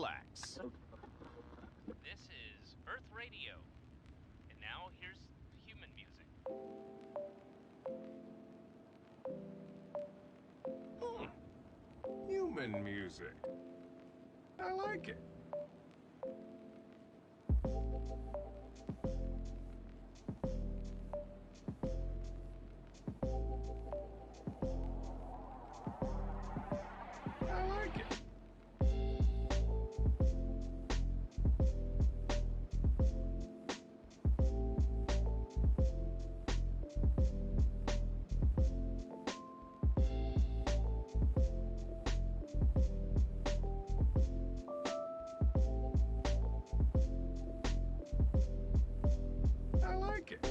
relax. This is Earth Radio. And now here's human music. Human music. I like it. I like it. I like it.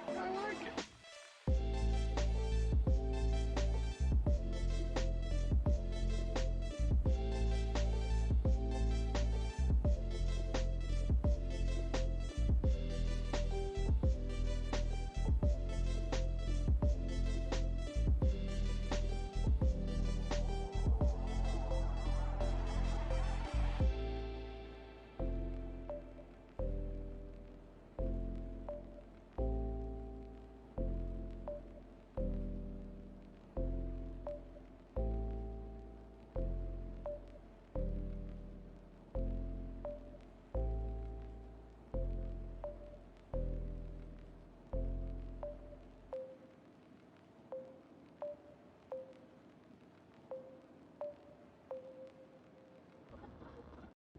I like it.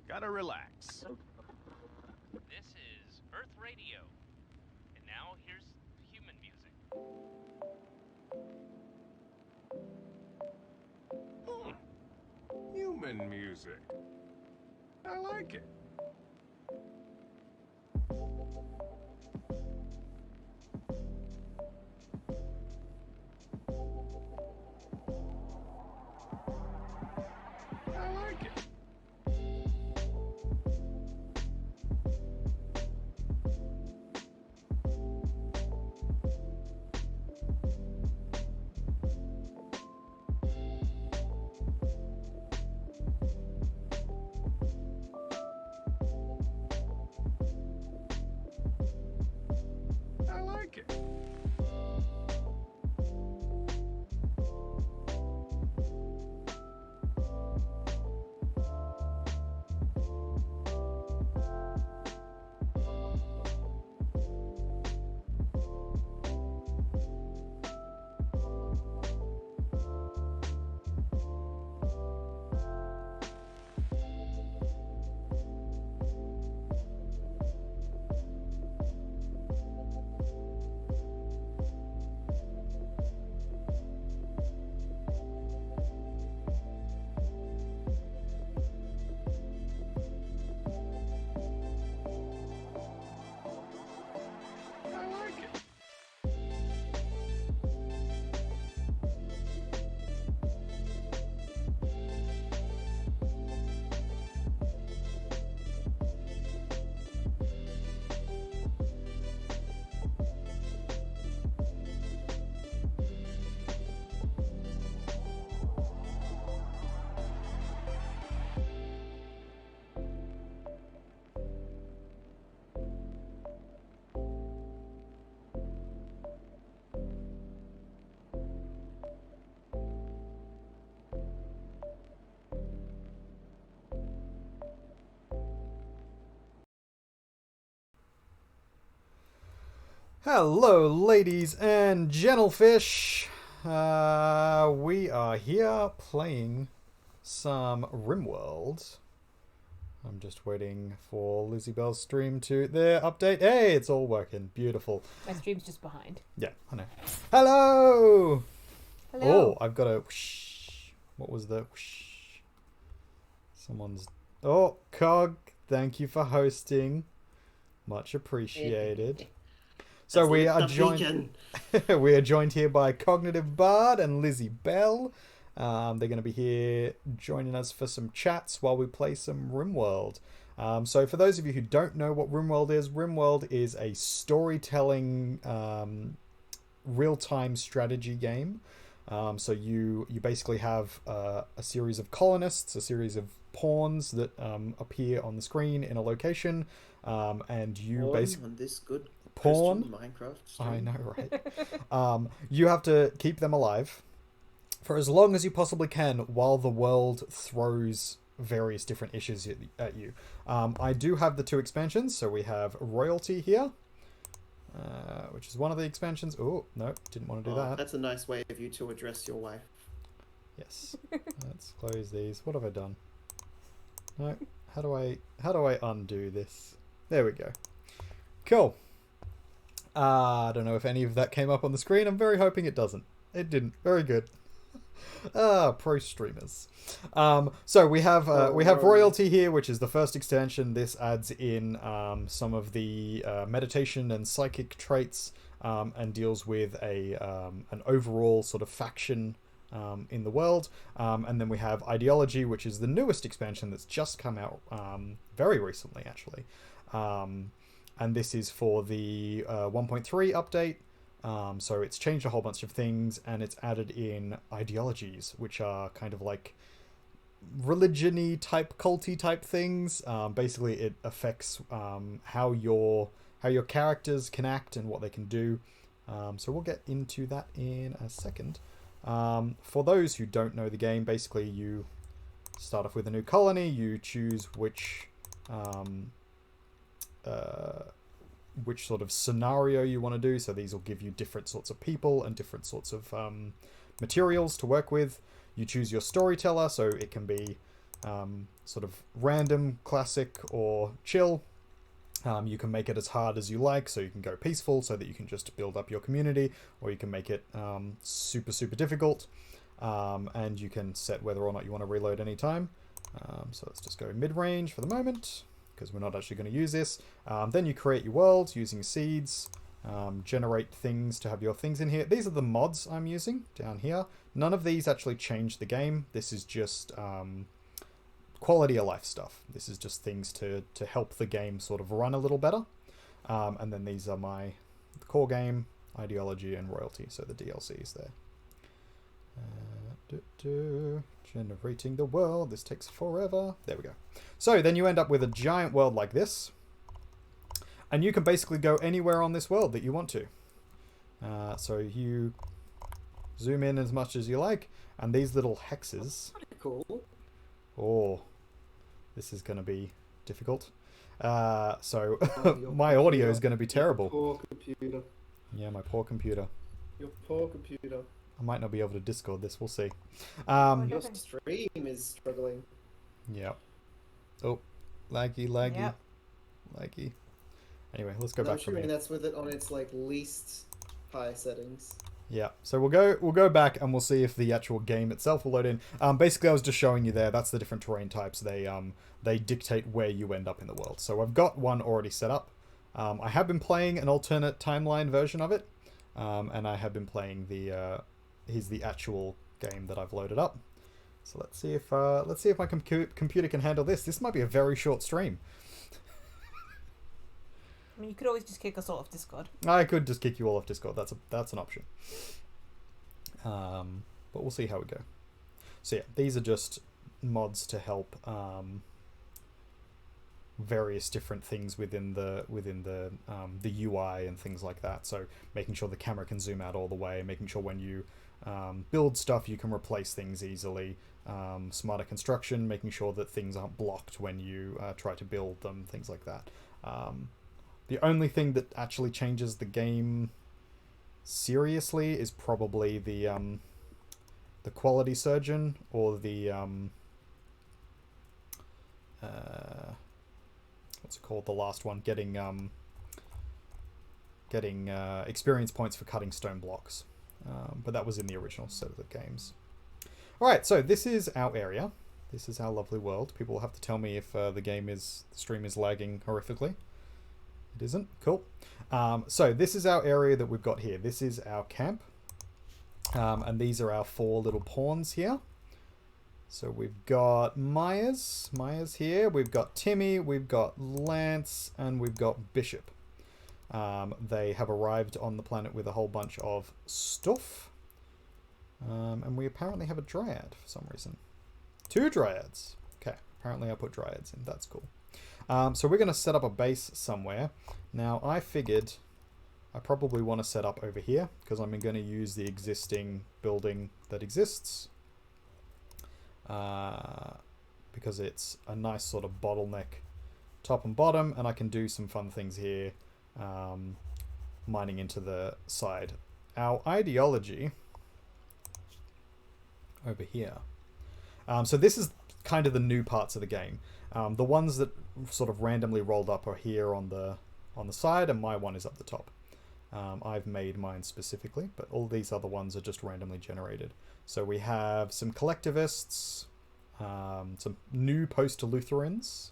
Gotta relax. This is Earth Radio. And now here's human music. Human music. I like it. I like it. I like it. I like it. Hello, ladies and gentlefish. We are here playing some Rimworld. I'm just waiting for Lizzie Bell's stream to their update. Hey, it's all working. Beautiful. My stream's just behind. Yeah, I know. Hello! Hello. Oh, I've got a whoosh. What was the whoosh? Someone's... Oh, Cog, thank you for hosting. Much appreciated. So we are joined. We are joined here by Cognitive Bard and Lizzie Bell. They're going to be here joining us for some chats while we play some Rimworld. So for those of you who don't know what Rimworld is a storytelling real-time strategy game. So you basically have a series of colonists, a series of pawns that appear on the screen in a location, and you basically on this good pawn Minecraft stream. I know, right? You have to keep them alive for as long as you possibly can while the world throws various different issues at you. I do have the 2 expansions, so we have Royalty here, which is one of the expansions. Oh, no, didn't want to do that. That's a nice way of you to address your wife. Yes. Let's close these. What have I done? No. How do I undo this? There we go. Cool. I don't know if any of that came up on the screen. I'm very hoping it doesn't. It didn't. Very good. Pro streamers. So we have Royalty here, which is the first extension. This adds in some of the meditation and psychic traits, and deals with an overall sort of faction in the world. And then we have Ideology, which is the newest expansion that's just come out very recently, actually. And this is for the 1.3 update. So it's changed a whole bunch of things, and it's added in ideologies, which are kind of like religion-y type, culty type things. Basically, it affects how your characters can act and what they can do. So we'll get into that in a second. For those who don't know the game, basically you start off with a new colony. You choose which sort of scenario you want to do. So these will give you different sorts of people and different sorts of materials to work with. You choose your storyteller, so it can be sort of random, classic, or chill. You can make it as hard as you like, so you can go peaceful so that you can just build up your community, or you can make it super, super difficult, and you can set whether or not you want to reload any time. So let's just go mid-range for the moment, because we're not actually going to use this. Then you create your world using seeds, generate things to have your things in here. These are the mods I'm using down here. None of these actually change the game. This is just quality of life stuff. This is just things to help the game sort of run a little better. And then these are my core game, Ideology, and Royalty, so the DLCs there. Generating the world. This takes forever. There we go. So then you end up with a giant world like this, and you can basically go anywhere on this world that you want to. So you zoom in as much as you like, and these little hexes. Cool. Oh, this is going to be difficult. So my audio is going to be terrible. Poor computer. Yeah, my poor computer. Your poor computer. I might not be able to Discord this. We'll see. Your stream is struggling. Yeah. Oh, laggy. Yep. Laggy. Anyway, let's go I'm back from assuming here. that's with it on its like least high settings. Yeah, so we'll go back and we'll see if the actual game itself will load in. Basically, I was just showing you there. That's the different terrain types. They dictate where you end up in the world. So I've got one already set up. I have been playing an alternate timeline version of it, and I have been playing here's the actual game that I've loaded up. So let's see if my computer can handle this. This might be a very short stream. I mean, you could always just kick us all off Discord. I could just kick you all off Discord. That's an option. But we'll see how we go. So yeah, these are just mods to help various different things within the UI and things like that. So making sure the camera can zoom out all the way, making sure when you build stuff you can replace things easily. Smarter construction, making sure that things aren't blocked when you try to build them, things like that. The only thing that actually changes the game seriously is probably the quality surgeon or the what's it called? The last one, getting experience points for cutting stone blocks. But that was in the original set of the games. Alright, so this is our area. This is our lovely world. People will have to tell me if the stream is lagging horrifically. It isn't? Cool. So this is our area that we've got here. This is our camp. And these are our 4 little pawns here. So we've got Myers here. We've got Timmy, we've got Lance, and we've got Bishop. They have arrived on the planet with a whole bunch of stuff. And we apparently have a dryad for some reason. 2 dryads. Okay, apparently I put dryads in. That's cool. So we're going to set up a base somewhere. Now, I figured I probably want to set up over here because I'm going to use the existing building that exists. Because it's a nice sort of bottleneck top and bottom, and I can do some fun things here, mining into the side. Our ideology over here. So this is kind of the new parts of the game. The ones that sort of randomly rolled up are here on the side, and my one is up the top. I've made mine specifically, but all these other ones are just randomly generated. So we have some collectivists, some new post-Lutherans.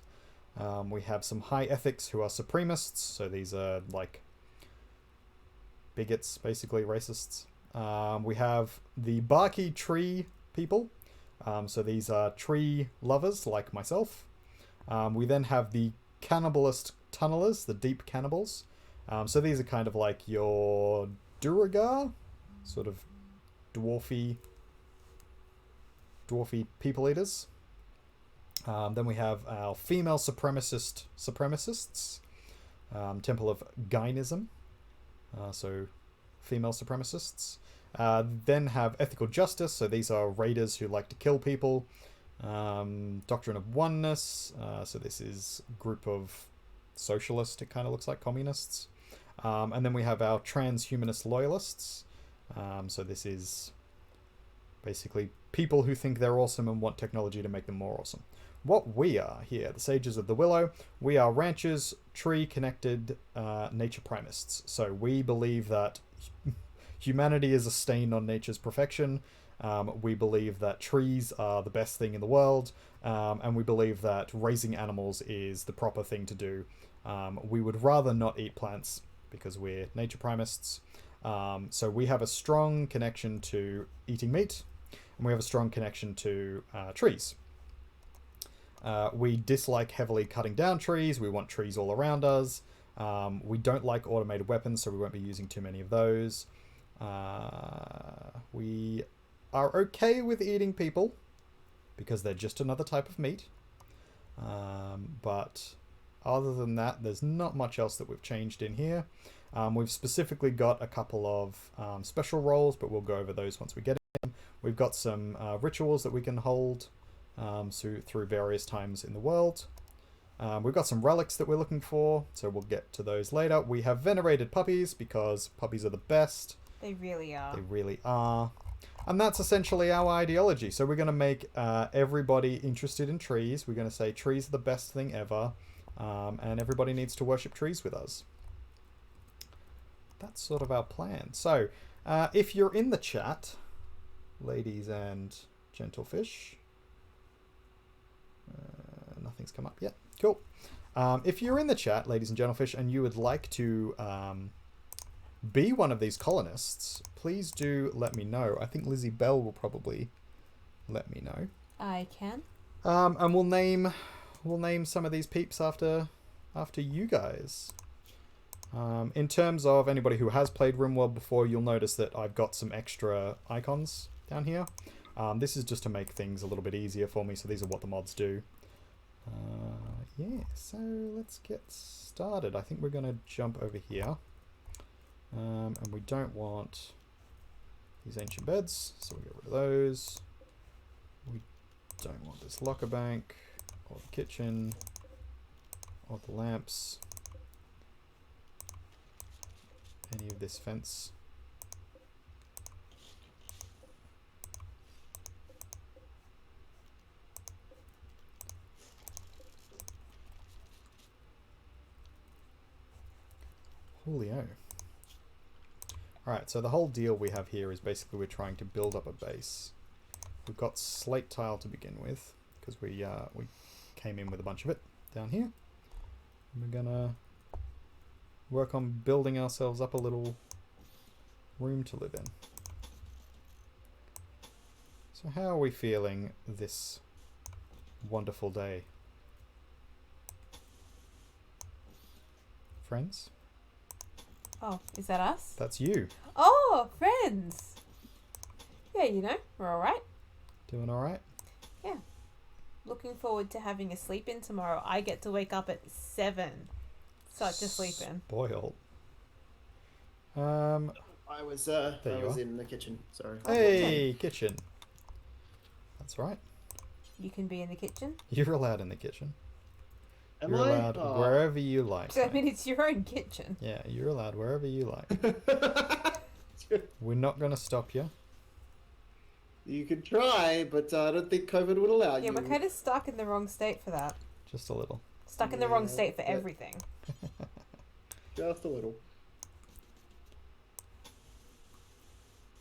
We have some high ethics who are supremists. So these are like bigots, basically racists. We have the barky tree people. So these are tree lovers like myself. We then have the cannibalist tunnelers, the deep cannibals. So these are kind of like your Duragar, sort of dwarfy people eaters. Then we have our female supremacists, Temple of Gainism, so female supremacists. Then have ethical justice, so these are raiders who like to kill people. Doctrine of oneness, so this is a group of socialists, it kind of looks like communists. And then we have our transhumanist loyalists, so this is basically people who think they're awesome and want technology to make them more awesome. What we are here, the Sages of the Willow, we are ranchers, tree-connected nature primists. So we believe that humanity is a stain on nature's perfection. We believe that trees are the best thing in the world. And we believe that raising animals is the proper thing to do. We would rather not eat plants because we're nature primists. So we have a strong connection to eating meat. And we have a strong connection to trees. We dislike heavily cutting down trees. We want trees all around us. We don't like automated weapons, so we won't be using too many of those. We are okay with eating people because they're just another type of meat. But other than that, there's not much else that we've changed in here. We've specifically got a couple of special roles, but we'll go over those once we get in. We've got some rituals that we can hold through various times in the world. We've got some relics that we're looking for, so we'll get to those later. We have venerated puppies because puppies are the best. They really are. They really are. And that's essentially our ideology. So we're going to make everybody interested in trees. We're going to say trees are the best thing ever. And everybody needs to worship trees with us. That's sort of our plan. So if you're in the chat, ladies and gentlefish, nothing's come up yet. Cool. If you're in the chat, ladies and gentlefish, and you would like to be one of these colonists, please do let me know. I think Lizzie Bell will probably let me know. I can. And we'll name some of these peeps after you guys. In terms of anybody who has played Rimworld before, you'll notice that I've got some extra icons down here. This is just to make things a little bit easier for me, so these are what the mods do. Yeah, so let's get started. I think we're going to jump over here. And we don't want these ancient beds, so we'll get rid of those. We don't want this locker bank, or the kitchen, or the lamps. Any of this fence. Julio. Alright, so the whole deal we have here is basically we're trying to build up a base. We've got slate tile to begin with, because we came in with a bunch of it down here. And we're gonna work on building ourselves up a little room to live in. So how are we feeling this wonderful day? Friends? Oh, is that us? That's you. Oh, friends. Yeah, you know, we're alright. Doing alright? Looking forward to having a sleep in tomorrow. I get to wake up at 7. Such a sleep in. Spoiled. I was you are. in the kitchen. Sorry. Hey, kitchen. That's right. You can be in the kitchen. You're allowed in the kitchen. Am You're I? allowed Oh. wherever you like. So, I mate. mean, it's your own kitchen. Yeah, you're allowed wherever you like. We're not going to stop you. You could try, but I don't think COVID would allow Yeah, you. we're kind of stuck in the wrong state for that. Just a little. Stuck in the wrong Yeah, state for but- everything. Just a little.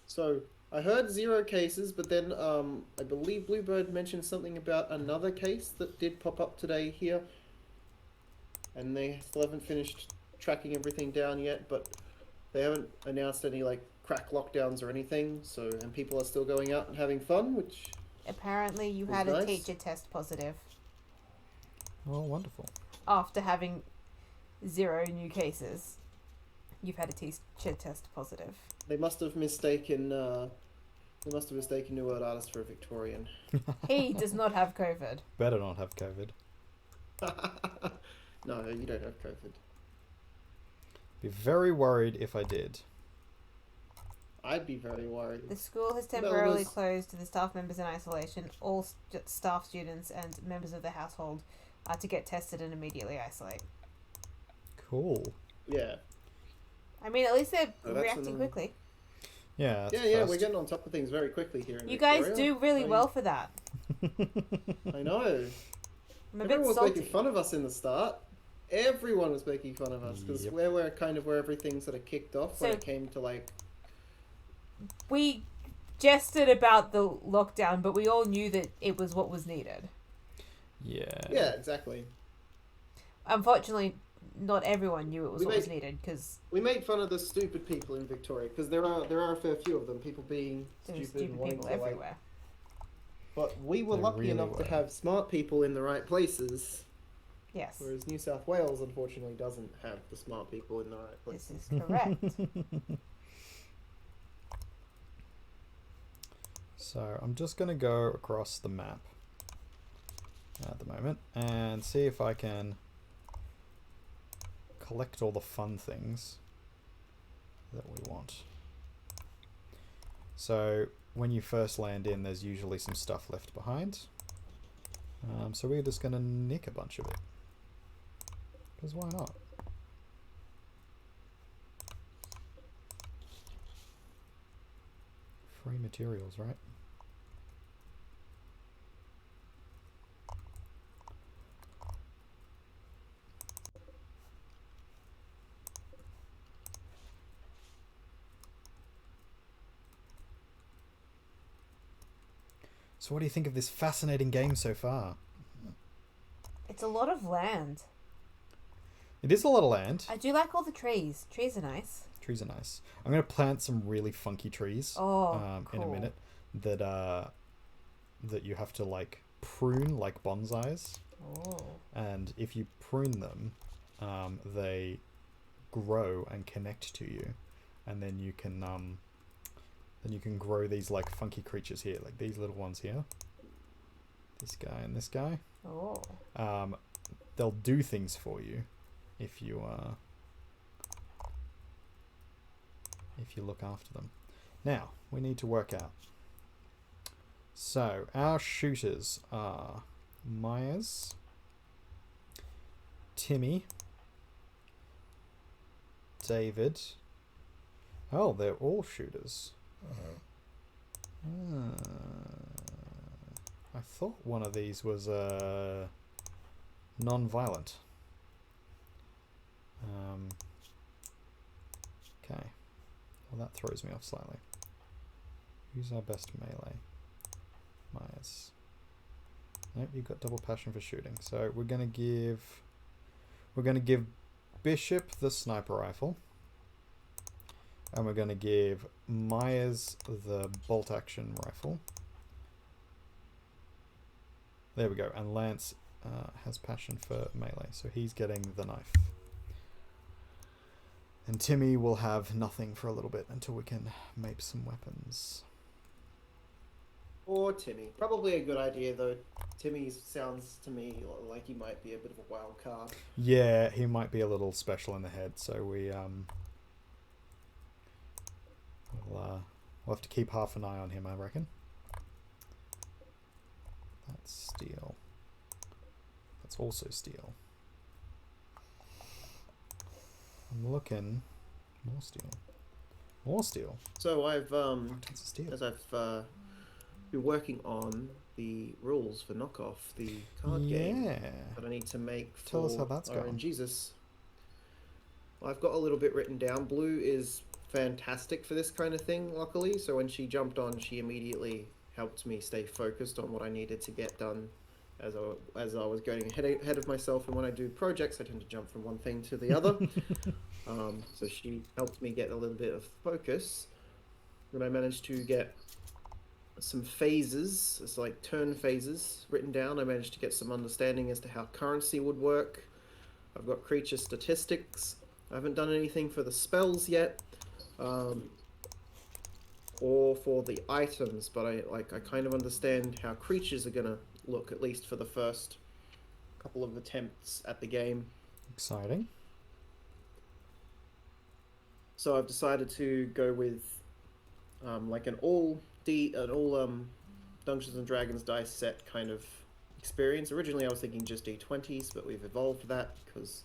So, I heard 0 cases, but then I believe Bluebird mentioned something about another case that did pop up today here. And they still haven't finished tracking everything down yet, but they haven't announced any like crack lockdowns or anything. So, and people are still going out and having fun, which Apparently, you That's had a nice. teacher test positive Oh, wonderful. after having 0 new cases. You've had a teacher test positive. they must have mistaken. They must have mistaken New World Artist for a Victorian. He does not have COVID. Better not have COVID. No, you don't have COVID. Be very worried if I did. I'd be very worried. The school has No, temporarily there's- closed to the staff members in isolation. All staff, students, and members of the household are to get tested and immediately isolate. Cool. Yeah. I mean, at least they're Oh, that's reacting annoying. quickly. Yeah, that's Yeah, fast. we're getting on top of things very quickly here. In You guys Victoria. do really I- well for that. I know. I'm a bit Everyone was salty. making fun of us in the start. Everyone was making fun of us because Yep. we're kind of where everything sort of kicked off when So- it came to like. We jested about the lockdown, but we all knew that it was what was needed. Yeah. Yeah, exactly. Unfortunately, not everyone knew it was We what was made- needed because We made fun of the stupid people in Victoria because there are a fair few of them. People being there's stupid, and stupid wanting people to, like- everywhere. But we were They lucky really enough were. to have smart people in the right places, Yes, whereas New South Wales unfortunately doesn't have the smart people in the right this places. is correct. So I'm just going to go across the map at the moment and see if I can collect all the fun things that we want. So when you first land in, there's usually some stuff left behind. So we're just going to nick a bunch of it. Because why not? Free materials, right? So what do you think of this fascinating game so far? It's a lot of land. It is a lot of land. I do like all the trees. Trees are nice. Trees are nice. I'm going to plant some really funky trees Oh, in a cool. minute that you have to like prune like bonsais, Oh. and if you prune them, they grow and connect to you, and then you can grow these like funky creatures here, like these little ones here. This guy and this guy. Oh. They'll do things for you if you look after them. Now we need to work out. So our shooters are Myers, Timmy, David. Oh, they're all shooters. I thought one of these was non-violent. that throws me off slightly. Who's our best melee? Myers. Nope, you've got double passion for shooting. So we're gonna give Bishop the sniper rifle. And we're gonna give Myers the bolt action rifle. There we go. And Lance has passion for melee, so he's getting the knife. And Timmy will have nothing for a little bit until we can make some weapons. Or Timmy. Probably a good idea, though. Timmy sounds to me like he might be a bit of a wild card. Yeah, he might be a little special in the head, so we'll have to keep half an eye on him, I reckon. That's steel. That's also steel. I'm looking. More steel. More steel. So I've That's steel. as I've been working on the rules for Knockoff, the card game that I need to make for Tell us how that's Iron going. Jesus. I've got a little bit written down. Blue is fantastic for this kind of thing, luckily. So when she jumped on, she immediately helped me stay focused on what I needed to get done as I was going ahead of myself. And when I do projects, I tend to jump from one thing to the other. So she helped me get a little bit of focus. Then I managed to get some phases, it's like turn phases written down. I managed to get some understanding as to how currency would work. I've got creature statistics. I haven't done anything for the spells yet, or for the items, but I kind of understand how creatures are gonna look, at least for the first couple of attempts at the game. Exciting. So I've decided to go with like an all Dungeons and Dragons dice set kind of experience. Originally I was thinking just D20s, but we've evolved that because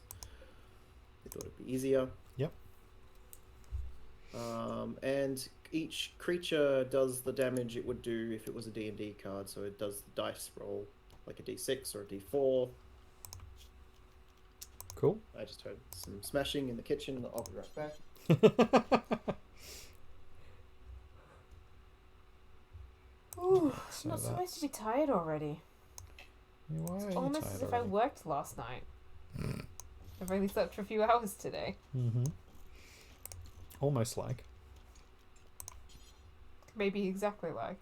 we thought it'd be easier. Yep. And each creature does the damage it would do if it was a D&D card, so it does the dice roll like a D6 or a D4. Cool. I just heard some smashing in the kitchen. I'll be right back. Ooh, So I'm not supposed that's- to be tired already. Why are you Almost tired as if I already? worked last night. I've only slept for a few hours today. Mm-hmm. Almost like. Maybe exactly like.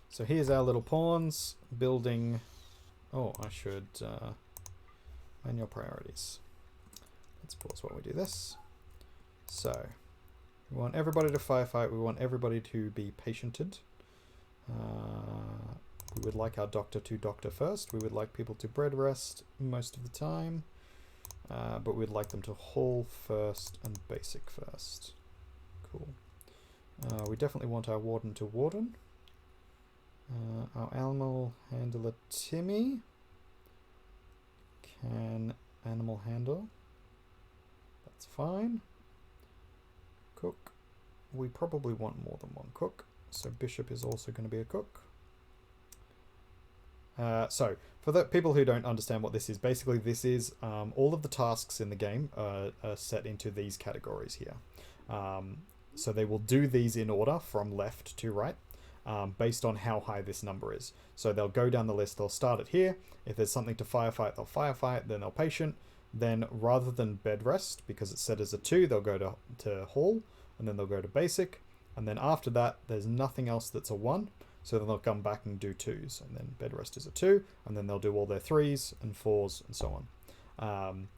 So here's our little pawns building. Oh, I should manual priorities. Let's pause while we do this. So we want everybody to firefight. We want everybody to be patiented. We would like our doctor to doctor first. We would like people to bread rest most of the time. But we'd like them to haul first and basic first. Cool. We definitely want our warden to warden. Our animal handler Timmy can animal handle. That's fine. Cook. We probably want more than one cook, so Bishop is also going to be a cook. So, for the people who don't understand what this is, basically this is all of the tasks in the game are set into these categories here. So they will do these in order from left to right, based on how high this number is. So they'll go down the list, they'll start it here. If there's something to firefight, they'll firefight, then they'll patient. Then rather than bed rest, because it's set as a 2, they'll go to haul, and then they'll go to basic. And then after that, there's nothing else that's a 1. So then they'll come back and do 2s, and then bed rest is a 2, and then they'll do all their 3s and 4s and so on.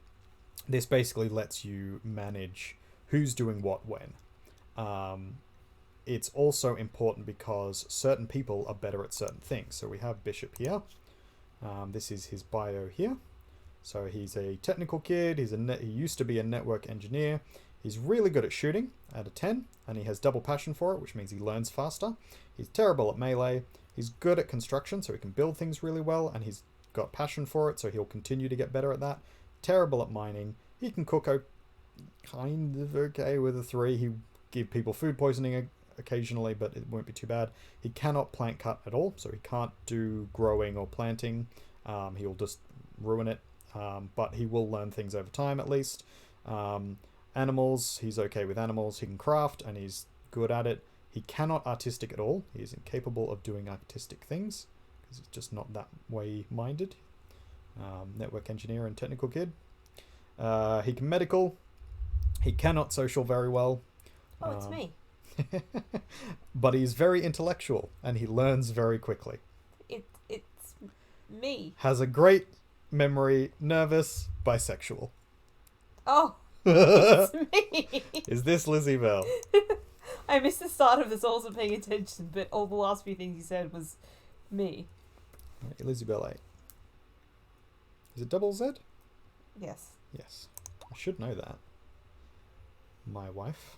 This basically lets you manage who's doing what when. It's also important because certain people are better at certain things. So we have Bishop here. This is his bio here. So he's a technical kid. He used to be a network engineer. He's really good at shooting at a 10, and he has double passion for it, which means he learns faster. He's terrible at melee. He's good at construction, so he can build things really well, and he's got passion for it, so he'll continue to get better at that. Terrible at mining. He can cook kind of okay with a 3. He'll give people food poisoning occasionally, but it won't be too bad. He cannot plant cut at all, so he can't do growing or planting. He'll just ruin it. but he will learn things over time at least. Animals, he's okay with animals. He can craft, and he's good at it. He cannot artistic at all. He is incapable of doing artistic things because he's just not that way minded. Network engineer and technical kid. He can medical. He cannot social very well. Oh, it's me. But he's very intellectual, and he learns very quickly. It's me. Has a great memory, nervous, bisexual. Oh, it's me. Is this Lizzie Bell? I missed the start of this. I wasn't paying attention, but all the last few things you said was me. Right, Lizzie Bell 8. Is it double Z? Yes. Yes. I should know that. My wife.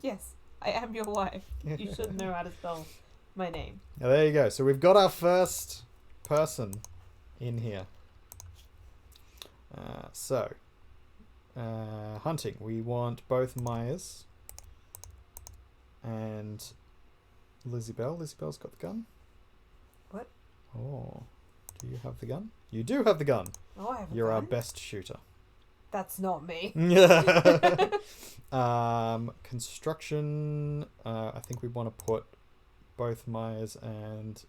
Yes, I am your wife. You should know how to spell my name. Yeah, there you go. So we've got our first person in here. Hunting. We want both Myers and Lizzie Bell. Lizzie Bell's got the gun. What? Oh. Do you have the gun? You do have the gun. Oh, I have a You're our gun? best shooter. That's not me. Construction. I think we want to put both Myers and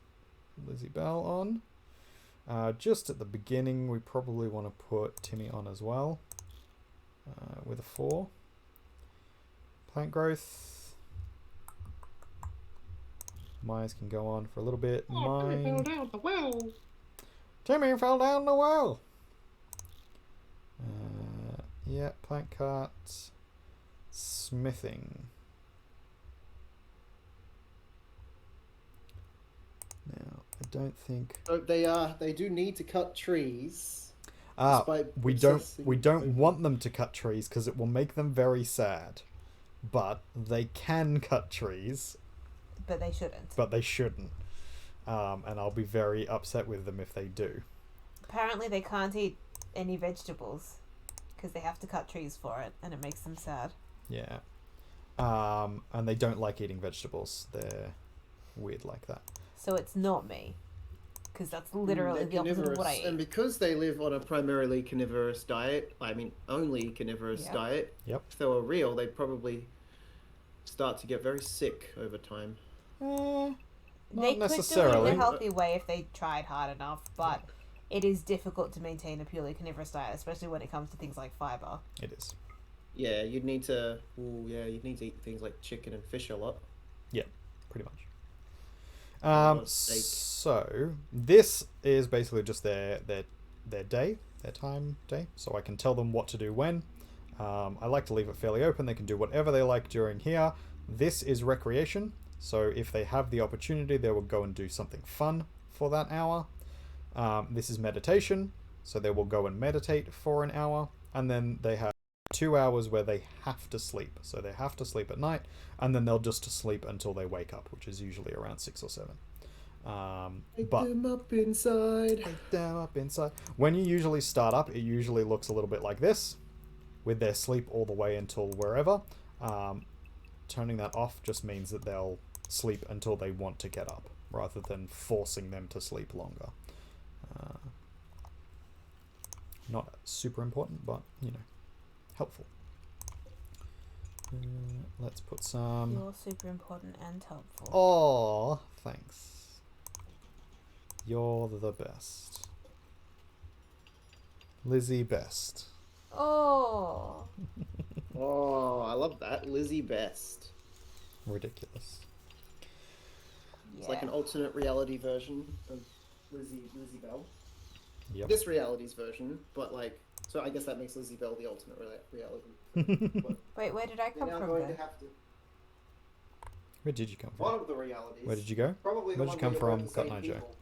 Lizzie Bell on. Just at the beginning, we probably want to put Timmy on as well. With a 4. Plant growth. Myers can go on for a little bit. Timmy fell down the well. Timmy fell down the well. Yeah, plant cart. Smithing. Now, I don't think. So they do need to cut trees. We don't want them to cut trees because it will make them very sad. But they can cut trees. But they shouldn't. But they shouldn't. And I'll be very upset with them if they do. Apparently they can't eat any vegetables because they have to cut trees for it, and it makes them sad. Yeah. And they don't like eating vegetables. They're weird like that. So it's not me. Because that's literally They're the opposite of what I carnivorous, eat. and because they live on a primarily carnivorous diet, I mean only carnivorous diet, Yep. if they were real, they'd probably start to get very sick over time. Not They could do it necessarily. in a healthy way if they tried hard enough, but it is difficult to maintain a purely carnivorous diet, especially when it comes to things like fiber. It is. Yeah, you'd need to eat things like chicken and fish a lot. Yeah, pretty much. Steak. So this is basically just their time day. So I can tell them what to do when. I like to leave it fairly open. They can do whatever they like during here. This is recreation. So if they have the opportunity, they will go and do something fun for that hour. This is meditation. So they will go and meditate for an hour. And then they have 2 hours where they have to sleep. So they have to sleep at night, and then they'll just sleep until they wake up, which is usually around 6 or 7. Take them up inside. Take them up inside. When you usually start up, it usually looks a little bit like this, with their sleep all the way until wherever. Turning that off just means that they'll sleep until they want to get up, rather than forcing them to sleep longer. Not super important, but, you know, helpful. Let's put some... You're super important and helpful. Oh, thanks. You're the best. Lizzie Best. Oh. Oh, I love that. Lizzie Best. Ridiculous. It's like an alternate reality version of Lizzie Bell. Yep. This reality's version, but like, so I guess that makes Lizzie Bell the alternate reality. But Wait, where did I come you're now from going then? to have to. Where did you come from? One of the realities. Where did you go? Probably the Where'd you one come where from, you're both the Gut same Nigel? people.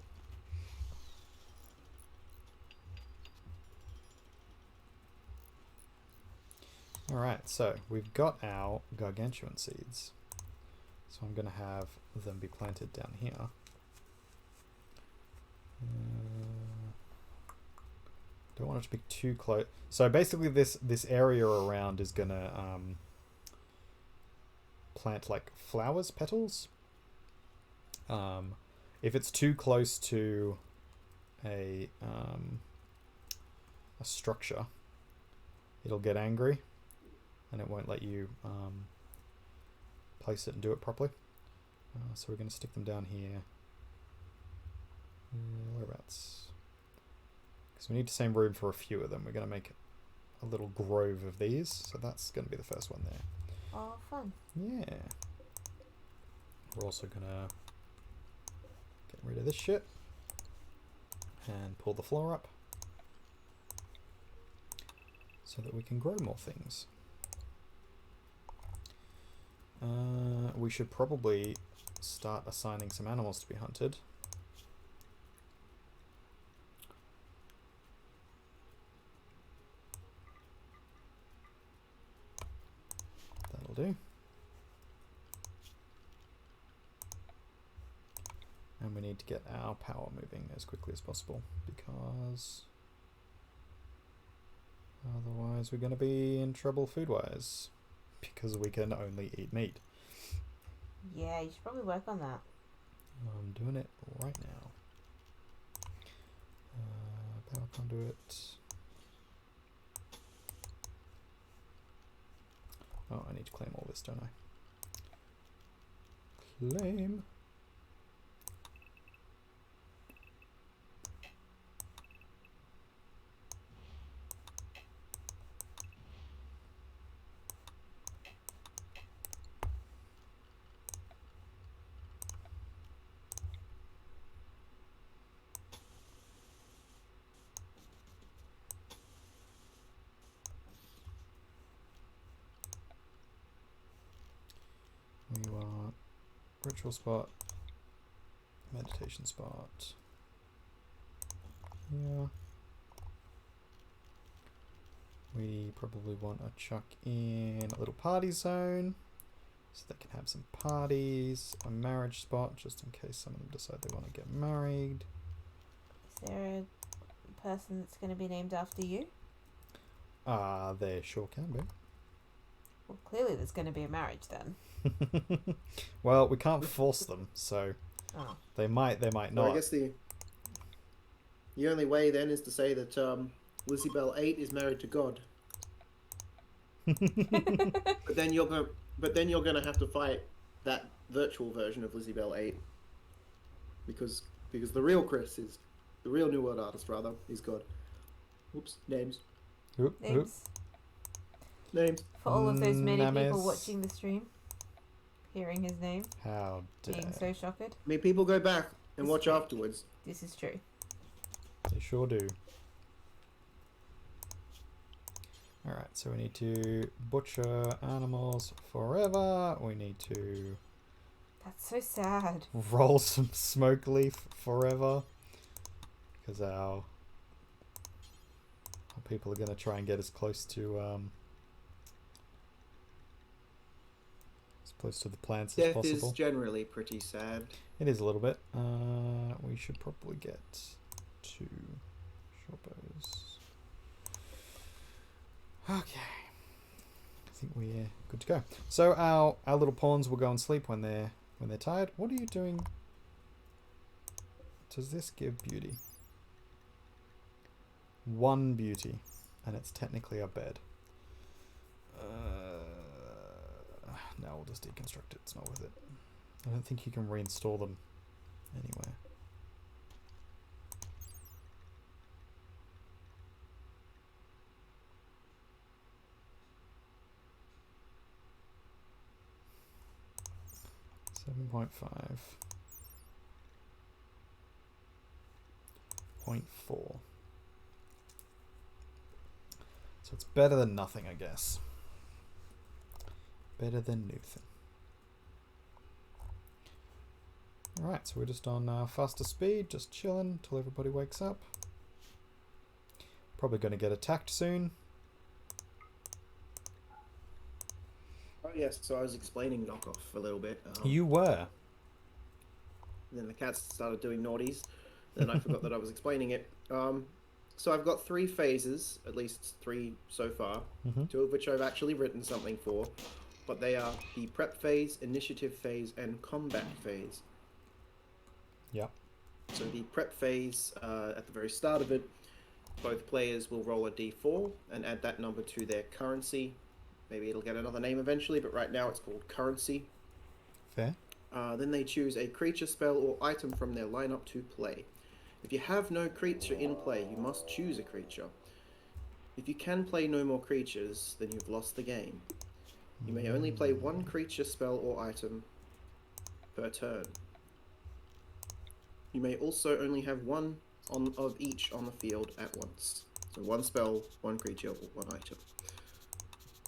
Alright, so we've got our gargantuan seeds. So I'm going to have them be planted down here. Don't want it to be too close. So basically this area around is going to plant like flowers, petals. If it's too close to a a structure, it'll get angry, and it won't let you place it and do it properly. So we're going to stick them down here. Whereabouts? Because we need the same room for a few of them. We're going to make a little grove of these, so that's going to be the first one there. Oh, fun. Yeah. We're also going to get rid of this shit and pull the floor up so that we can grow more things. We should probably start assigning some animals to be hunted. That'll do. And we need to get our power moving as quickly as possible, because otherwise we're going to be in trouble food-wise, because we can only eat meat. Yeah, you should probably work on that. I'm doing it right now. Power conduit. Oh, I need to claim all this, don't I? Claim. We want ritual spot, meditation spot. Yeah. We probably want to chuck in a little party zone so they can have some parties. A marriage spot just in case some of them decide they want to get married. Is there a person that's going to be named after you? There sure can be. Well, clearly there's going to be a marriage then. Well, we can't force them, so Oh. they might not. So I guess the only way then is to say that Lizzie Bell 8 is married to God. But then you're gonna have to fight that virtual version of Lizzie Bell 8, because the real Chris is the real New World artist rather is God. Oops, names. Oop, oop. Names. For all of those many people Names. watching the stream, hearing his name, How dare being so shocked. I mean, people go back and watch afterwards. This is true. they sure do. Alright, so we need to butcher animals forever. We need to That's so sad. roll some smoke leaf forever, because our people are going to try and get as close to the plants as Death possible. is generally pretty sad. It is a little bit. We should probably get 2 short bows. Okay. I think we're good to go. So our little pawns will go and sleep when they're tired. What are you doing? Does this give beauty? 1 beauty, and it's technically a bed. No, we'll just deconstruct it. It's not worth it. I don't think you can reinstall them anywhere. .5. 0.4. So it's better than nothing, I guess. Better than nothing. Alright, so we're just on faster speed, just chilling until everybody wakes up. Probably going to get attacked soon. Oh yes, so I was explaining knockoff a little bit. You were. Then the cats started doing naughties. Then I forgot that I was explaining it. So I've got 3 phases, at least 3 so far, 2 of which I've actually written something for. But they are the prep phase, initiative phase, and combat phase. Yeah. So the prep phase, at the very start of it, both players will roll a d4 and add that number to their currency. Maybe it'll get another name eventually, but right now it's called currency. Fair. Then they choose a creature, spell, or item from their lineup to play. If you have no creature in play, you must choose a creature. If you can play no more creatures, then you've lost the game. You may only play one creature, spell, or item per turn. You may also only have one of each on the field at once. So one spell, one creature, or one item.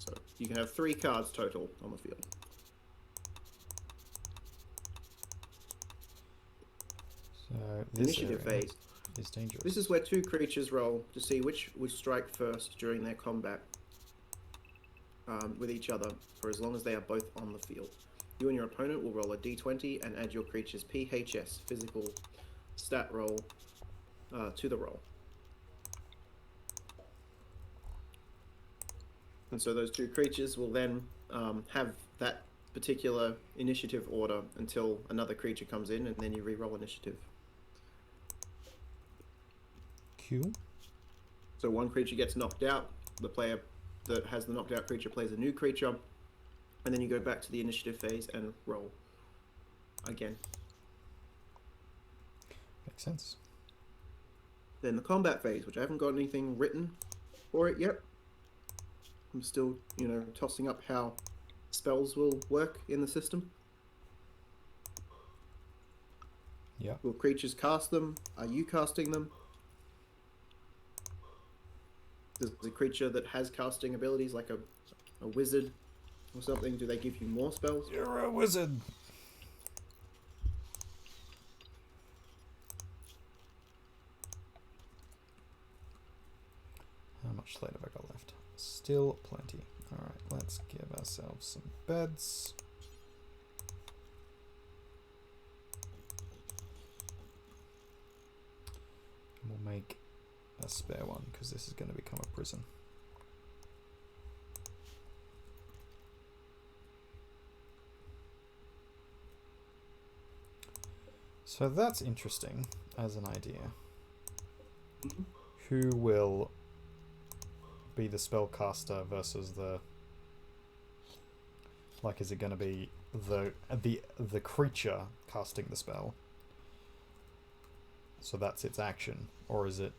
So you can have 3 cards total on the field. So this Initiative area phase. is dangerous. This is where 2 creatures roll to see which would strike first during their combat with each other for as long as they are both on the field. You and your opponent will roll a d20 and add your creature's PHS, physical stat roll, to the roll. And so those 2 creatures will then have that particular initiative order until another creature comes in, and then you re-roll initiative. Cool. So one creature gets knocked out, the player that has the knocked out creature plays a new creature, and then you go back to the initiative phase and roll again. Makes sense. Then the combat phase, which I haven't got anything written for it yet. I'm still, tossing up how spells will work in the system. Yeah. Will creatures cast them? Are you casting them? Does the creature that has casting abilities, like a wizard or something, do they give you more spells? You're a wizard. How much slate have I got left? Still plenty. Alright, let's give ourselves some beds. And we'll make a spare one, because this is going to become a prison. So that's interesting as an idea. Who will be the spellcaster versus the... Like, is it going to be the creature casting the spell? So that's its action. Or is it,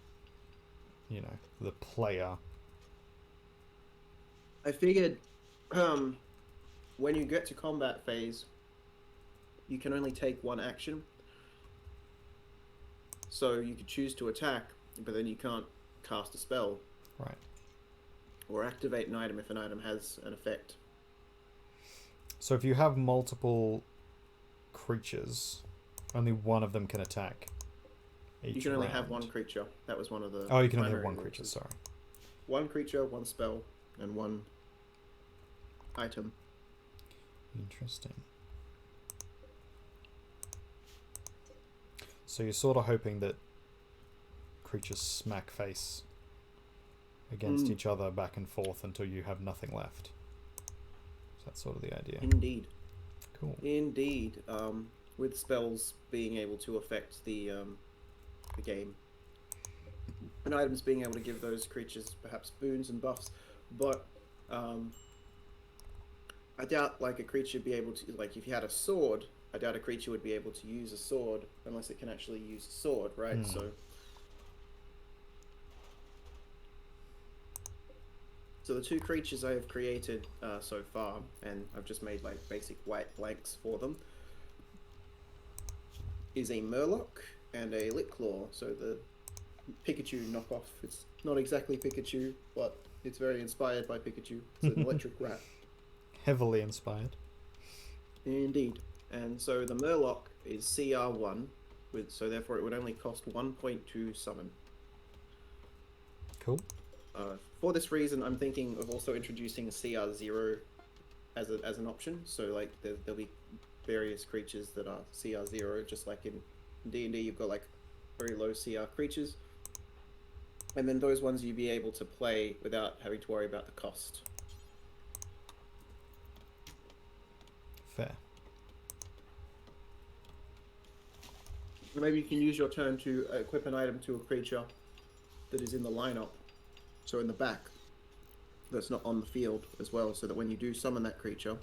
the player? I figured when you get to combat phase, you can only take one action. So you could choose to attack, but then you can't cast a spell. Right. Or activate an item if an item has an effect. So if you have multiple creatures, only one of them can attack. You can only have one creature. That was one of the... Oh, you can only have primary one creature, rules. sorry. One creature, one spell, and one item. Interesting. So you're sort of hoping that creatures smack face against each other back and forth until you have nothing left. So that's sort of the idea. Indeed. Cool. Indeed. With spells being able to affect the game. And items being able to give those creatures perhaps boons and buffs. But I doubt like a creature would be able to, like if you had a sword, I doubt a creature would be able to use a sword unless it can actually use a sword, right? So the 2 creatures I have created so far, and I've just made like basic white blanks for them, is a Murloc and a Litclaw. So the Pikachu knockoff. It's not exactly Pikachu, but it's very inspired by Pikachu. It's an electric rat. Heavily inspired. Indeed. And so the Murloc is CR1, so therefore it would only cost 1.2 summon. Cool. For this reason, I'm thinking of also introducing a CR0 as an option. So like there'll be various creatures that are CR0, just like in D&D you've got like very low CR creatures. And then those ones you'd be able to play without having to worry about the cost. Fair. Maybe you can use your turn to equip an item to a creature that is in the lineup, so in the back, that's not on the field as well, so that when you do summon that creature,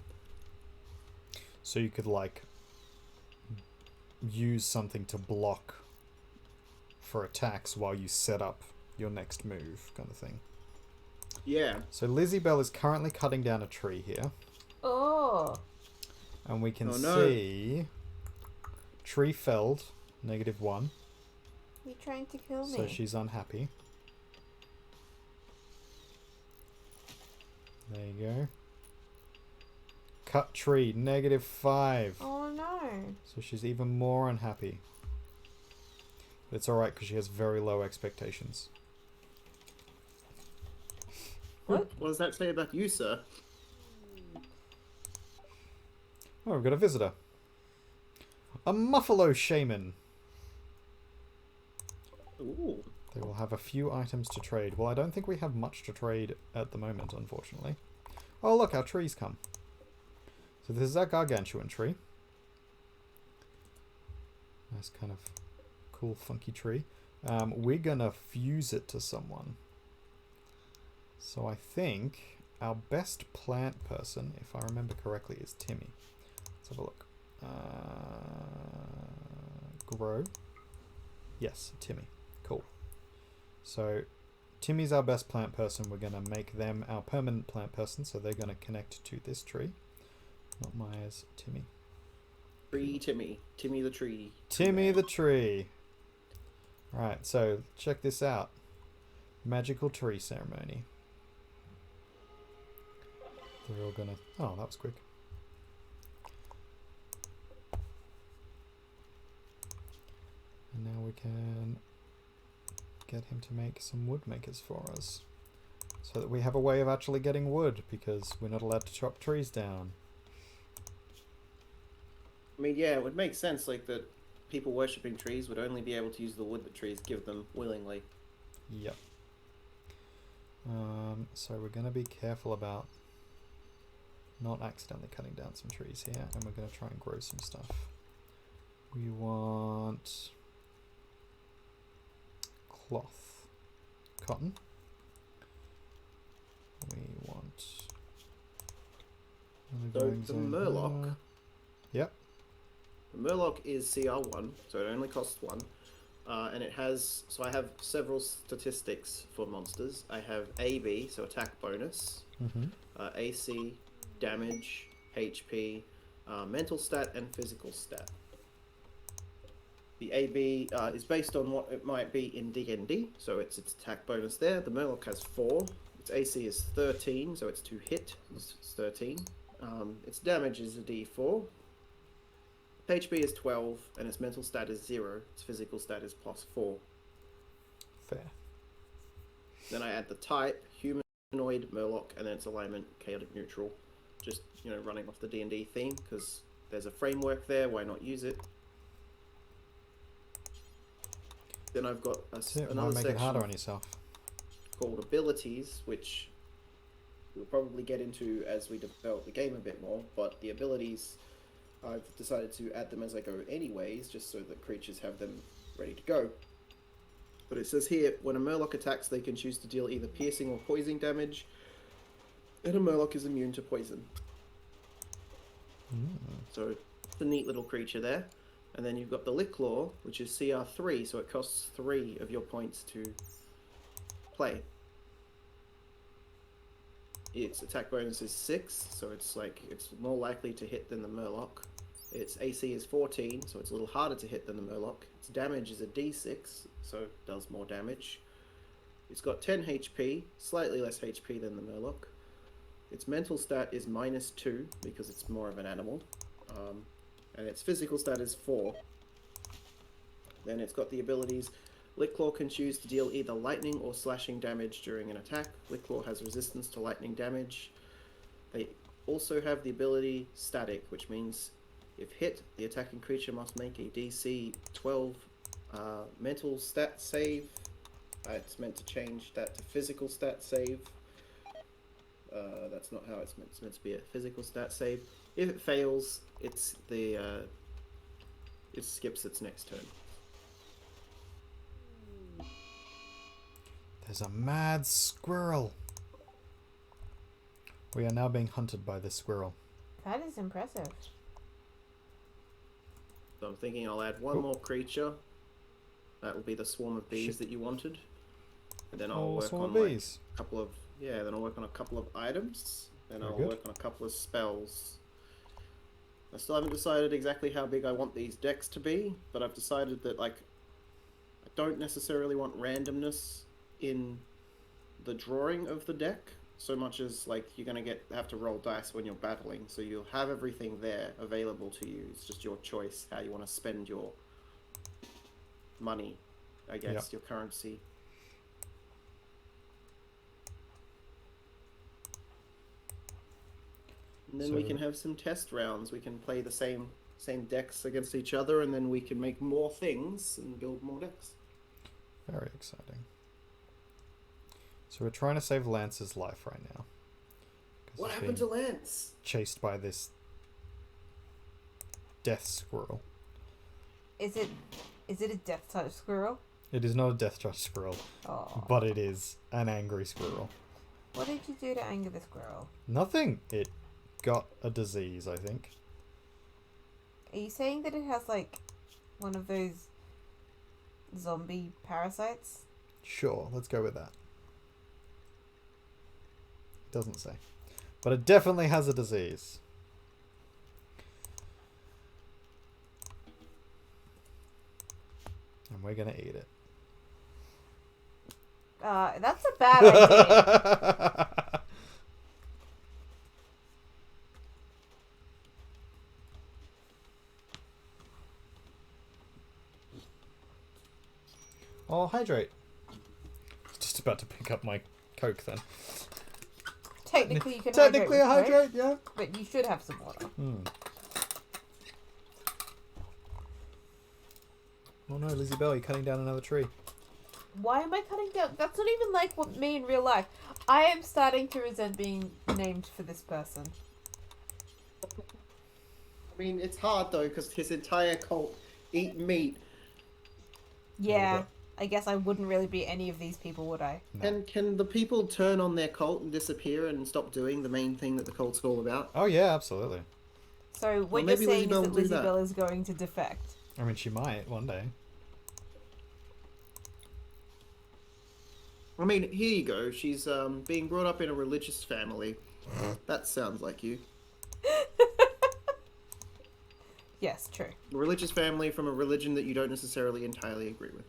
So you could like use something to block for attacks while you set up your next move, kind of thing. yeah. So Lizzie Bell is currently cutting down a tree here, Oh. and we can Oh, no. see tree felled, -1. You're trying to kill me. So she's unhappy. There you go. Cut tree, -5. Oh no. So she's even more unhappy. But it's alright because she has very low expectations. What? What does that say about you, sir? Oh, we've got a visitor. A Muffalo Shaman. Ooh. They will have a few items to trade. Well, I don't think we have much to trade at the moment, unfortunately. Oh, look, our trees come. So this is our gargantuan tree. Nice kind of cool, funky tree. We're gonna fuse it to someone. So I think our best plant person, if I remember correctly, is Timmy. Let's have a look. Grow. Yes, Timmy. Cool. So Timmy's our best plant person. We're going to make them our permanent plant person, so they're going to connect to this tree. Not Myers, Timmy. Tree Timmy. Timmy the tree. Timmy the tree. Right, so check this out. Magical tree ceremony. They're all gonna... Oh, that was quick. And now we can get him to make some wood makers for us. So that we have a way of actually getting wood, because we're not allowed to chop trees down. I mean, yeah, it would make sense, like, that people worshipping trees would only be able to use the wood that trees give them willingly. Yep. So we're going to be careful about not accidentally cutting down some trees here, and we're going to try and grow some stuff. We want cloth, cotton. We want So the Murloc. Yep. The Murloc is CR1, so it only costs 1. And it has, so I have several statistics for monsters. I have AB, so attack bonus, AC, damage, HP, mental stat, and physical stat. The AB is based on what it might be in D&D, so it's its attack bonus there. The Murloc has 4. Its AC is 13, so it's to hit. It's 13. Its damage is a D4. HP is 12, and its mental stat is 0. Its physical stat is +4. Fair. Then I add the type, humanoid, Murloc, and then its alignment, chaotic neutral. Just, you know, running off the D&D theme, because there's a framework there, why not use it? Then I've got another make it harder section on yourself. called abilities, which we'll probably get into as we develop the game a bit more, but the abilities, I've decided to add them as I go anyways, just so that creatures have them ready to go. But it says here, when a Murloc attacks, they can choose to deal either piercing or poison damage, and a Murloc is immune to poison. So it's a neat little creature there. And then you've got the Licklaw, which is CR3, so it costs 3 of your points to play. Its attack bonus is 6, so it's more likely to hit than the Murloc. Its AC is 14, so it's a little harder to hit than the Murloc. Its damage is a D6, so it does more damage. It's got 10 HP, slightly less HP than the Murloc. Its mental stat is -2, because it's more of an animal. And its physical stat is 4. Then it's got the abilities. Licklaw can choose to deal either lightning or slashing damage during an attack. Licklaw has resistance to lightning damage. They also have the ability Static, which means if hit, the attacking creature must make a DC 12 mental stat save. It's meant to change that to physical stat save. That's not how it's meant to be a physical stat save. If it fails, it skips its next turn. there's a mad squirrel. We are now being hunted by this squirrel. That is impressive. So I'm thinking I'll add one more creature. That will be the swarm of bees Shit. that you wanted. And then I'll Oh, work swarm on of like, bees. a couple of... Yeah, then I'll work on a couple of items. Then Very I'll good. work on a couple of spells. I still haven't decided exactly how big I want these decks to be, but I've decided that, like, I don't necessarily want randomness in the drawing of the deck, so much as, like, you're going to have to roll dice when you're battling, so you'll have everything there available to you. It's just your choice how you want to spend your money, I guess, your currency. And then we So- can have some test rounds. We can play the same decks against each other, and then we can make more things and build more decks. Very exciting. So we're trying to save Lance's life right now. 'Cause What he's happened to being Lance? chased by this death squirrel. Is it a death touch squirrel? It is not a death touch squirrel, Oh. but it is an angry squirrel. What did you do to anger the squirrel? Nothing. It got a disease, I think. Are you saying that it has like one of those zombie parasites? Sure, let's go with that. It doesn't say. But it definitely has a disease. And we're gonna eat it. That's a bad idea. Oh, hydrate. Just about to pick up my Coke then. Technically, you can Technically a hydrate, with Coke, hydrate, yeah. but you should have some water. Oh no, Lizzie Bell, you're cutting down another tree. Why am I cutting down? That's not even like what me in real life. I am starting to resent being named for this person. I mean, it's hard though because his entire cult eat meat. Yeah, bit. I guess I wouldn't really be any of these people, would I? No. And can the people turn on their cult and disappear and stop doing the main thing that the cult's all about? Oh yeah, absolutely. So what Well, you're maybe Lizzie saying is Bell that will do Lizzie that. Bell is going to defect. I mean, she might one day. I mean, here you go. She's being brought up in a religious family. That sounds like you. Yes, true. A religious family from a religion that you don't necessarily entirely agree with.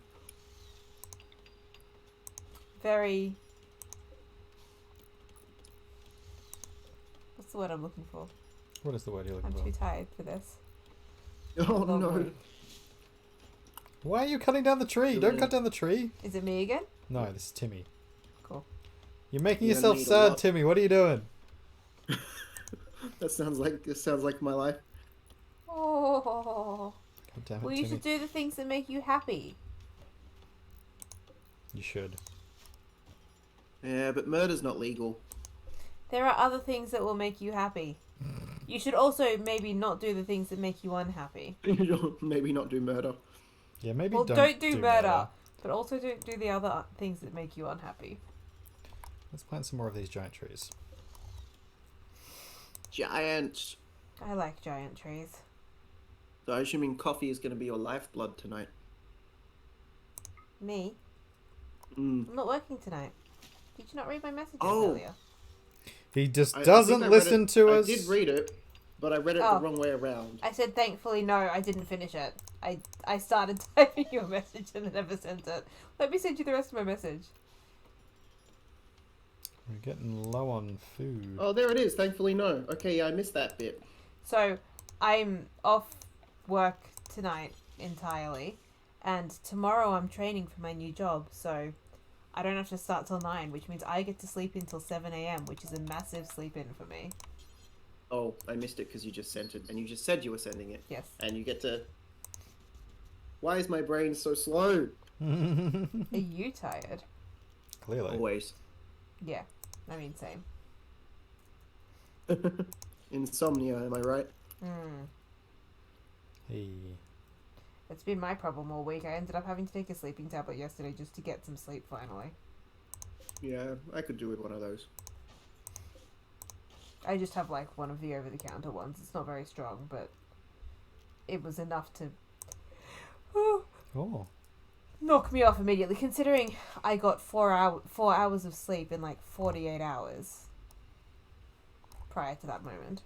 Very... What's the word I'm looking for? What is the word you're looking I'm for? too tired for this. Oh Long no. word. Why are you cutting down the tree? Don't cut down the tree. Is it me again? No, this is Timmy. Cool. You're making You're yourself gonna need a sad, lot. Timmy. What are you doing? This sounds like my life. Oh. God damn it, Well, you Timmy. should do the things that make you happy. You should. Yeah, but murder's not legal. There are other things that will make you happy. You should also maybe not do the things that make you unhappy. Maybe not do murder. Yeah, maybe Well, don't do murder, but also don't do the other things that make you unhappy. Let's plant some more of these giant trees. Giant. I like giant trees. So I'm assuming coffee is going to be your lifeblood tonight. Me? Mm. I'm not working tonight. Did you not read my messages Oh. earlier? He just I think doesn't I read listen it- to us. I did read it, but I read it Oh. the wrong way around. I said thankfully no, I didn't finish it. I started typing you a message and then never sent it. Let me send you the rest of my message. We're getting low on food. Oh, there it is. Thankfully, no. Okay, yeah, I missed that bit. So, I'm off work tonight entirely, and tomorrow I'm training for my new job, so I don't have to start till 9, which means I get to sleep until 7 a.m, which is a massive sleep in for me. Oh, I missed it because you just sent it, and you just said you were sending it, Yes. and you get to. Why is my brain so slow? Are you tired? Clearly. Always. Yeah. I mean, same. Insomnia, am I right? Hey. It's been my problem all week. I ended up having to take a sleeping tablet yesterday just to get some sleep finally. Yeah, I could do with one of those. I just have like one of the over-the-counter ones. It's not very strong, but it was enough to Oh. knock me off immediately. Considering I got 4 hours of sleep in like 48 hours prior to that moment.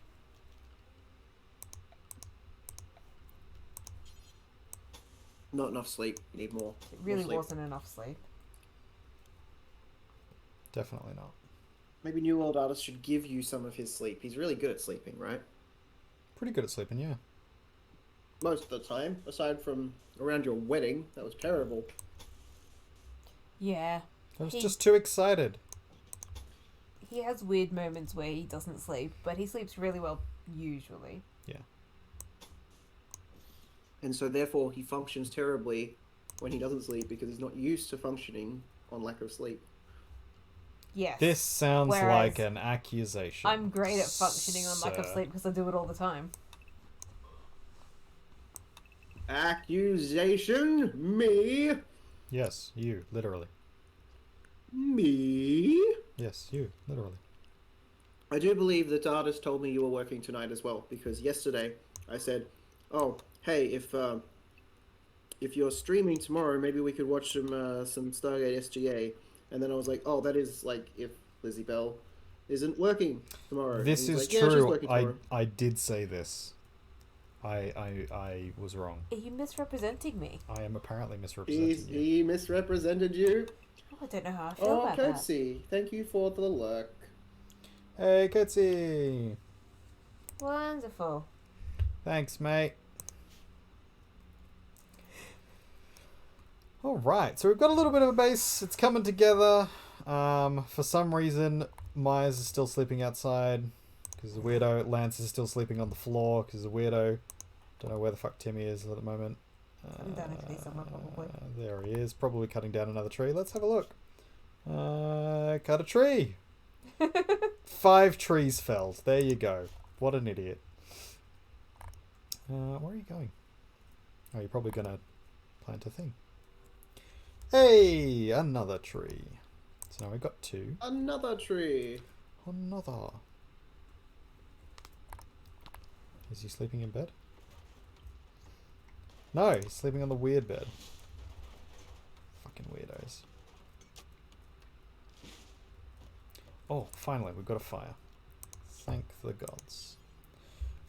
Not enough sleep. You need more. It really sleep. wasn't enough sleep. Definitely not. Maybe New World Artist should give you some of his sleep. He's really good at sleeping, right? Pretty good at sleeping, yeah. Most of the time, aside from around your wedding. That was terrible. Yeah. I was He- just too excited. He has weird moments where he doesn't sleep, but he sleeps really well usually. And so therefore he functions terribly when he doesn't sleep because he's not used to functioning on lack of sleep. Yes. This sounds Whereas like an accusation. I'm great at functioning on lack of sir. sleep because I do it all the time. Accusation? Me? Yes, you, literally. Me? Yes, you, literally. I do believe that Artist told me you were working tonight as well, because yesterday I said, "Oh, hey, if you're streaming tomorrow, maybe we could watch some Stargate SGA." And then I was like, "Oh, that is like if Lizzie Bell isn't working tomorrow." This And he's is like, "Yeah, she's true. working I tomorrow." I did say this. I was wrong. Are you misrepresenting me? I am apparently misrepresenting you. He misrepresented you. Oh, I don't know how I feel Oh, about that. Coatsy, thank you for the lurk. Hey, Kitsy. Wonderful. Thanks, mate. All right, so we've got a little bit of a base. It's coming together. For some reason, Myers is still sleeping outside because the weirdo. Lance is still sleeping on the floor because the weirdo. Don't know where the fuck Timmy is at the moment. Underneath somewhere, probably. There he is, probably cutting down another tree. Let's have a look. Cut a tree. 5 trees felled. There you go. What an idiot. Where are you going? Oh, you're probably gonna plant a thing. Hey, another tree. So now we've got 2. Another tree. Another. Is he sleeping in bed? No, he's sleeping on the weird bed. Fucking weirdos. Oh, finally, we've got a fire. Thank the gods.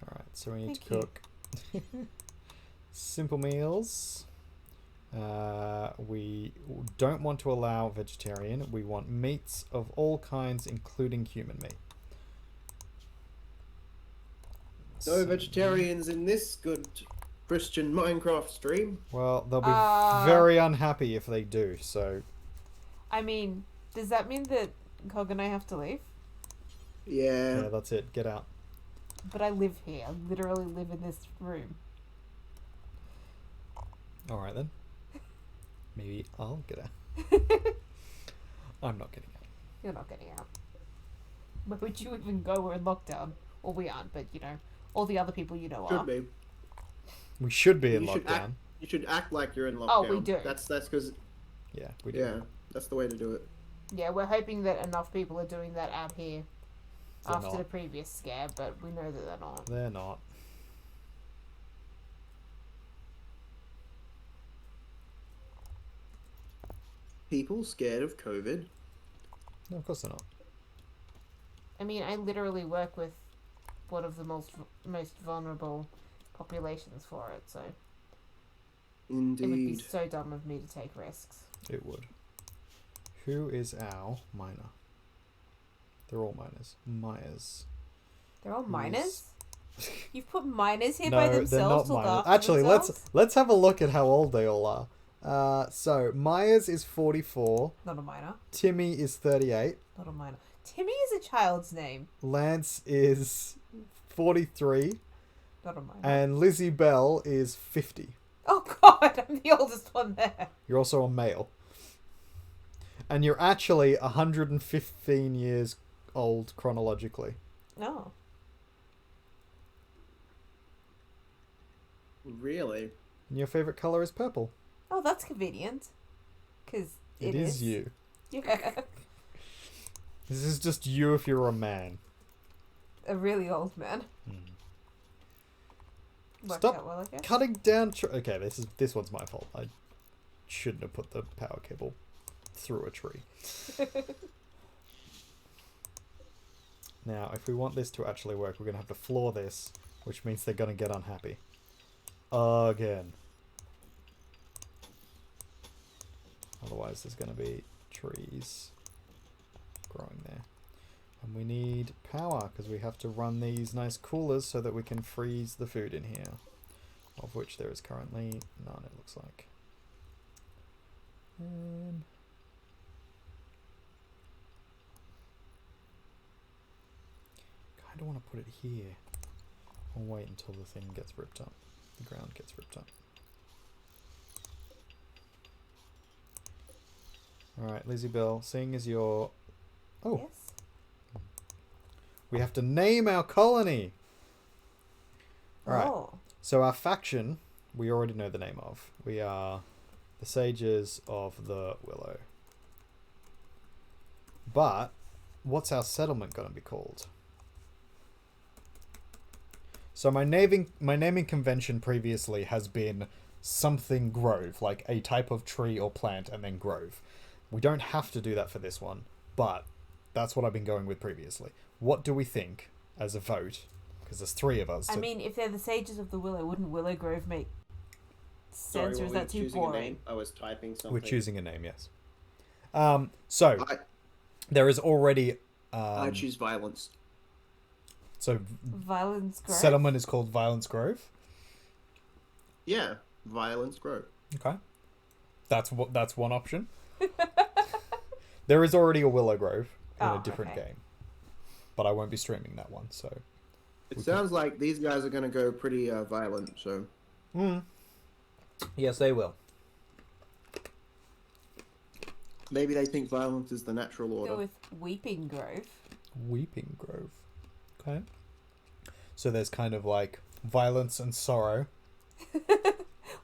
Alright, so we need to Thank cook simple meals. We don't want to allow vegetarian. We want meats of all kinds, including human meat. No vegetarians in this good Christian Minecraft stream. Well, they'll be very unhappy if they do, so... I mean, does that mean that Cog and I have to leave? Yeah. Yeah, that's it. Get out. But I live here. I literally live in this room. Alright then. Maybe I'll get out. I'm not getting out. You're not getting out. Where would you even go? We're in lockdown. Well, we aren't, but you know, all the other people you know are. Should be. We should be in You should lockdown. You should act like you're in lockdown. Oh, we do. That's because Yeah, we do. yeah, that's the way to do it. Yeah, we're hoping that enough people are doing that out here They're after not. the previous scare, but we know that they're not. They're not. People scared of COVID. No, of course they're not. I mean, I literally work with one of the most vulnerable populations for it, so it would be Indeed. so dumb of me to take risks. It would. Who is our miner? They're all miners. Myers. They're all Who's- miners? You've put miners here No, by they're themselves not to look miners. after Actually, themselves? let's have a look at how old they all are. So Myers is 44. Not a miner. Timmy is 38. Not a miner. Timmy is a child's name. Lance is 43. Not a miner. And Lizzie Bell is 50. Oh god, I'm the oldest one there. You're also a male. And you're actually 115 years old chronologically. No. Really? And your favorite color is purple. Oh, that's convenient. Because It is you. Yeah. This is just you if you're a man. A really old man. Worked Stop out well, I guess. cutting down. Okay, this one's my fault. I shouldn't have put the power cable through a tree. Now, if we want this to actually work, we're gonna have to floor this, which means they're gonna get unhappy. Again. Otherwise, there's gonna be trees growing there. And we need power, because we have to run these nice coolers so that we can freeze the food in here. Of which there is currently none, it looks like. Kinda want to put it here. I'll wait until the thing gets ripped up. The ground gets ripped up. Alright, Lizzie Bell, seeing as you're... Oh! Yes. We have to name our colony! Alright, Oh. so our faction, we already know the name of. We are the Sages of the Willow. But, what's our settlement going to be called? So my naming convention previously has been something grove, like a type of tree or plant and then grove. We don't have to do that for this one, but that's what I've been going with previously. What do we think as a vote? Because there's 3 of us. I mean, if they're the Sages of the Willow, wouldn't Willow Grove make sense, or is that too boring? I was typing something. We're choosing a name, yes. So there is already... I choose violence. So Violence Grove? settlement is called Violence Grove? Yeah, violence grove. Okay. That's one option. There is already a Willow Grove in a different game. But I won't be streaming that one, so... It sounds like these guys are going to go pretty violent, so... Yes, they will. Maybe they think violence is the natural order. Go with Weeping Grove. Weeping Grove. Okay. So there's kind of like violence and sorrow.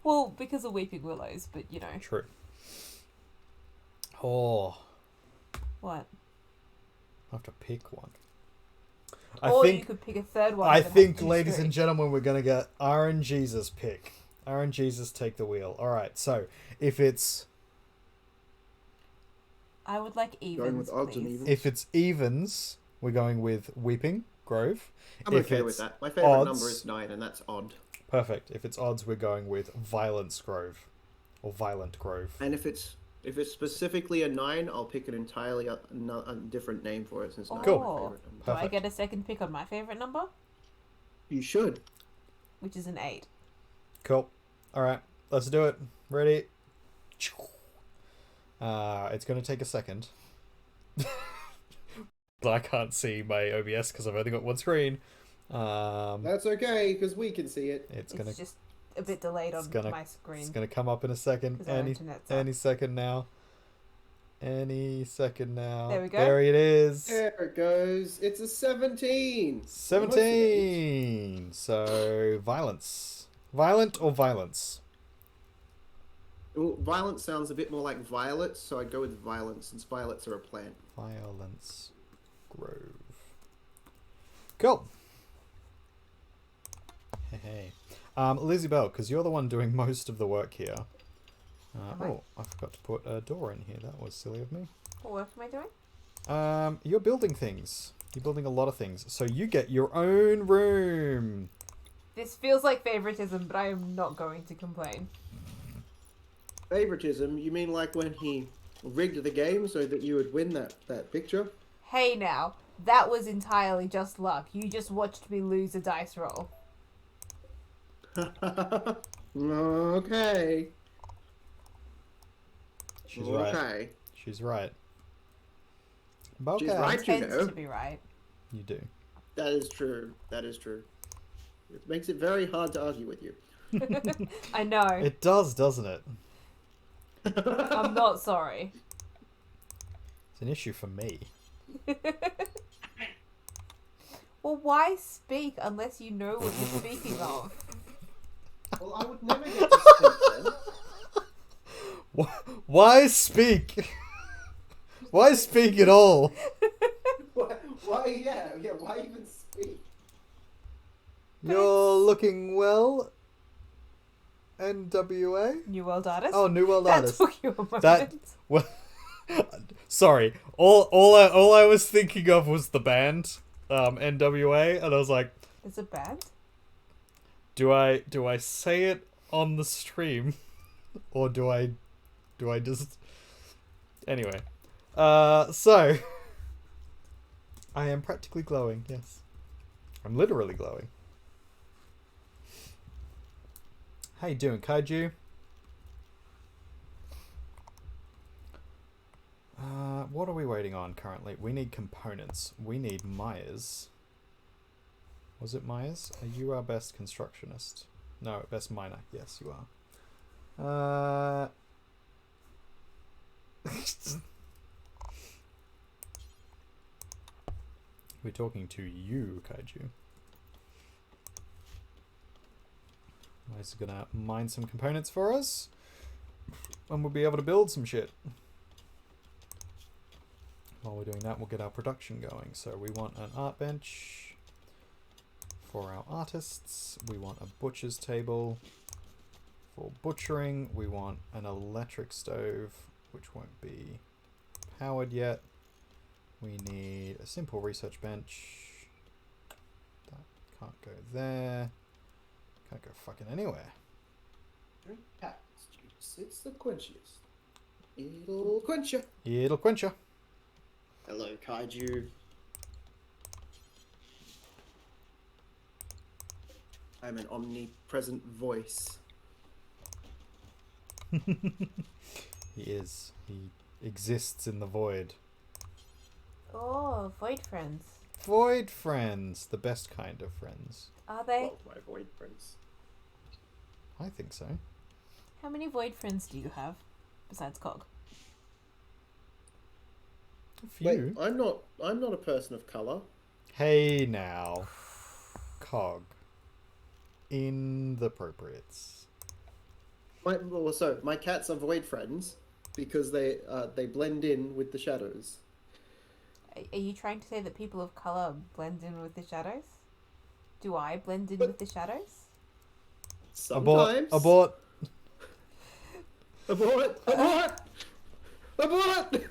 Well, because of Weeping Willows, but you know. True. Oh. What? I have to pick one. You could pick a third one. I that think, has to be ladies strict. and gentlemen, we're going to get Aaron Jesus pick. Aaron Jesus take the wheel. Alright, so if it's... I would like evens, Going with odds and please. evens. If it's evens, we're going with Weeping Grove. I'm If okay it's with that. My favorite odds- number is 9, and that's odd. Perfect. If it's odds, we're going with Violence Grove. Or Violent Grove. And if it's specifically a 9, I'll pick an entirely a different name for it since 9 is Cool. my favorite number. Do I Perfect. get a second pick on my favourite number? You should. Which is an 8. Cool. Alright, let's do it. Ready? It's going to take a second. I can't see my OBS because I've only got one screen. That's okay, because we can see it. It's It's just a bit delayed on my screen. It's gonna come up in a second. 'Cause our internet's up. Any second now. Any second now. There we go. There it is. There it goes. It's a 17. 17. So violence. Violent or violence? Well, violence sounds a bit more like violets, so I'd go with violence since violets are a plant. Violence Grove. Cool. Hey. Lizzie Bell, because you're the one doing most of the work here. I forgot to put a door in here. That was silly of me. What work am I doing? You're building things. You're building a lot of things. So you get your own room. This feels like favoritism, but I am not going to complain. Favoritism? You mean like when he rigged the game so that you would win that picture? Hey now, that was entirely just luck. You just watched me lose a dice roll. Okay. She's right. Okay. She's right. But She's okay. right. You Tends know. to be right. You do. That is true. That is true. It makes it very hard to argue with you. I know. It does, doesn't it? I'm not sorry. It's an issue for me. Well, why speak unless you know what you're speaking of? Well, I would never get to speak then. Why speak? Why speak at all? Why? Yeah. Why even speak? You're looking well, NWA? New World Artist? Oh, New World That Artist. took you a moment. That- Well, sorry. All I was thinking of was the band, NWA, and I was like, It's a band? do I say it on the stream, or do I just? Anyway, so I am practically glowing. Yes, I'm literally glowing. How you doing, Kaiju? What are we waiting on currently? We need components. We need Myers. Was it Myers? Are you our best constructionist? No, best miner. Yes, you are. We're talking to you, Kaiju. Myers is gonna mine some components for us, and we'll be able to build some shit. While we're doing that, we'll get our production going. So we want an art bench for our artists. We want a butcher's table for butchering. We want an electric stove, which won't be powered yet. We need a simple research bench. That can't go there. Can't go fucking anywhere. Drink cactus juice. It's the quenchiest. It'll quench you. It'll quench ya. Hello, Kaiju. I'm an omnipresent voice. He is. He exists in the void. Oh, Void Friends. Void friends. The best kind of friends. Are they? Well, my void friends. I think so. How many Void Friends do you have, besides Cog? A few. Wait, I'm not a person of color. Hey now. Cog. In the appropriates. My cats are void friends because they blend in with the shadows. Are you trying to say that people of colour blend in with the shadows? Do I blend in with the shadows? Sometimes. Abort. Abort! Abort! Abort!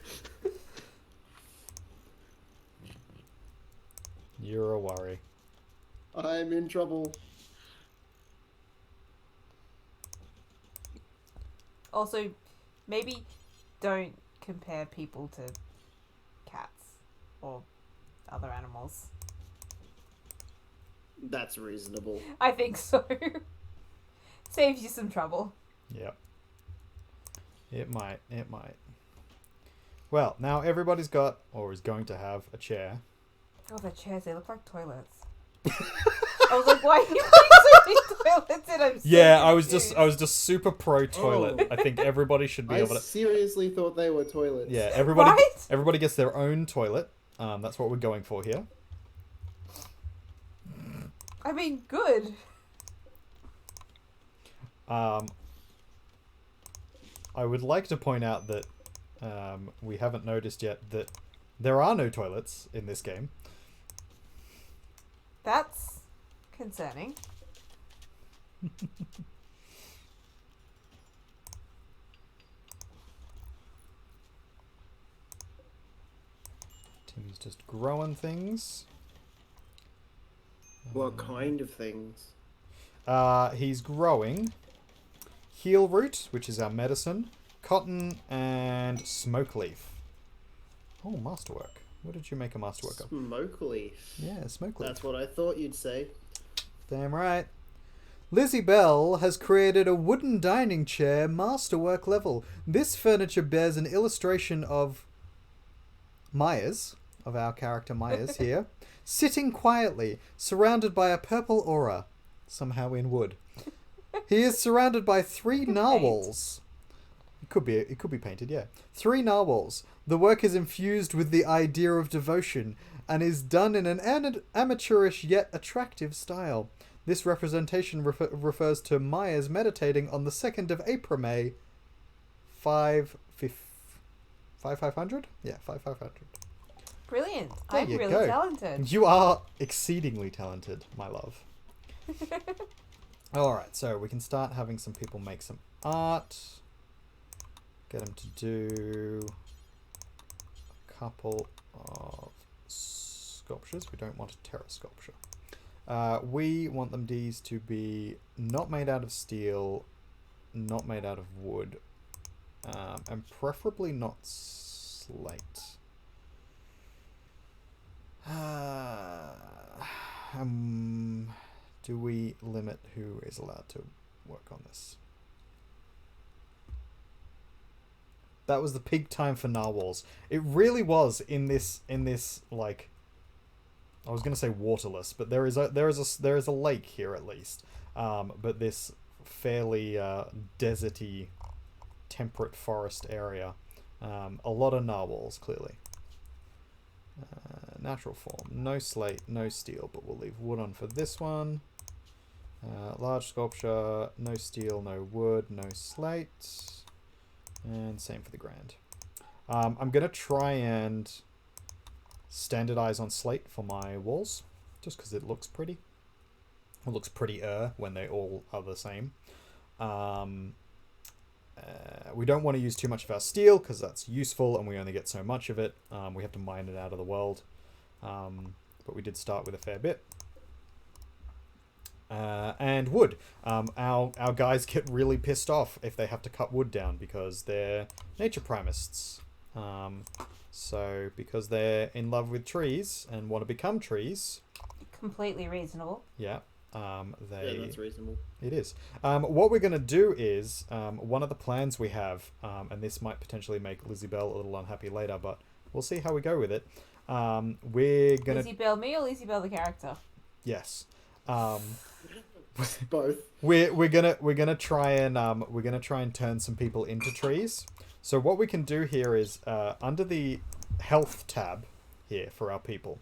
You're a worry. I'm in trouble. Also, maybe don't compare people to cats or other animals. That's reasonable. I think so. Saves you some trouble. Yep. It might. Well, now everybody's got, or is going to have, a chair. Oh, the chairs, they look like toilets. I was like, why are you putting so many toilets in? I'm so Yeah, confused. I was just super pro toilet. Oh. I think everybody should be I able to. seriously thought they were toilets. Yeah, Right? everybody gets their own toilet. That's what we're going for here. I mean, good. I would like to point out that we haven't noticed yet that there are no toilets in this game. That's concerning. Tim's just growing things. What kind of things? He's growing heel root, which is our medicine, cotton, and smoke leaf. Oh, masterwork. What did you make a masterwork of? Smoke leaf. Yeah, smoke leaf. That's what I thought you'd say. Damn right. Lizzie Bell has created a wooden dining chair masterwork level. This furniture bears an illustration of Myers, of our character Myers here, sitting quietly, surrounded by a purple aura, somehow in wood. He is surrounded by 3 narwhals. It could be painted, yeah. 3 narwhals. The work is infused with the idea of devotion and is done in an amateurish yet attractive style. This representation refers to Myers meditating on the 2nd of April, May 5500? Yeah, 5500. Brilliant. There I'm you really go. talented. You are exceedingly talented, my love. Alright, so we can start having some people make some art. Get them to do a couple of sculptures. We don't want a terra sculpture. We want them these to be not made out of steel, not made out of wood, and preferably not slate. Do we limit who is allowed to work on this? That was the peak time for narwhals. It really was in this like, I was going to say waterless, but there is a lake here at least. But this fairly deserty, temperate forest area. A lot of narwhals, clearly. Natural form. No slate, no steel, but we'll leave wood on for this one. Large sculpture. No steel, no wood, no slate. And same for the grand. I'm going to try and standardize on slate for my walls, just because it looks pretty. It looks prettier when they all are the same. We don't want to use too much of our steel because that's useful and we only get so much of it. We have to mine it out of the world. But we did start with a fair bit. And wood. Our guys get really pissed off if they have to cut wood down because they're nature primists. So because they're in love with trees and want to become trees. Completely reasonable. Yeah. Yeah, that's reasonable. It is. What we're going to do is, one of the plans we have, and this might potentially make Lizzie Bell a little unhappy later, but we'll see how we go with it. We're going to... Lizzie Bell me or Lizzie Bell the character? Yes. Both. We're gonna try and turn some people into trees. So what we can do here is, under the health tab here for our people.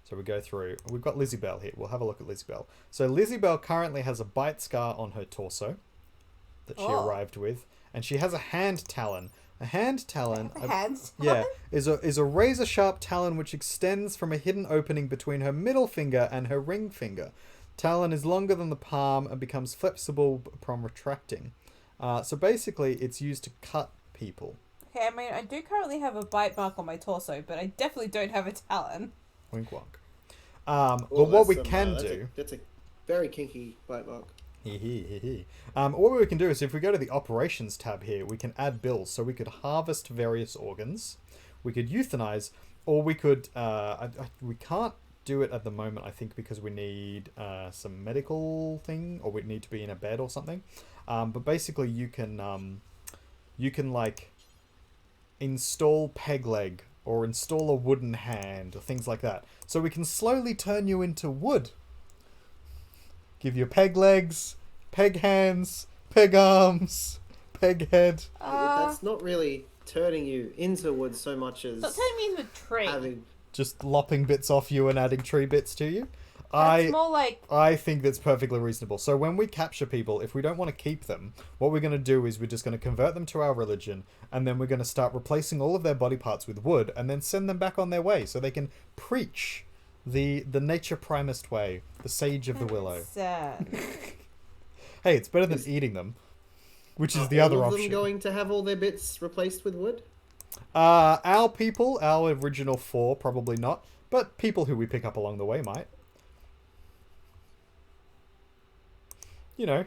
So we go through. We've got Lizzie Bell here. We'll have a look at Lizzie Bell. So Lizzie Bell currently has a bite scar on her torso that she arrived with, and she has a hand talon. A hand talon, yeah, is a razor sharp talon which extends from a hidden opening between her middle finger and her ring finger. Talon is longer than the palm and becomes flexible upon retracting. So basically, it's used to cut people. Okay, I mean, I do currently have a bite mark on my torso, but I definitely don't have a talon. Wink wonk. But what we can do... That's a very kinky bite mark. What we can do is if we go to the operations tab here, we can add bills. So we could harvest various organs, we could euthanize, or we could... we can't do it at the moment, I think, because we need some medical thing, or we need to be in a bed or something. But basically you can like install peg leg or install a wooden hand or things like that. So we can slowly turn you into wood. Give you peg legs, peg hands, peg arms, peg head. That's not really turning you into wood so much as... Not turning me into a tree. Just lopping bits off you and adding tree bits to you. That's more like... I think that's perfectly reasonable. So when we capture people, if we don't want to keep them, what we're going to do is we're just going to convert them to our religion, and then we're going to start replacing all of their body parts with wood, and then send them back on their way so they can preach the nature primist way, the sage of the willow. Sad. Hey, it's better than eating them, which is the other All of option. them going to have all their bits replaced with wood? Our people, our original 4, probably not, but people who we pick up along the way might. You know,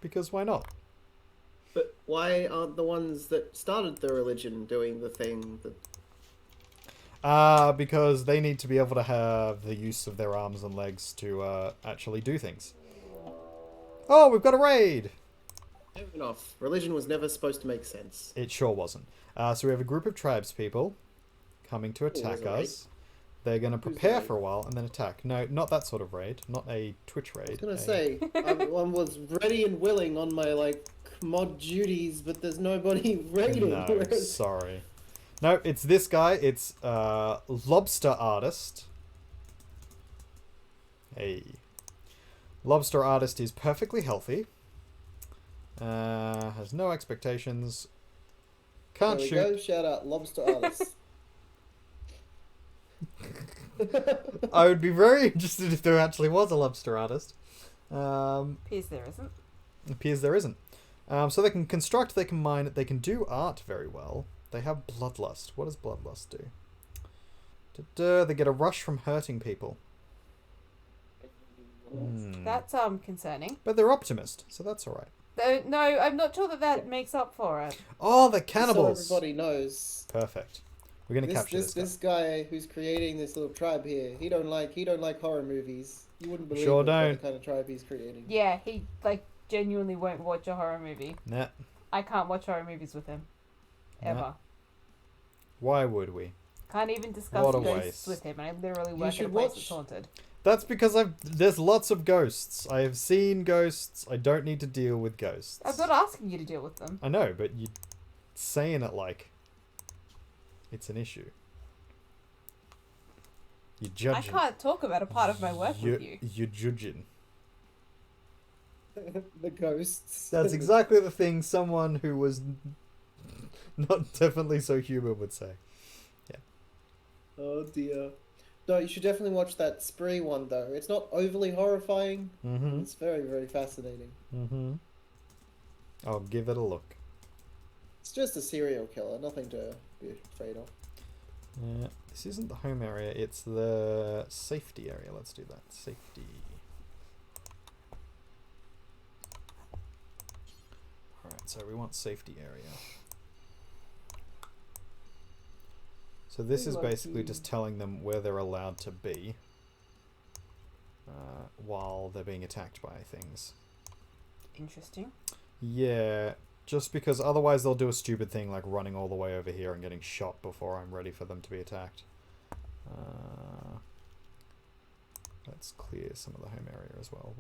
because why not? But why aren't the ones that started the religion doing the thing that... Because they need to be able to have the use of their arms and legs to actually do things. Oh, we've got a raid! Fair enough. Religion was never supposed to make sense. It sure wasn't. So we have a group of tribes people coming to attack us. They're going to prepare for a while and then attack. No, not that sort of raid. Not a Twitch raid. I was going to say, I was ready and willing on my, like, mod duties, but there's nobody raiding. No, sorry. No, it's this guy. It's Lobster Artist. Hey. Lobster Artist is perfectly healthy. Has no expectations. Can't shoot. There we go. Shout out Lobster Artist. I would be very interested if there actually was a lobster artist. Appears there isn't. Appears there isn't. So they can construct, they can mine, they can do art very well. They have bloodlust. What does bloodlust do? They get a rush from hurting people. That's concerning. But they're optimist, so that's alright. No, I'm not sure that makes up for it. Oh, the cannibals! So everybody knows. Perfect. We're gonna capture This guy who's creating this little tribe here. He don't like horror movies. You wouldn't believe Sure the don't. kind of tribe he's creating. Yeah, he genuinely won't watch a horror movie. Nah. I can't watch horror movies with him. Ever. Nah. Why would we? Can't even discuss What a ghosts waste. with him, and I literally work at a should place watch- that's haunted. That's because there's lots of ghosts. I have seen ghosts. I don't need to deal with ghosts. I'm not asking you to deal with them. I know, but you're saying it like it's an issue. You're judging. I can't talk about a part of my work with you. You're judging. The ghosts. That's exactly the thing someone who was not definitely so human would say. Oh dear. No, you should definitely watch that Spree one though. It's not overly horrifying. Mm-hmm. It's very, very fascinating. Mm-hmm. I'll give it a look. It's just a serial killer, nothing to be afraid of. This isn't the home area, it's the safety area. Let's do that. Safety. Alright, so we want safety area. So this is basically just telling them where they're allowed to be while they're being attacked by things. Interesting. Yeah, just because otherwise they'll do a stupid thing like running all the way over here and getting shot before I'm ready for them to be attacked. Let's clear some of the home area as well.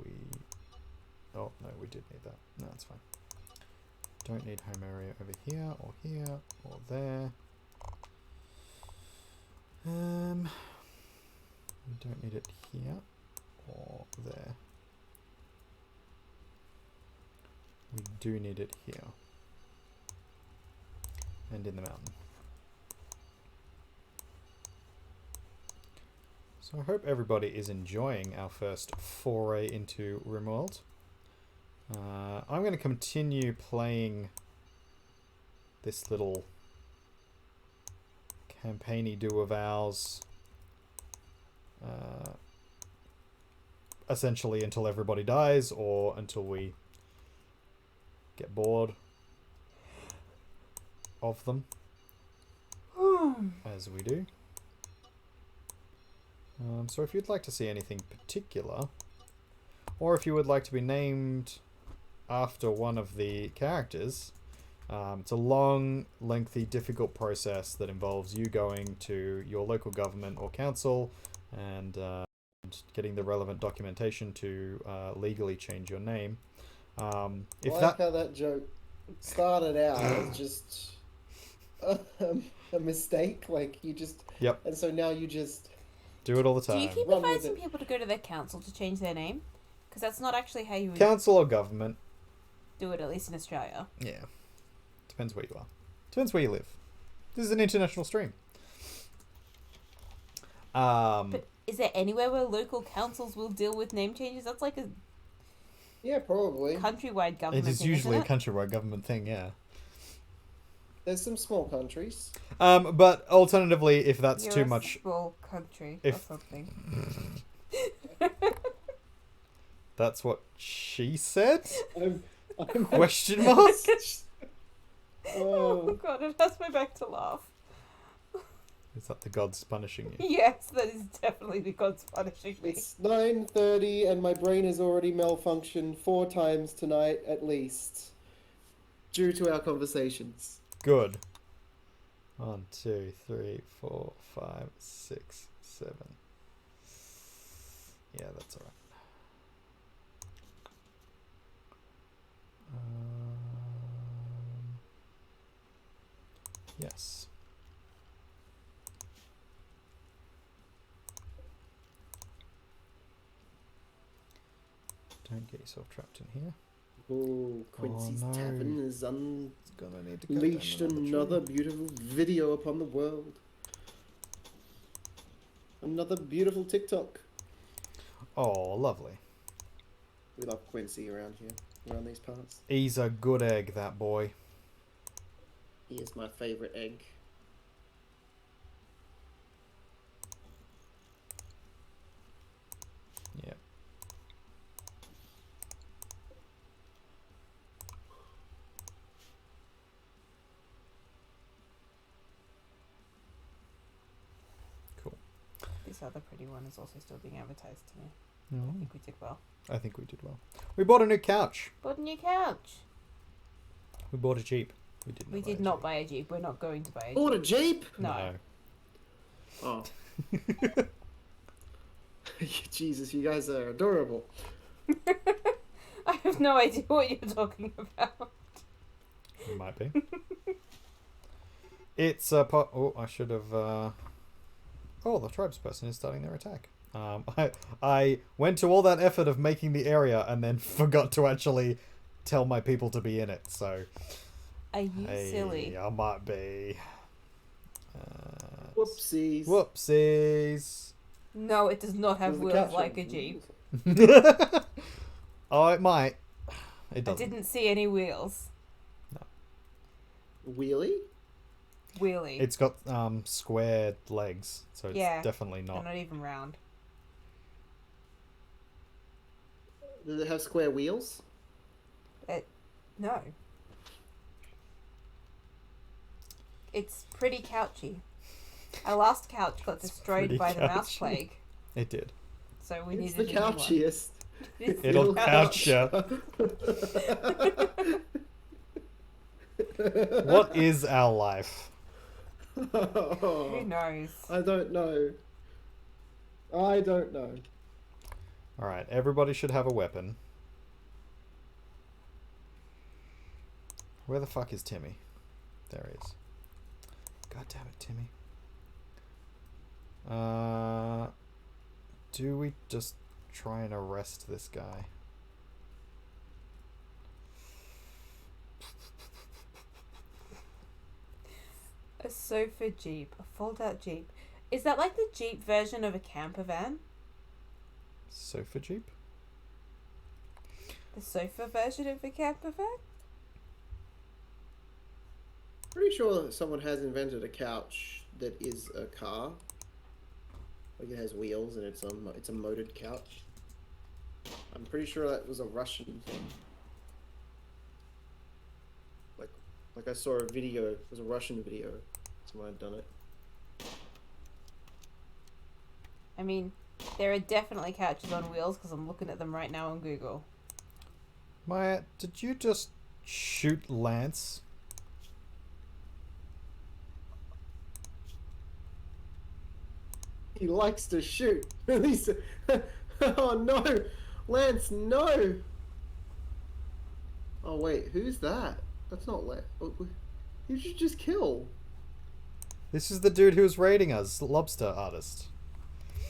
Oh, no, we did need that. No, it's fine. Don't need home area over here or there. We don't need it here or there. We do need it here. And in the mountain. So I hope everybody is enjoying our first foray into Rimworld. I'm going to continue playing this little campaigny do of ours essentially until everybody dies or until we get bored of them as we do. So if you'd like to see anything particular or if you would like to be named after one of the characters, it's a long, lengthy, difficult process that involves you going to your local government or council and getting the relevant documentation to legally change your name. If I like how that joke started out as just a mistake, like you just... Yep. And so now you just... do it all the Do time. you keep Run with advising it. people to go to their council to change their name? Because that's not actually how you would Council or government? do it, at least in Australia. Yeah. Depends where you are. Depends where you live. This is an international stream. But is there anywhere where local councils will deal with name changes? That's like a Yeah, probably. countrywide government it is thing, usually a isn't it? countrywide government thing, yeah. There's some small countries. But alternatively, if that's You're too a much... small country if- or something. That's what she said? I'm Question mark? Oh god, it hurts my back to laugh. Is that the gods punishing you? Yes, that is definitely the gods punishing me. It's 9:30 and my brain has already malfunctioned 4 times tonight at least, due to our conversations. Good. 1, 2, 3, 4, 5, 6, 7. Yeah, that's alright. Yes. Don't get yourself trapped in here. Oh, Quincy's no. Tavern has It's gonna need to go unleashed down another beautiful video upon the world. Another beautiful TikTok. Oh, lovely. We love Quincy around here, around these parts. He's a good egg, that boy. He is my favourite egg. Yep. Cool. This other pretty one is also still being advertised to me. I Oh, think we did well. I think we did well. We bought a new couch. Bought a new couch. We bought a Jeep. We did not. We did not buy a Jeep. We're not going to buy a Jeep. Bought a Jeep? No. Oh. Jesus, you guys are adorable. I have no idea what you're talking about. It might be. It's a pot. Oh, I should have. Oh, the tribesperson is starting their attack. I went to all that effort of making the area and then forgot to actually tell my people to be in it. So. Are you silly? I might be. Whoopsies. Whoopsies. No, it does not have There's the wheels caption. like a Jeep. Oh, it might. It I doesn't. didn't see any wheels. Wheelie? Wheelie. It's got square legs, so it's Yeah, definitely They're not. not even round. Does it have square wheels? No. It's pretty couchy. Our last couch got It's destroyed pretty by the mouse couchy. plague, It did. so we It's needed the a new one. couchiest. It's the It'll couch. couch you. What is our life? Who knows? I don't know. I don't know. Alright, everybody should have a weapon. Where the fuck is Timmy? There he is. God damn it, Timmy. Do we just try and arrest this guy? A sofa Jeep, a fold-out Jeep. Is that like the Jeep version of a camper van? Sofa Jeep? The sofa version of a camper van? Pretty sure that someone has invented a couch that is a car. Like it has wheels and it's a motored couch. I'm pretty sure that was a Russian thing. Like I saw a video. It was a Russian video. Someone had done it. I mean, there are definitely couches on wheels because I'm looking at them right now on Google. Maya, did you just shoot Lance? He likes to shoot. Lisa. Oh no, Lance, no. Oh wait, who's that? That's not Lance. Who did you just kill? This is the dude who was raiding us, lobster artist.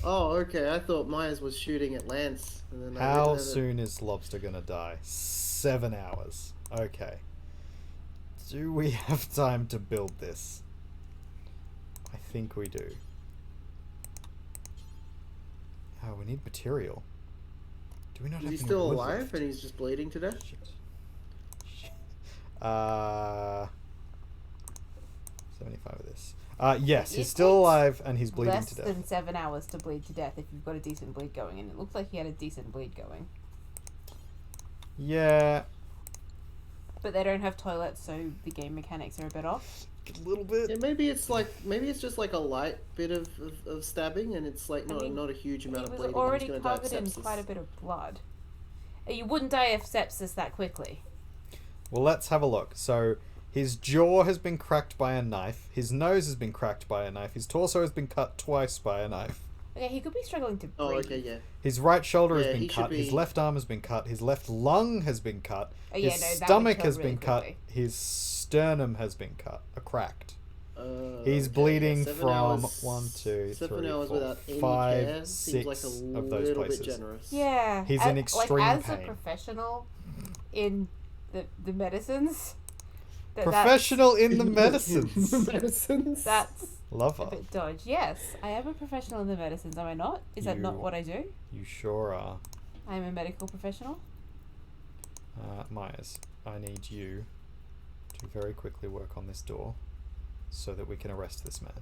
Oh, okay. I thought Myers was shooting at Lance. And then How soon is Lobster gonna die? 7 hours. Okay. Do we have time to build this? I think we do. Oh, we need material. Do we not Is have he any still wood alive left? and he's just bleeding to death? Shit. 75 of this. Yes, he's It still takes alive and he's bleeding Less to death. than 7 hours to bleed to death if you've got a decent bleed going, and it looks like he had a decent bleed going. Yeah, But they don't have toilets, so the game mechanics are a bit off. a little bit. Yeah, maybe it's just like a light bit of stabbing, and it's like not I mean, not a huge amount He of was bleeding. already He's gonna die of covered in sepsis. quite a bit of blood. You wouldn't die of sepsis that quickly. Well, let's have a look. So, his jaw has been cracked by a knife. His nose has been cracked by a knife. His torso has been cut twice by a knife. Okay, he could be struggling to breathe. Oh, okay, yeah. His right shoulder has Yeah, been he should cut. His be- left arm has been cut. His left lung has been cut. Oh, yeah, His no, that would stomach kill has really been cut. quickly. His sternum has been cracked. He's Okay, bleeding 7 from hours, 1, 2, 7 3, hours 4, without any 5, care 6 seems like a of those little places. bit generous. Yeah. He's in extreme as pain. a professional in the medicines, Professional in the medicines. Medicines. That's Love a her. bit dodge. Yes, I am a professional in the medicines, am I not? Is that not You- what I do? You sure are. I am a medical professional. Myers, I need you to very quickly work on this door so that we can arrest this man.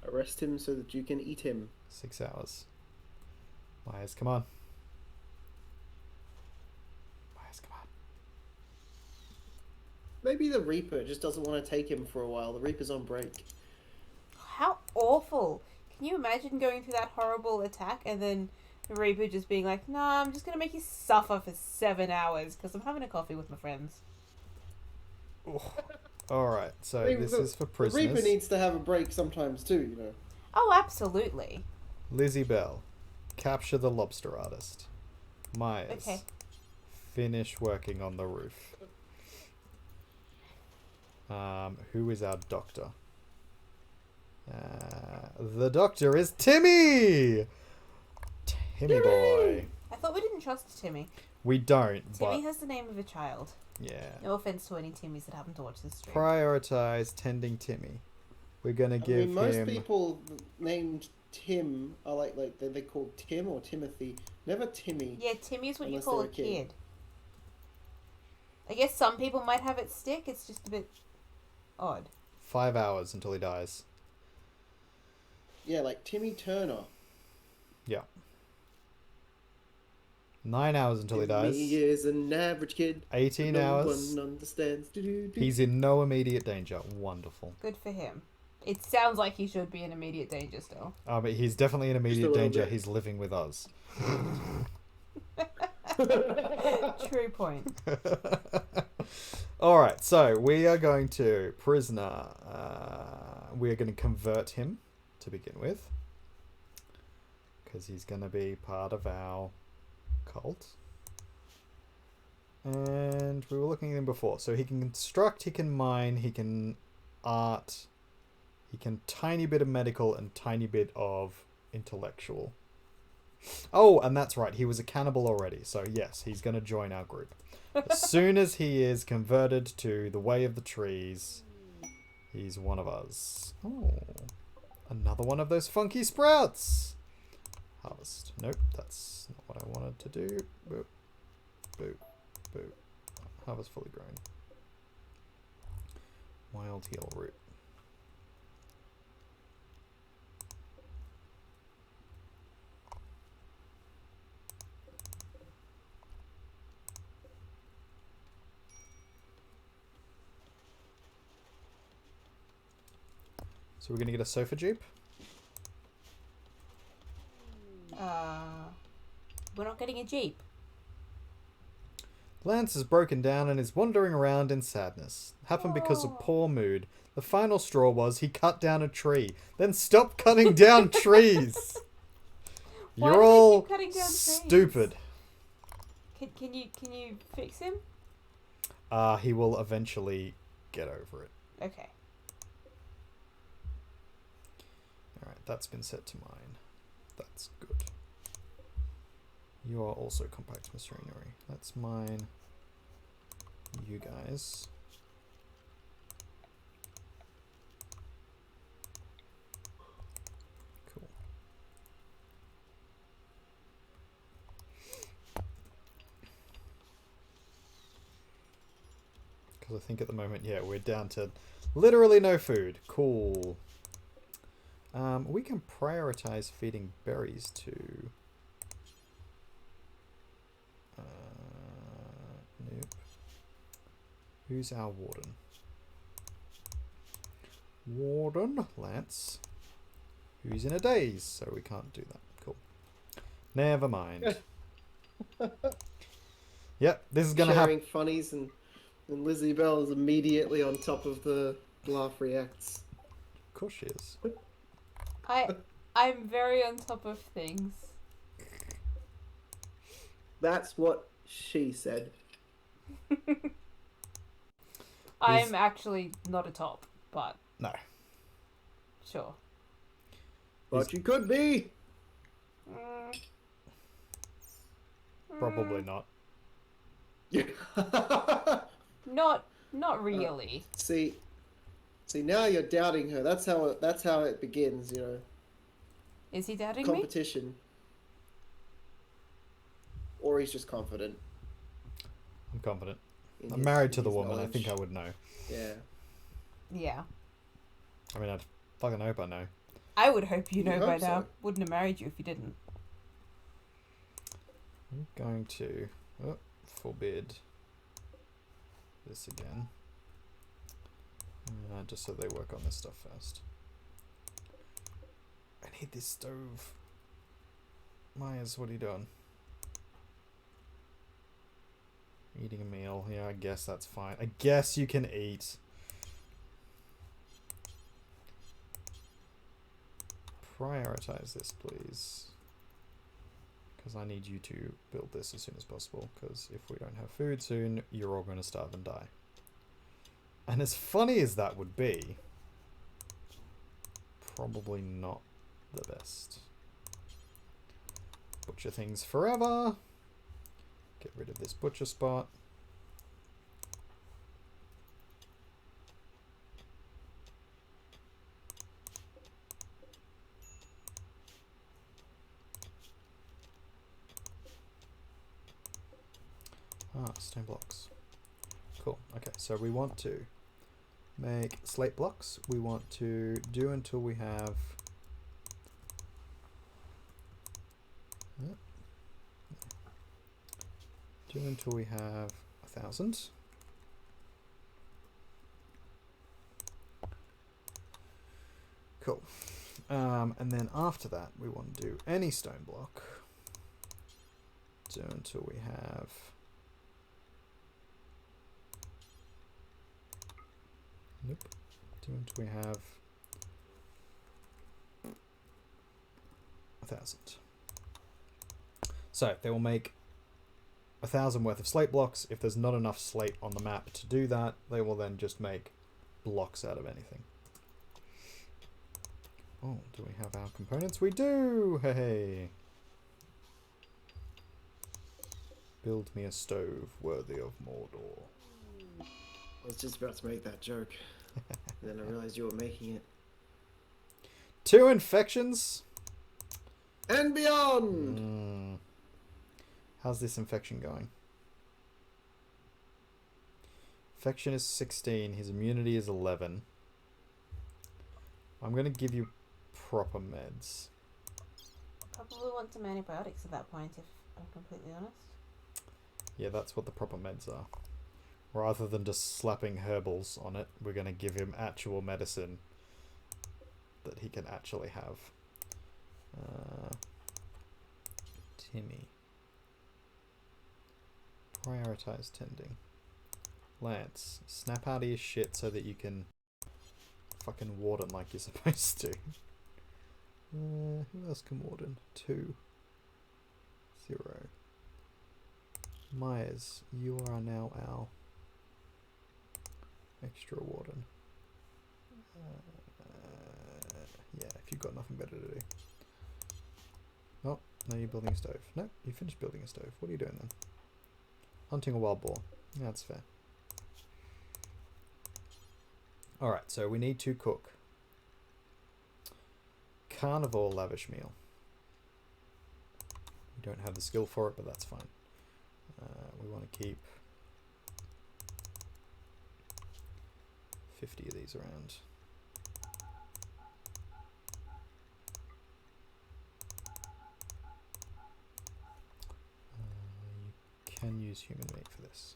Arrest him so that you can eat him. 6 hours. Myers, come on. Myers, come on. Maybe the Reaper just doesn't want to take him for a while. The Reaper's on break. How awful! Can you imagine going through that horrible attack and then the Reaper just being like, "Nah, I'm just gonna make you suffer for 7 hours because I'm having a coffee with my friends." Alright, so I mean, this the- is for The prisoners. Reaper needs to have a break sometimes too, you know. Oh, absolutely. Lizzie Bell, capture the lobster artist. Myers, Okay. finish working on the roof. Who is our doctor? The doctor is Timmy! Timmy boy. I thought we didn't trust Timmy. We don't, Timmy but has the name of a child. yeah. No offense to any Timmys that happen to watch this stream. Prioritize tending Timmy. We're gonna I give mean, most him. people named Tim are like they called Tim or Timothy. Never Timmy. Yeah, Timmy is what you Unless call they're a a kid. kid. I guess some people might have it stick. It's just a bit odd. 5 hours until he dies. Yeah, like Timmy Turner. 9 hours until he dies. He is an average kid. 18 no hours. one understands. Do-do-do. He's in no immediate danger. Wonderful. Good for him. It sounds like he should be in immediate danger still. But he's definitely in immediate little danger. bit. He's living with us. True point. Alright, so we are going to prisoner. We are going to convert him to begin with. Because he's going to be part of our cult. And we were looking at him before. So he can construct, he can mine, he can art, he can tiny bit of medical and tiny bit of intellectual. Oh, and that's right, he was a cannibal already. So yes, he's going to join our group. As soon as he is converted to the way of the trees, he's one of us. Oh, another one of those funky sprouts. Harvest. Nope, that's not what I wanted to do. Boop, boop, boop. Harvest fully grown. Wild heal root. So we're going to get a sofa jeep. We're not getting a Jeep. Lance is broken down and is wandering around in sadness. Happened because of poor mood. The final straw was he cut down a tree. Then stop cutting down trees. Why You're do they all keep cutting down trees? stupid. Can you fix him? He will eventually get over it. Okay. Alright, that's been set to mine. That's good. You are also compact machinery. That's mine. You guys. Cool. Because I think at the moment, yeah, we're down to literally no food. Cool. We can prioritize feeding berries to... nope. Who's our warden? Warden Lance. Who's in a daze, so we can't do that. Cool. Never mind. Yep, this is gonna happen. Sharing funnies and Lizzie Bell is immediately on top of the laugh reacts. Of course she is. I'm very on top of things. That's what she said. I'm actually not a top, but No. sure. But you could be. Probably not. Not really. See, now you're doubting her. That's how it begins, you know. Is he doubting me? Competition. Or he's just confident. I'm confident. in I'm his- married in to the his woman. I knowledge. think I would know. Yeah. Yeah. I mean, I'd fucking hope I know. I would hope you You know hope by now. so. Wouldn't have married you if you didn't. I'm going to forbid this again. Just so they work on this stuff first. I need this stove. Myers, what are you doing? Eating a meal. Yeah, I guess that's fine. I guess you can eat. Prioritize this, please. Because I need you to build this as soon as possible. Because if we don't have food soon, you're all going to starve and die. And as funny as that would be, probably not the best. Butcher things forever. Get rid of this butcher spot. Stone blocks. Cool. Okay, so we want to make slate blocks. We want to do until we have... Do until we have 1,000. Cool. And then after that, we want to do any stone block. Do until we have... Nope. Do until we have 1,000. So they will make 1,000 worth of slate blocks. If there's not enough slate on the map to do that, they will then just make blocks out of anything. Oh, do we have our components? We do! Hey! Build me a stove worthy of Mordor. I was just about to make that joke. Then I realized you were making it. 2 infections? And beyond! How's this infection going? Infection is 16. His immunity is 11. I'm going to give you proper meds. Probably want some antibiotics at that point, if I'm completely honest. Yeah, that's what the proper meds are. Rather than just slapping herbals on it, we're going to give him actual medicine that he can actually have. Timmy. Prioritize tending. Lance, snap out of your shit so that you can fucking warden like you're supposed to. Who else can warden? 2. 0. Myers, you are now our extra warden. Yeah, if you've got nothing better to do. Oh, no, you're building a stove. No, you finished building a stove. What are you doing then? Hunting a wild boar. Yeah, that's fair. Alright, so we need to cook. Carnivore lavish meal. We don't have the skill for it, but that's fine. We want to keep 50 of these around. You can use human meat for this.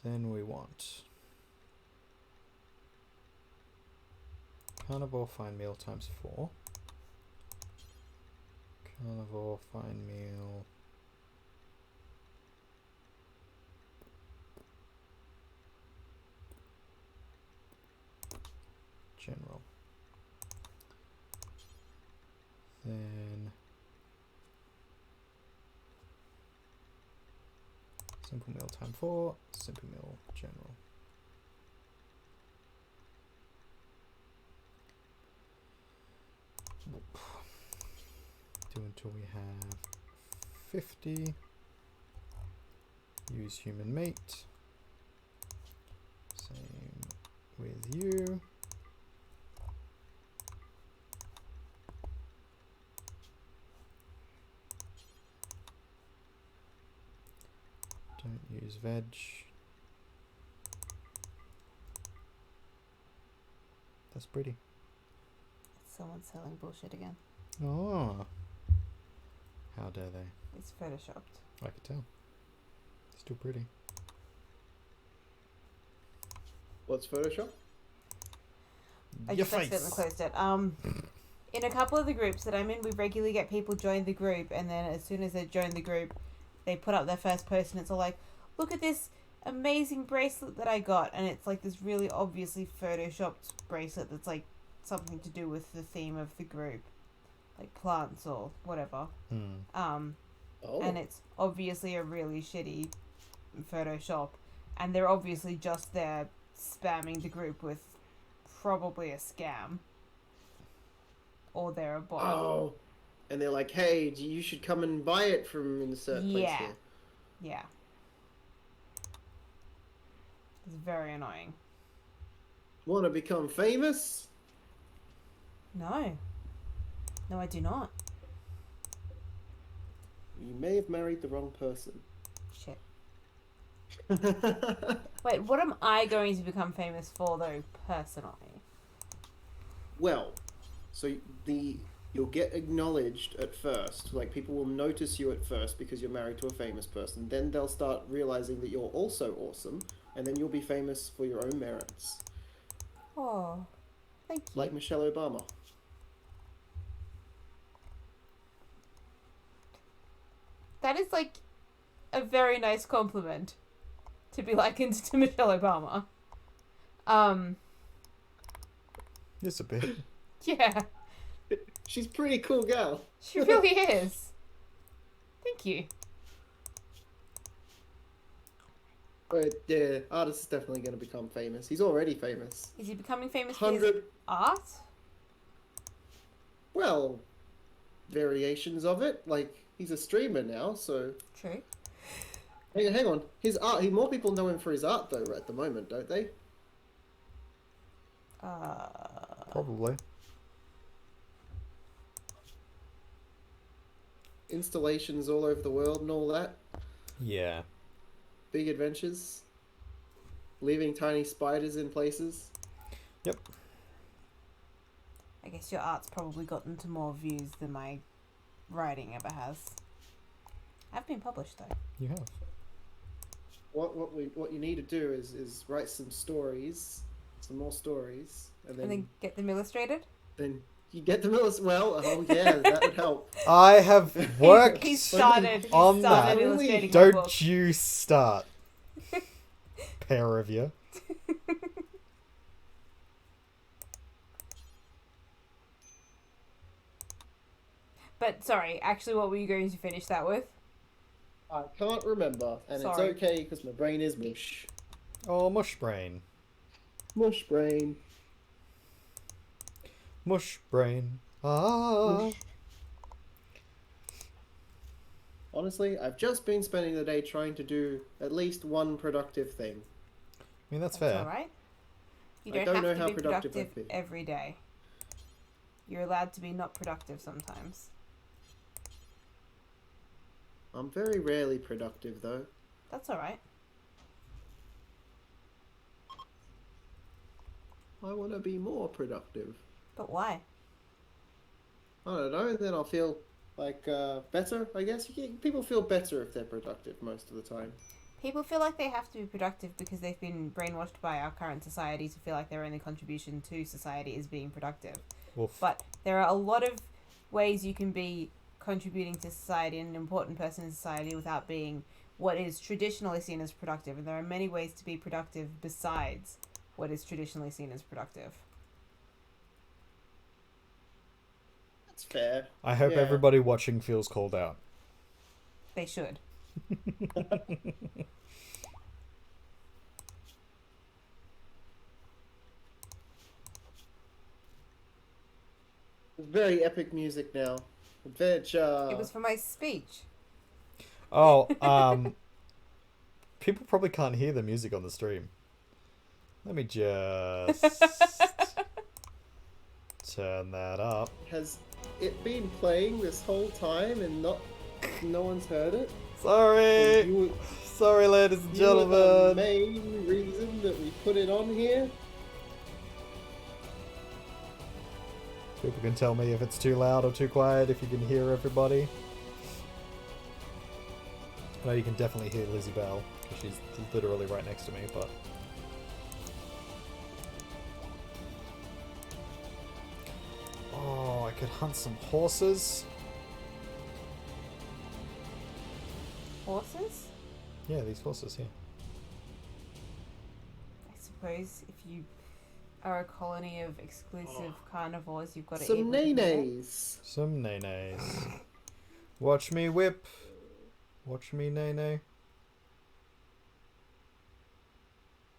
Then we want carnivore fine meal times 4. Carnivore fine meal. General. Then simple meal time 4, simple meal general. Do until we have 50. Use human meat. Same with you. Don't use veg. That's pretty. Someone's selling bullshit again. Oh. How dare they? It's photoshopped. I could tell. Still pretty. What's Photoshop? I Your just accidentally face. closed it. In a couple of the groups that I'm in, we regularly get people join the group, and then as soon as they join the group, they put up their first post, and it's all like, "Look at this amazing bracelet that I got," and it's like this really obviously photoshopped bracelet that's like something to do with the theme of the group, like plants or whatever. Oh. And it's obviously a really shitty Photoshop, and they're obviously just there spamming the group with probably a scam, or they're a bot. Oh. And they're like, hey, you should come and buy it from insert place Yeah. here. Yeah. It's very annoying. Want to become famous? No. No, I do not. You may have married the wrong person. Shit. Wait, what am I going to become famous for, though, personally? Well, so you'll get acknowledged at first. Like, people will notice you at first because you're married to a famous person. Then they'll start realizing that you're also awesome, and then you'll be famous for your own merits. Oh, thank you. Like Michelle Obama. That is, like, a very nice compliment to be likened to Michelle Obama. Just a bit. Yeah, She's a pretty cool gal. she really is. Thank you. But yeah, artist is definitely going to become famous. He's already famous. Is he becoming famous for his 100, art? well, variations of it. Like, he's a streamer now, so... True. Hang on. His art, more people know him for his art, though, at the moment, don't they? Probably. Installations all over the world and all that. Yeah. Big adventures. Leaving tiny spiders in places. Yep. I guess your art's probably gotten to more views than my writing ever has. I've been published, though. You have. What you need to do is write some stories, some more stories, and then get them illustrated? then you get them as well. Oh yeah, that would help. I have worked He's started on that. illustrating my Don't book. you start. Pair of you. But, sorry, actually what were you going to finish that with? I can't remember, and Sorry. it's okay because my brain is mush. Oh, mush brain. Mush brain. Mush brain. Ah. Honestly, I've just been spending the day trying to do at least one productive thing. I mean, that's That's fair. alright. You I don't, don't know have to how be productive productive I've been. every day. You're allowed to be not productive sometimes. I'm very rarely productive, though. That's alright. I want to be more productive. But why? I don't know, then I'll feel like better, I guess. People feel better if they're productive most of the time. People feel like they have to be productive because they've been brainwashed by our current society to feel like their only contribution to society is being productive. Wolf. But there are a lot of ways you can be contributing to society and an important person in society without being what is traditionally seen as productive. And there are many ways to be productive besides what is traditionally seen as productive. That's fair. I hope Yeah. everybody watching feels called out. They should. Very epic music now. Adventure. It was for my speech. Oh, people probably can't hear the music on the stream. Let me just turn that up. Has it been playing this whole time and no one's heard it? Sorry. You, Sorry, ladies and you were the gentlemen. main reason that we put it on here? People can tell me if it's too loud or too quiet, if you can hear everybody. I know you can definitely hear Lizzie Bell, because she's literally right next to me, but... Oh, I could hunt some horses. Horses? Yeah, these horses here. I suppose if you are a colony of exclusive carnivores, you've got to eat Some what you can get. nays. Some nay-nays. Watch me whip. Watch me nay-nay.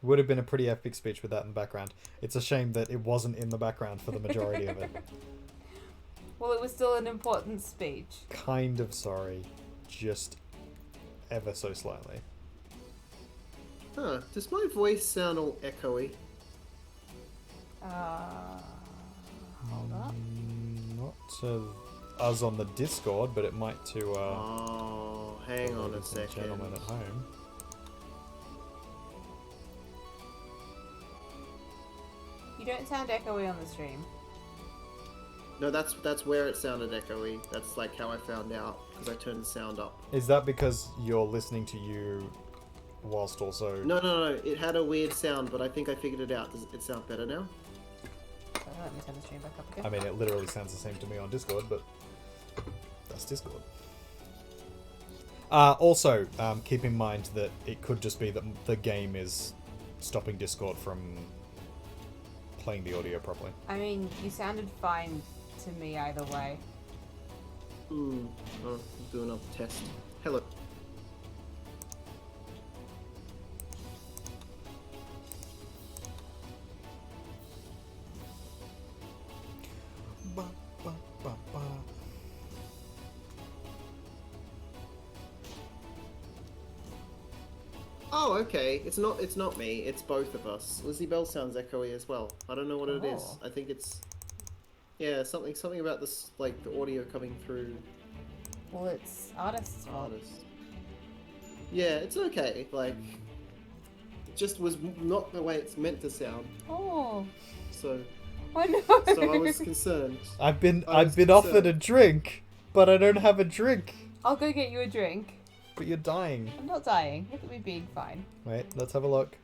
Would have been a pretty epic speech with that in the background. It's a shame that it wasn't in the background for the majority of it. Well, it was still an important speech. Kind of sorry. Just ever so slightly. Huh, does my voice sound all echoey? Hold up. Not to us on the Discord, but it might to Oh, hang the on a ladies and second. gentlemen at home. You don't sound echoey on the stream. No, that's where it sounded echoey. That's like how I found out, because I turned the sound up. Is that because you're listening to you whilst also... No, it had a weird sound, but I think I figured it out. Does it sound better now? Let me turn the stream back up again. I mean, it literally sounds the same to me on Discord, but that's Discord. Also, keep in mind that it could just be that the game is stopping Discord from playing the audio properly. I mean, you sounded fine to me either way. Oh, I'll do another test. Hello. Ba, ba, ba, ba. Oh, okay. It's not me. It's both of us. Lizzie Bell sounds echoey as well. I don't know what it is. Oh. I think it's something about this, like the audio coming through. Well, it's artist's fault. Artist. Yeah, it's okay. Like, it just was not the way it's meant to sound. Oh. So Oh no. I was concerned. I've been I was offered a concerned. drink, but I don't have a drink. I'll go get you a drink. But you're dying. I'm not dying. Look at me being fine. Wait, let's have a look.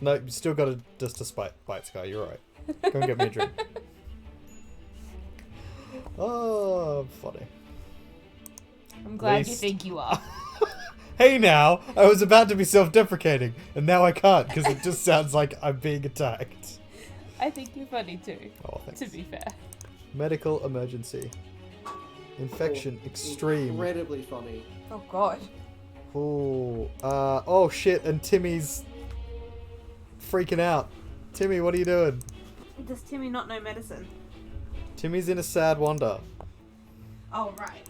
No, you still got to just a bite, Sky. You're alright. Go and get me a drink. Oh, funny. I'm glad you Least- think you are. Hey now, I was about to be self-deprecating, and now I can't because it just sounds like I'm being attacked. I think you're funny too, Oh, thanks. to be fair. Medical emergency. Infection extreme. Incredibly funny. Oh god. Ooh. Oh shit, and Timmy's freaking out. Timmy, what are you doing? Does Timmy not know medicine? Timmy's in a sad wander. Oh, right.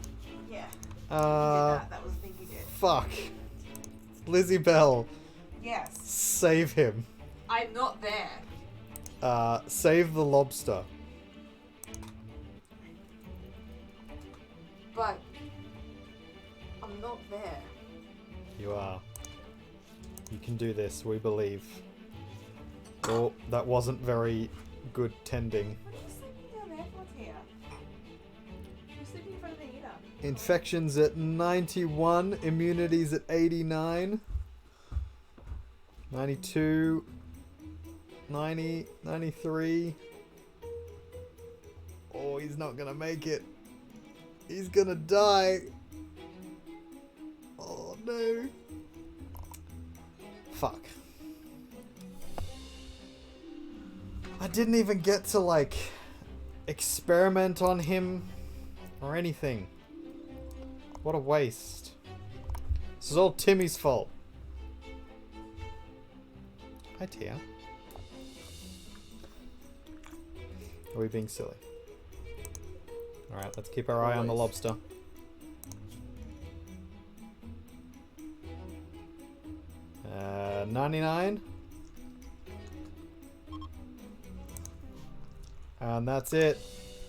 Yeah. That was the thing you did. Fuck. Lizzie Bell, Yes. save him. I'm not there. Save the lobster. But I'm not there. You are. You can do this, we believe. Oh, that wasn't very good tending. What are you sleeping down there for, Tia? You're sleeping in front of the heater. Infections at 91, immunities at 89, 92, 90, 93. Oh, he's not gonna make it. He's gonna die. Oh no. Fuck. I didn't even get to, like, experiment on him or anything. What a waste. This is all Timmy's fault. Hi, Tia. Are we being silly? Alright, let's keep our eye on the Always. lobster. 99. And that's it.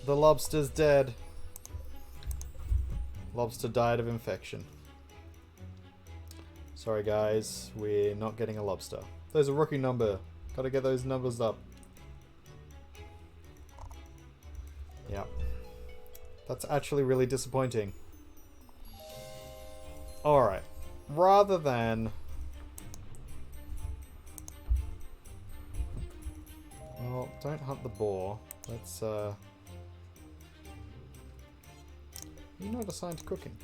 The lobster's dead. Lobster died of infection. Sorry guys, we're not getting a lobster. There's a rookie number. Gotta get those numbers up. Yeah. That's actually really disappointing. Alright. Rather than... Well, don't hunt the boar. Let's, You're not assigned to cooking.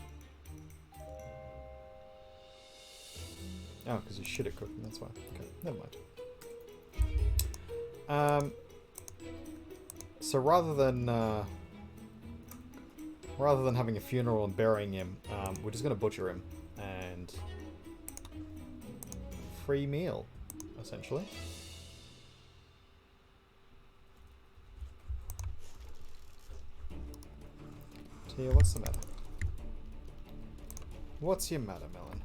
Oh, because you're shit at cooking, that's why. Okay, never mind. So rather than having a funeral and burying him, we're just going to butcher him. And... free meal, essentially. Tia, what's the matter? What's your matter, Melon?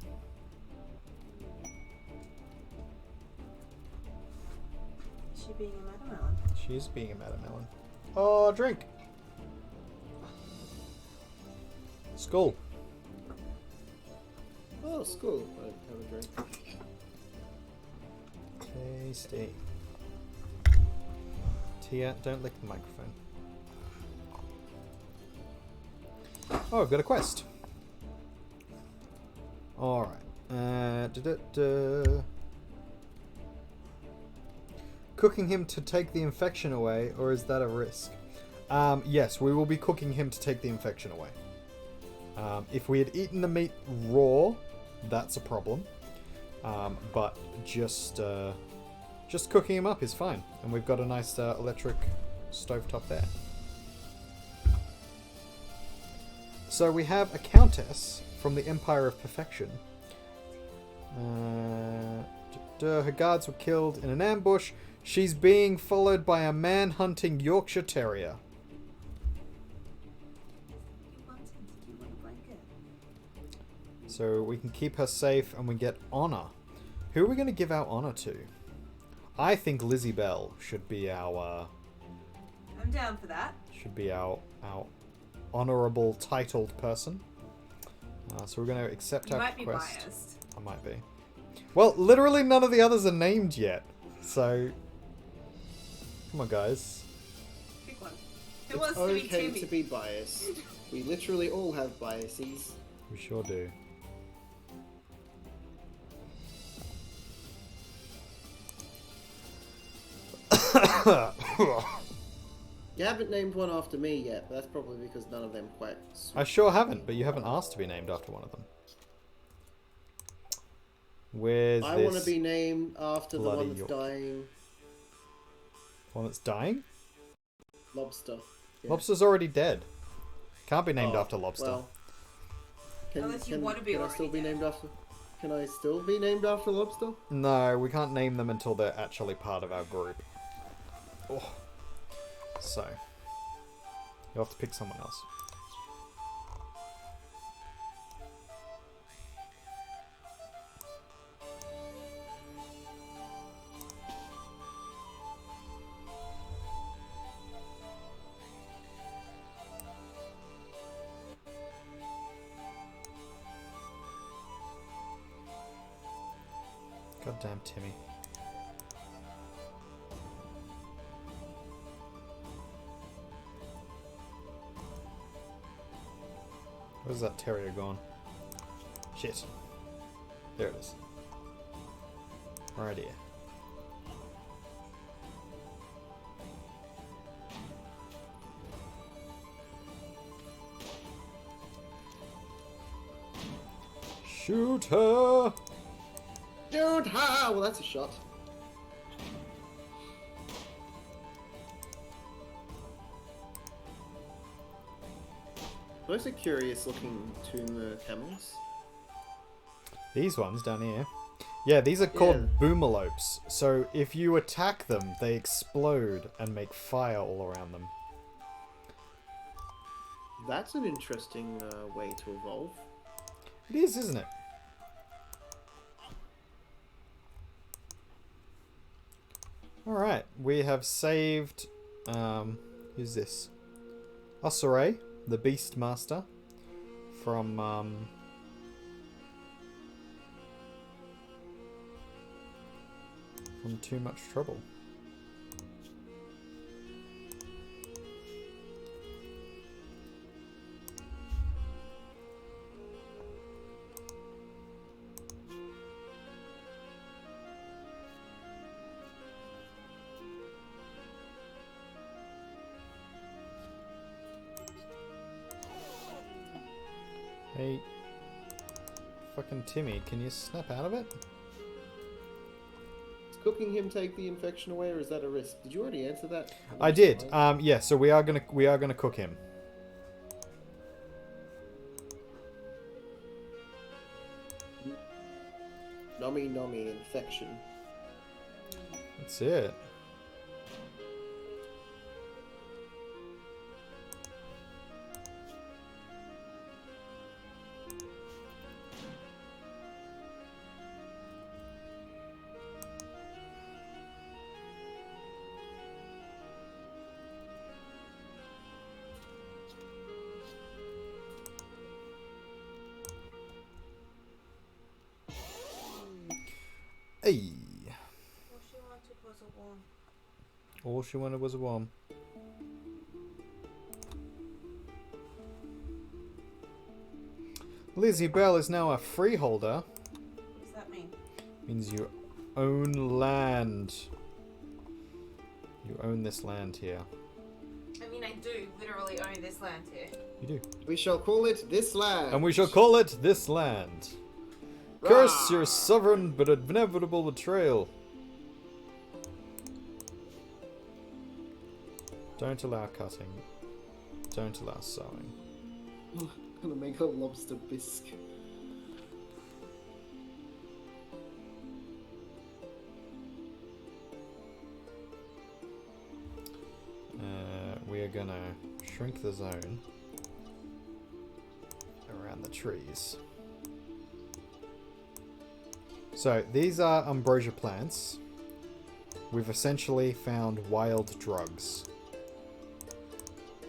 Is she being a metamelon? She's being a metamelon. Oh, drink! Skull. Oh, school. I have a drink. Tasty. Tia, don't lick the microphone. Oh, I've got a quest. Alright. Cooking him to take the infection away, or is that a risk? Yes, we will be cooking him to take the infection away. If we had eaten the meat raw, that's a problem. But just cooking him up is fine. And we've got a nice electric stovetop there. So we have a countess from the Empire of Perfection. Her guards were killed in an ambush. She's being followed by a man-hunting Yorkshire Terrier. So we can keep her safe and we get honor. Who are we going to give our honor to? I think Lizzie Bell should be our... I'm down for that. Should be our honorable titled person. So we're going to accept You our might be quest. biased. I might be. Well, literally none of the others are named yet. So, come on, guys. Pick one. Who It's wants to be okay Timmy? to be biased. We literally all have biases. We sure do. You haven't named one after me yet, but that's probably because none of them quite. I sure haven't, but you haven't asked to be named after one of them. Where's I this want to be named after the bloody one that's York? dying. one that's dying? Lobster. Yeah. Lobster's already dead. Can't be named Oh, after Lobster. Well, Unless you want to be can I already still be dead. named after? Can I still be named after Lobster? No, we can't name them until they're actually part of our group. Oh. So, you'll have to pick someone else. Goddamn Timmy. Where's that terrier gone? Shit. There it is. Right here. Shoot her! Shoot her! Well, that's a shot. Those are curious looking tumor camels. These ones down here. Yeah, these are called boomalopes. So if you attack them, they explode and make fire all around them. That's an interesting way to evolve. It is, isn't it? Alright, we have saved... who's this? Osore, the Beast Master, from too much trouble. Hey, fucking Timmy, can you snap out of it? Does cooking him take the infection away, or is that a risk? Did you already answer that? I did. Yeah. So we are gonna cook him. Nummy infection. That's it. Hey. All she wanted was a worm. All she wanted was a worm. Lizzie Bell is now a freeholder. What does that mean? Means you own land. You own this land here. I mean, I do literally own this land here. You do. We shall call it this land. And we shall call it this land. Curse your sovereign but inevitable betrayal. Don't allow cutting. Don't allow sewing. I'm gonna make a lobster bisque. We are gonna shrink the zone around the trees. So these are ambrosia plants. We've essentially found wild drugs.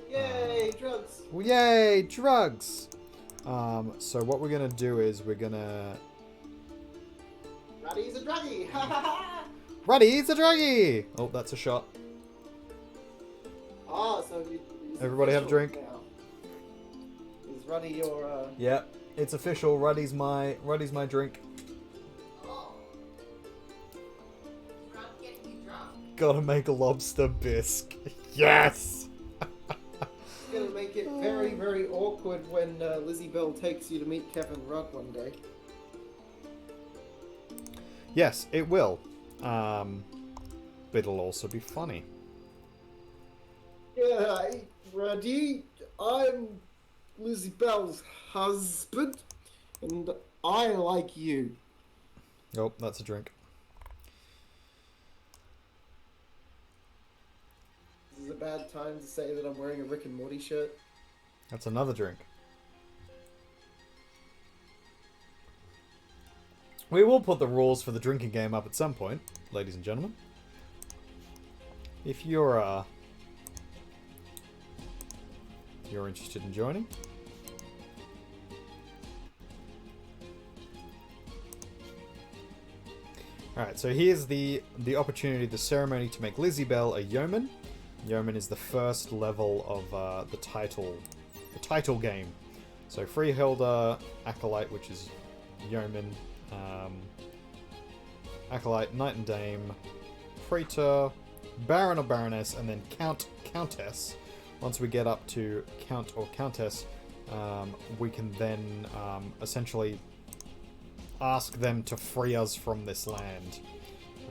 Yay, drugs! Well, yay, drugs! So what we're gonna do is we're gonna... Ruddy's a druggie! Ha ha ha! Ruddy's a druggie! Oh, that's a shot. Ah, so it's Everybody have a official drink. now. Is Ruddy your, Yep, it's official. Ruddy's my drink. Oh. Drunk getting you drunk. Gotta make a lobster bisque. Yes! It's gonna make it very, very awkward when Lizzie Bell takes you to meet Kevin Rudd one day. Yes, it will. But it'll also be funny. Yeah, Ruddy, I'm Lizzie Bell's husband, and I like you. Oh, that's a drink. This is a bad time to say that I'm wearing a Rick and Morty shirt. That's another drink. We will put the rules for the drinking game up at some point, ladies and gentlemen. If you're interested in joining. Alright, so here's the opportunity, the ceremony to make Lizzie Bell a yeoman. Yeoman is the first level of the title game. So Freeholder, Acolyte, which is yeoman, Acolyte, Knight and Dame, Praetor, Baron or Baroness, and then Count, Countess. Once we get up to Count or Countess, we can then essentially ask them to free us from this land,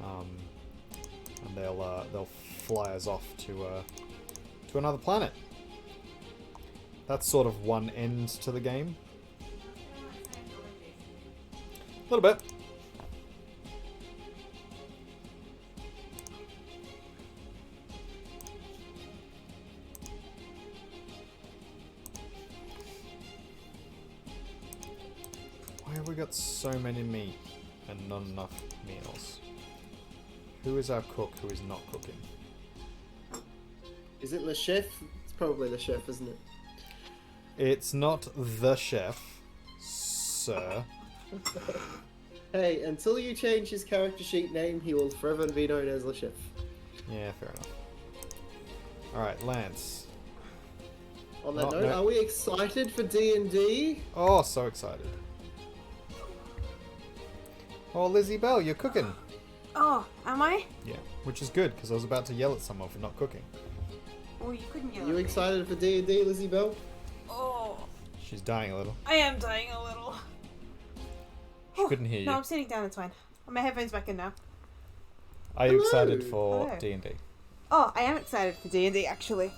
and they'll fly us off to another planet. That's sort of one end to the game. A little bit. Why have we got so many meat and not enough meals? Who is our cook who is not cooking? Is it the chef? It's probably the chef, isn't it? It's not the chef, sir. Hey, until you change his character sheet name, he will forever be known as the chef. Yeah, fair enough. Alright, Lance. On that Oh, note, no. are we excited for D&D? Oh, so excited. Oh, Lizzie Bell, you're cooking. Oh, am I? Yeah, which is good, because I was about to yell at someone for not cooking. Oh, you couldn't yell You at me. excited for D&D, Lizzie Bell? Oh, She's dying a little. I am dying a little. She couldn't hear No, you. I'm sitting down, it's fine. My headphones back in now. Are you Hello. excited for Hello. D&D? Oh, I am excited for D&D, actually.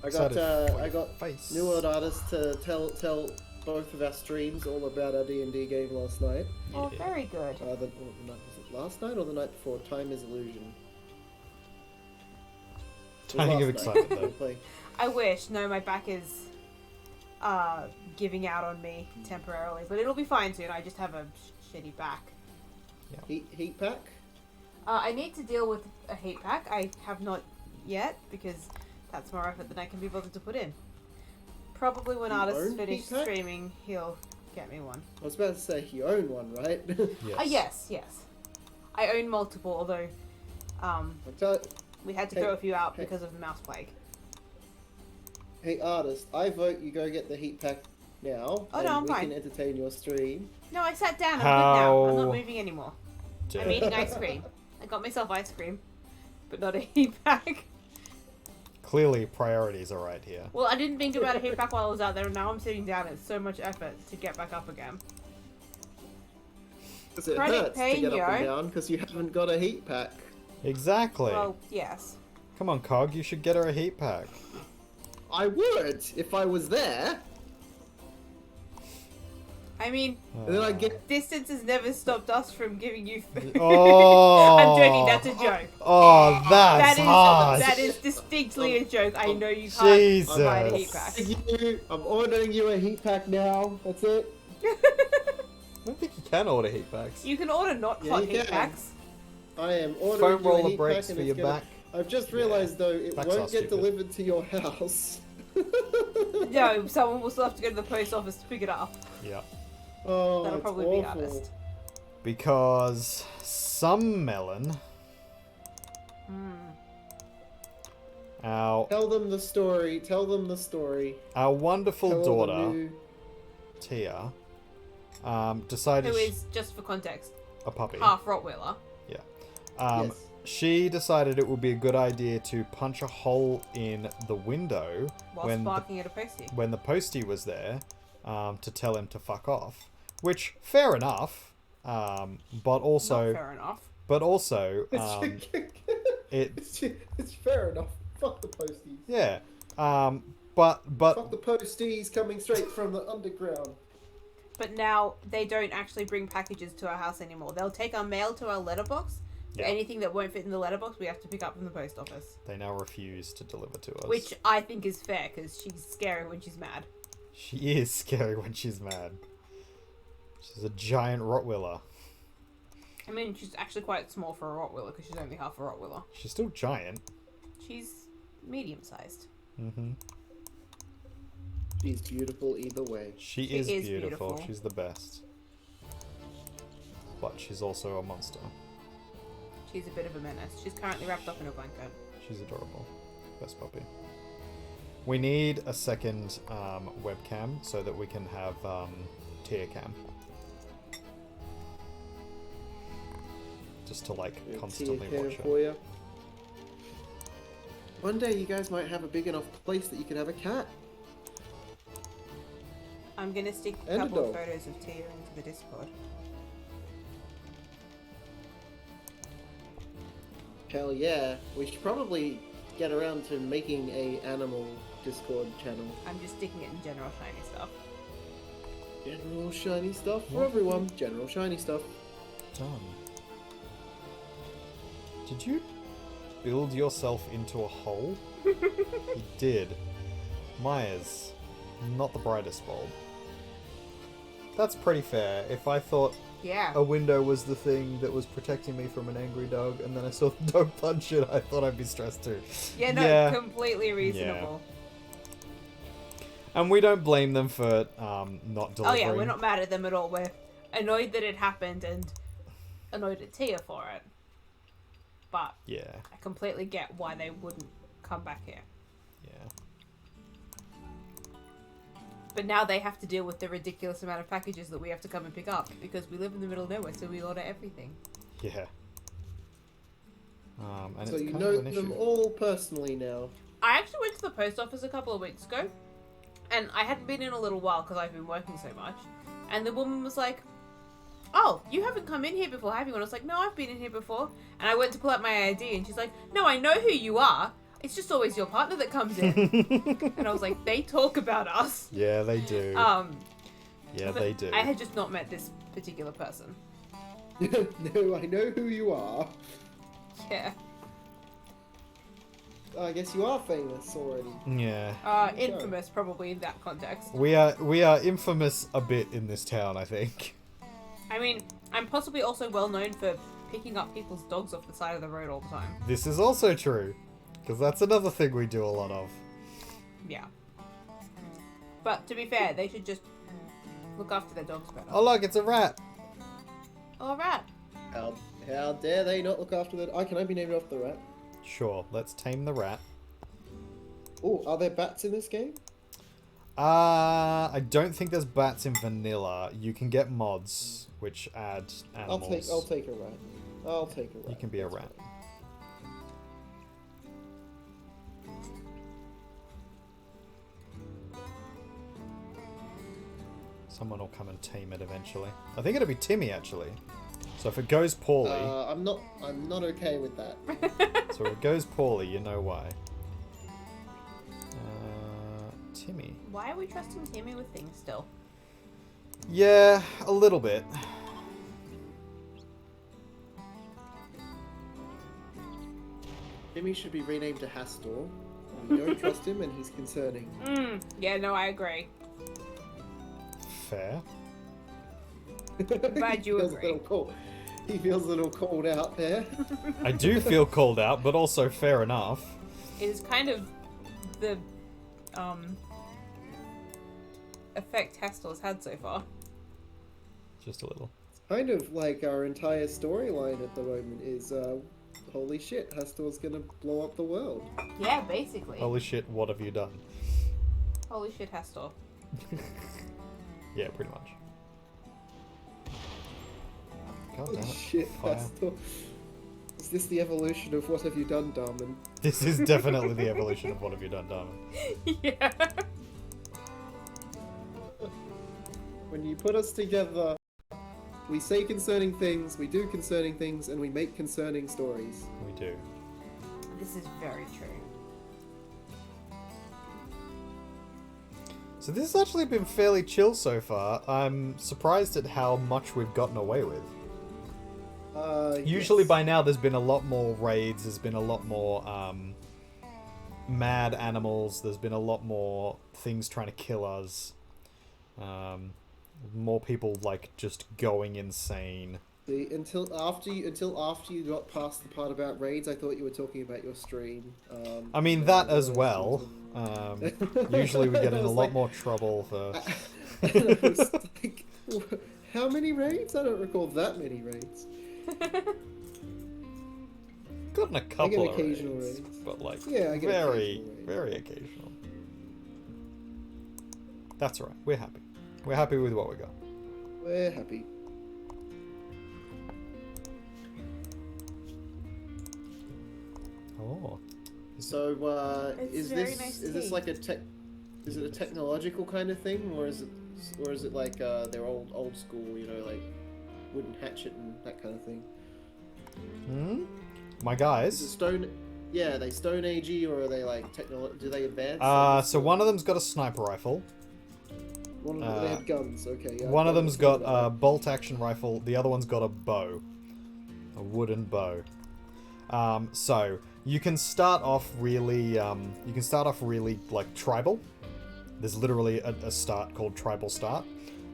I got Excited for I your got face. New World Artists to tell both of our streams all about our D&D game last night. Oh, Yeah. very good. Was it last night or the night before? Time is illusion. It was Dying of last night. excitement, We though. were playing- I wish. No, my back is giving out on me temporarily, but it'll be fine soon. I just have a shitty back. Heat pack. I need to deal with a heat pack. I have not yet because that's more effort than I can be bothered to put in. Probably when You Artist own finishes heat pack? streaming, he'll get me one. I was about to say you own one, right? Yes. Yes. I own multiple, although I'll tell we had to Hey, throw a few out hey. because of the mouse plague. Hey artist, I vote you go get the heat pack now. Oh, and no, I'm we fine. can entertain your stream. No, I sat down. I'm good now. I'm How not moving anymore. I'm Dare. eating ice cream. I got myself ice cream, but not a heat pack. Clearly, priorities are right here. Well, I didn't think about a heat pack while I was out there, and now I'm sitting down. It's so much effort to get back up again. Because it Chronic hurts pain, to get up and yo. down because you haven't got a heat pack. Exactly. Well, yes. Come on, Cog, you should get her a heat pack. I would if I was there. I mean, And then I get distance has never stopped us from giving you food. Oh. I'm joking. That's a joke. Oh, that's harsh. That is distinctly a joke. I know you can't provide a heat Jesus. pack. I'm ordering you a heat pack now. That's it. I don't think you can order heat packs. You can order not Yeah, hot you heat can. packs. I am ordering Foam you a roller heat breaks pack for and your it's gonna... back. I've just realised though it Backs won't are get stupid. delivered to your house. No, someone will still have to go to the post office to pick it up. Yeah. Oh, That'll it's probably be awful. honest. Because some melon. Our Tell them the story. Tell them the story. wonderful Tell daughter them you... Tia decided Who is, just for context, a puppy. half Rottweiler. Yes. She decided it would be a good idea to punch a hole in the window Whilst when barking at a postie. when the postie was there to tell him to fuck off. Which, fair enough. But Not also, fair enough. it It's fair enough. Fuck the posties. yeah. But Fuck the posties coming straight from the underground. But now they don't actually bring packages to our house anymore. They'll take our mail to our letterbox. Yeah. Anything that won't fit in the letterbox, we have to pick up from the post office. they now refuse to deliver to us. Which I think is fair, because she's scary when she's mad. She is scary when she's mad. She's a giant Rottweiler. I mean, she's actually quite small for a Rottweiler, because she's only half a Rottweiler. She's still giant. She's medium-sized. Mm-hmm. She's beautiful either way. She She is is beautiful. beautiful. She's the best. But she's also a monster. She's a bit of a menace. She's currently wrapped up in a blanket. She's adorable. Best puppy. We need a second webcam so that we can have tier cam. Just to like constantly Tia watch Cam her. for ya. One day you guys might have a big enough place that you can have a cat. I'm gonna stick a And a couple of dog. photos of Tia into the Discord. Hell yeah. We should probably get around to making a animal Discord channel. I'm just sticking it in general shiny stuff. General shiny stuff for What? everyone. General shiny stuff. Done. Did you build yourself into a hole? You did. Myers, not the brightest bulb. That's pretty fair. If I thought Yeah. a window was the thing that was protecting me from an angry dog, and then I saw the dog punch it, I thought I'd be stressed too. Yeah, no, Yeah. completely reasonable. And we don't blame them for not Oh delivering. yeah, we're not mad at them at all. We're annoyed that it happened and annoyed at Tia for it. But Yeah, I completely get why they wouldn't come back here. yeah. But now they have to deal with the ridiculous amount of packages that we have to come and pick up because we live in the middle of nowhere, so we order everything. Yeah. And So it's you kind know of an them issue. all personally now. I actually went to the post office a couple of weeks ago, and I hadn't been in a little while because I've been working so much. And the woman was like, "Oh, you haven't come in here before, have you?" And I was like, "No, I've been in here before." And I went to pull out my ID, and she's like, "No, I know who you are. It's just always your partner that comes in." And I was like, "They talk about us." Yeah, they do. Yeah, but they do. I had just not met this particular person. No, I know who you are. Yeah. I guess you are famous already. Yeah. Infamous, probably in that context. We are infamous a bit in this town, I think. I mean, I'm possibly also well known for picking up people's dogs off the side of the road all the time. This is also true. Because that's another thing we do a lot of. Yeah. But to be fair, they should just look after their dogs better. Oh look, it's a rat! Alright. How dare they not look after that? Can I be named after the rat? Sure, let's tame the rat. Oh, are there bats in this game? I don't think there's bats in vanilla. You can get mods, which add animals. I'll take a rat. I'll take a rat. You can be a That's rat. fine. Someone will come and tame it eventually. I think it'll be Timmy, actually. So if it goes poorly... I'm not okay with that. So if it goes poorly, you know why. Timmy. Why are we trusting Timmy with things still? Yeah, a little bit. Jimmy should be renamed to Hastor. We don't trust him and he's concerning. Yeah, no, I agree. Fair. Glad you Feels a agree. little cold. He feels a little called out there. I do feel called out, but also fair enough. It is kind of the effect Hastel's had so far. Just a little. Kind of like our entire storyline at the moment is, holy shit, Hastor's gonna blow up the world. Yeah, basically. Holy shit, what have you done? Holy shit, Hastel. Yeah, pretty much. God Holy damn it. shit, Fire. Hastor. Is this the evolution of what have you done, Darman? This is definitely the evolution of what have you done, Darman. Yeah. When you put us together, we say concerning things, we do concerning things, and we make concerning stories. We do. This is very true. So this has actually been fairly chill so far. I'm surprised at how much we've gotten away with. Usually Yes. by now there's been a lot more raids, there's been a lot more mad animals, there's been a lot more things trying to kill us. More people like just going insane. See, until after you got past the part about raids, I thought you were talking about your stream. I mean that as well. Usually we get in I a was lot like- more trouble for... I was like, how many raids? I don't recall that many raids. Gotten a couple of occasional raids, raids. but like Yeah, I get very, occasional raids. very occasional. That's alright. We're happy. We're happy with what we got. We're happy. Oh. So, It's is very this nice is this tea. like is it a technological kind of thing, or is it like they're old school, you know, like wooden hatchet and that kind of thing? Hmm? My Is it guys. stone? Yeah, are they Stone Agey or are they like do they advance? So one of them's got a sniper rifle. One of them, they have guns. Okay. Yeah, One of I've them's seen got that. a bolt action rifle. The other one's got a bow. A wooden bow. So you can start off really like tribal. There's literally a start called tribal start.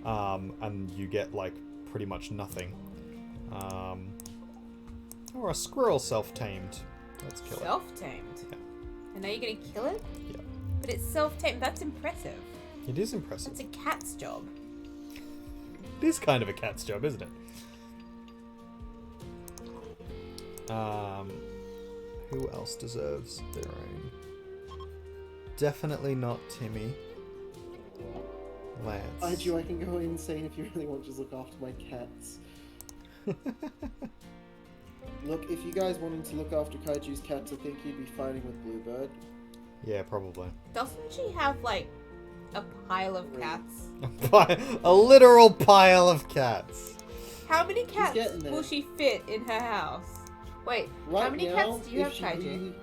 and you get like pretty much nothing. Or a squirrel self-tamed. Let's kill it. Self-tamed? Yeah. And now you're gonna kill it? Yeah. But it's self-tamed. That's impressive. It is impressive. That's a cat's job. It is kind of a cat's job, isn't it? Who else deserves their own? Definitely not Timmy. Lance. I can go insane if you really want to just look after my cats. Look, if you guys wanted to look after Kaiju's cats, I think you'd be fighting with Bluebird. Yeah, probably. Doesn't she have, like, a pile of cats? A literal pile of cats. How many cats getting there. will she fit in her house? Wait, Right how many now, cats do you if have, she Kaiju? really-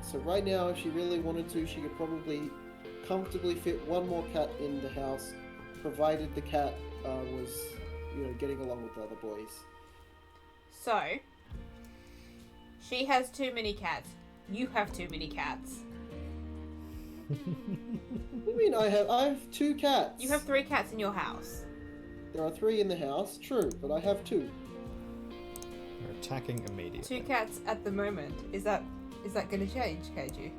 So right now, if she really wanted to, she could probably comfortably fit one more cat in the house, provided the cat was, getting along with the other boys. So, she has too many cats. You have too many cats. What do you mean I have 2 cats? You have 3 cats in your house. There are 3 in the house, true, but I have 2. They're attacking immediately. 2 cats at the moment. Is that going to change, Kaiju?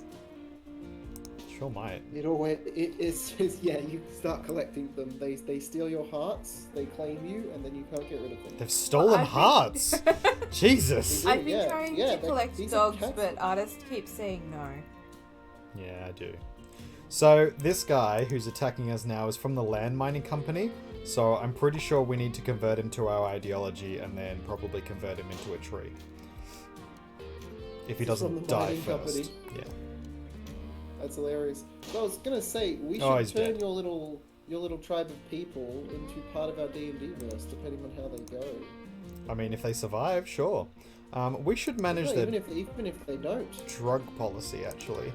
Sure might. It's yeah, you start collecting them. They steal your hearts, they claim you, and then you can't get rid of them. They've stolen I've been- hearts! Jesus! do, I've been yeah, trying yeah, to collect these are dogs, cats. but artists keep saying no. Yeah, I do. So, this guy who's attacking us now is from the land mining company. So, I'm pretty sure we need to convert him to our ideology and then probably convert him into a tree. If he This is from doesn't the die mining first. company. Yeah. That's hilarious. So I was gonna say we Oh, should he's turn dead. your little tribe of people into part of our D&D verse, depending on how they go. I mean, if they survive, sure. We should manage No, their even if they don't. drug policy, actually.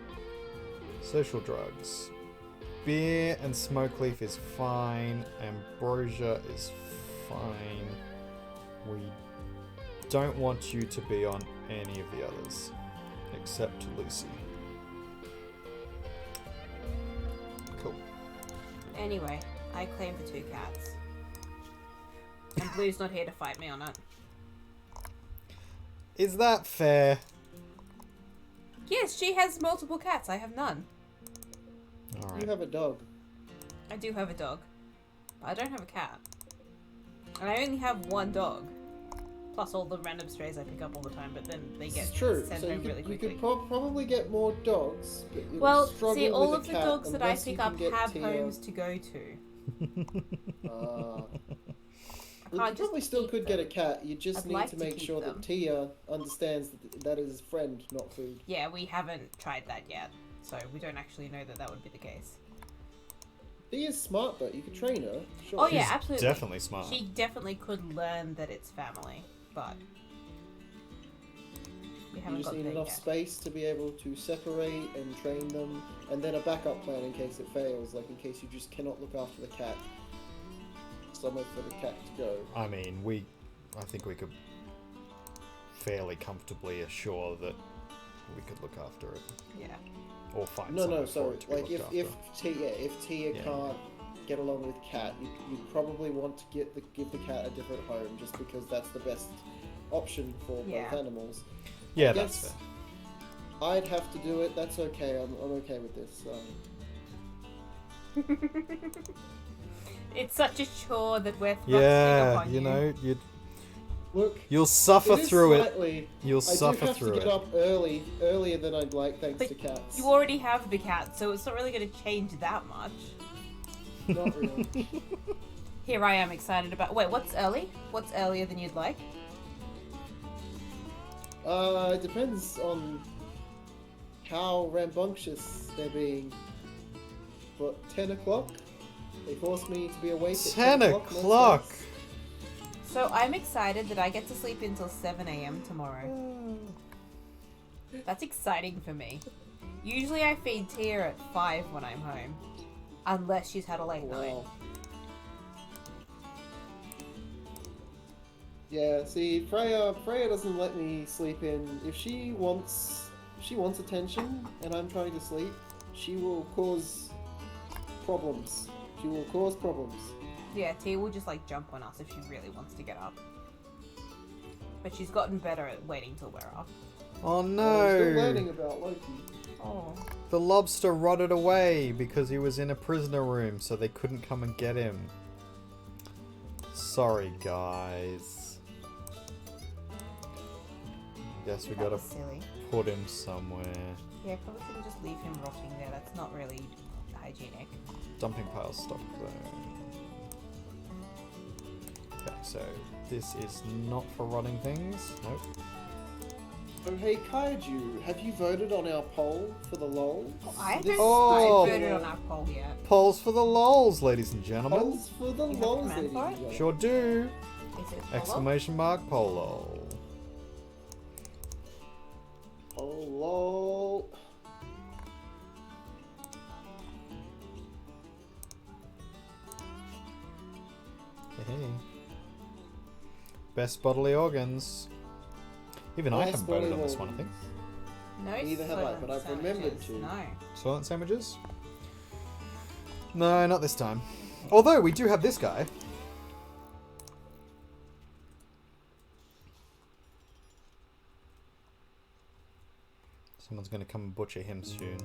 Social drugs. Beer and smoke leaf is fine. Ambrosia is fine. We don't want you to be on any of the others. Except Lucy. Cool. Anyway, I claim the 2 cats. And Blue's not here to fight me on it. Is that fair? Yes, she has multiple cats. I have none. Alright. You have a dog. I do have a dog. But I don't have a cat. And I only have 1 dog. Plus all the random strays I pick up all the time, but then they get It's true. sent So home really you quickly. could probably get more dogs, but you'll Well, struggle see, all with of a the cat dogs that I unless you pick can up get have Tia. homes to go to. Well, you can't just probably still keep could get a them. cat. You just I'd need like to to make keep sure them. that Tia understands that is friend, not food. Yeah, we haven't tried that yet, so we don't actually know that that would be the case. Tia's smart though. You could train her. Sure. Oh yeah, She's absolutely. definitely smart. She definitely could learn that it's family, but we You haven't just got need there enough yet. space to be able to separate and train them, and then a backup plan in case it fails, like in case you just cannot look after the cat. Somewhere for the cat to go. I mean, I think we could fairly comfortably assure that we could look after it. Yeah. Or find No, somewhere no. for So it to be like looked if after. Tia Yeah. can't get along with cat, you probably want to give the cat a different home, just because that's the best option for Yeah. both animals. Yeah, I that's guess fair. I'd have to do it. That's okay. I'm okay with this. It's such a chore that we're thrusting Yeah, upon you know, Look, you'll suffer it is through it. slightly, You'll I do suffer have to through get it. up earlier than I'd like, thanks But to cats. You already have the cat, so it's not really going to change that much. Not really. Here I am excited about. Wait, what's early? What's earlier than you'd like? It depends on how rambunctious they're being. But 10 o'clock? They forced me to be awake at 10 10 o'clock? most So I'm excited that I get to sleep until 7 a.m. tomorrow. That's exciting for me. Usually I feed Tia at 5 when I'm home. Unless she's had a late nights. night. Wow. Yeah, see, Freya doesn't let me sleep in. If she wants attention and I'm trying to sleep, she will cause problems. She will cause problems. Yeah, T will just like jump on us if she really wants to get up. But she's gotten better at waiting till we're up. Oh Still learning no! about Loki. Oh. The lobster rotted away because he was in a prisoner room, so they couldn't come and get him. Sorry, guys. Guess we That gotta was silly. put him somewhere. Yeah, probably shouldn't just leave him rotting there. That's not really hygienic. Dumping pile stop zone. Okay, so this is not for rotting things. Nope. Oh, hey, Kaiju, have you voted on our poll for the LOL? I haven't Oh. voted on our poll yet. Polls for the lols, ladies and gentlemen. Polls for the You have LOLs, command ladies for and it? gentlemen. Sure do! Is it follow? Exclamation mark polo. Oh, lol. Hey. Best bodily organs. Even I Best haven't voted on bodily this one, I think. No, Neither have I, silent but I've remembered sandwiches. to. No. Silent sandwiches? No, not this time. Although we do have this guy. Someone's gonna come and butcher him soon.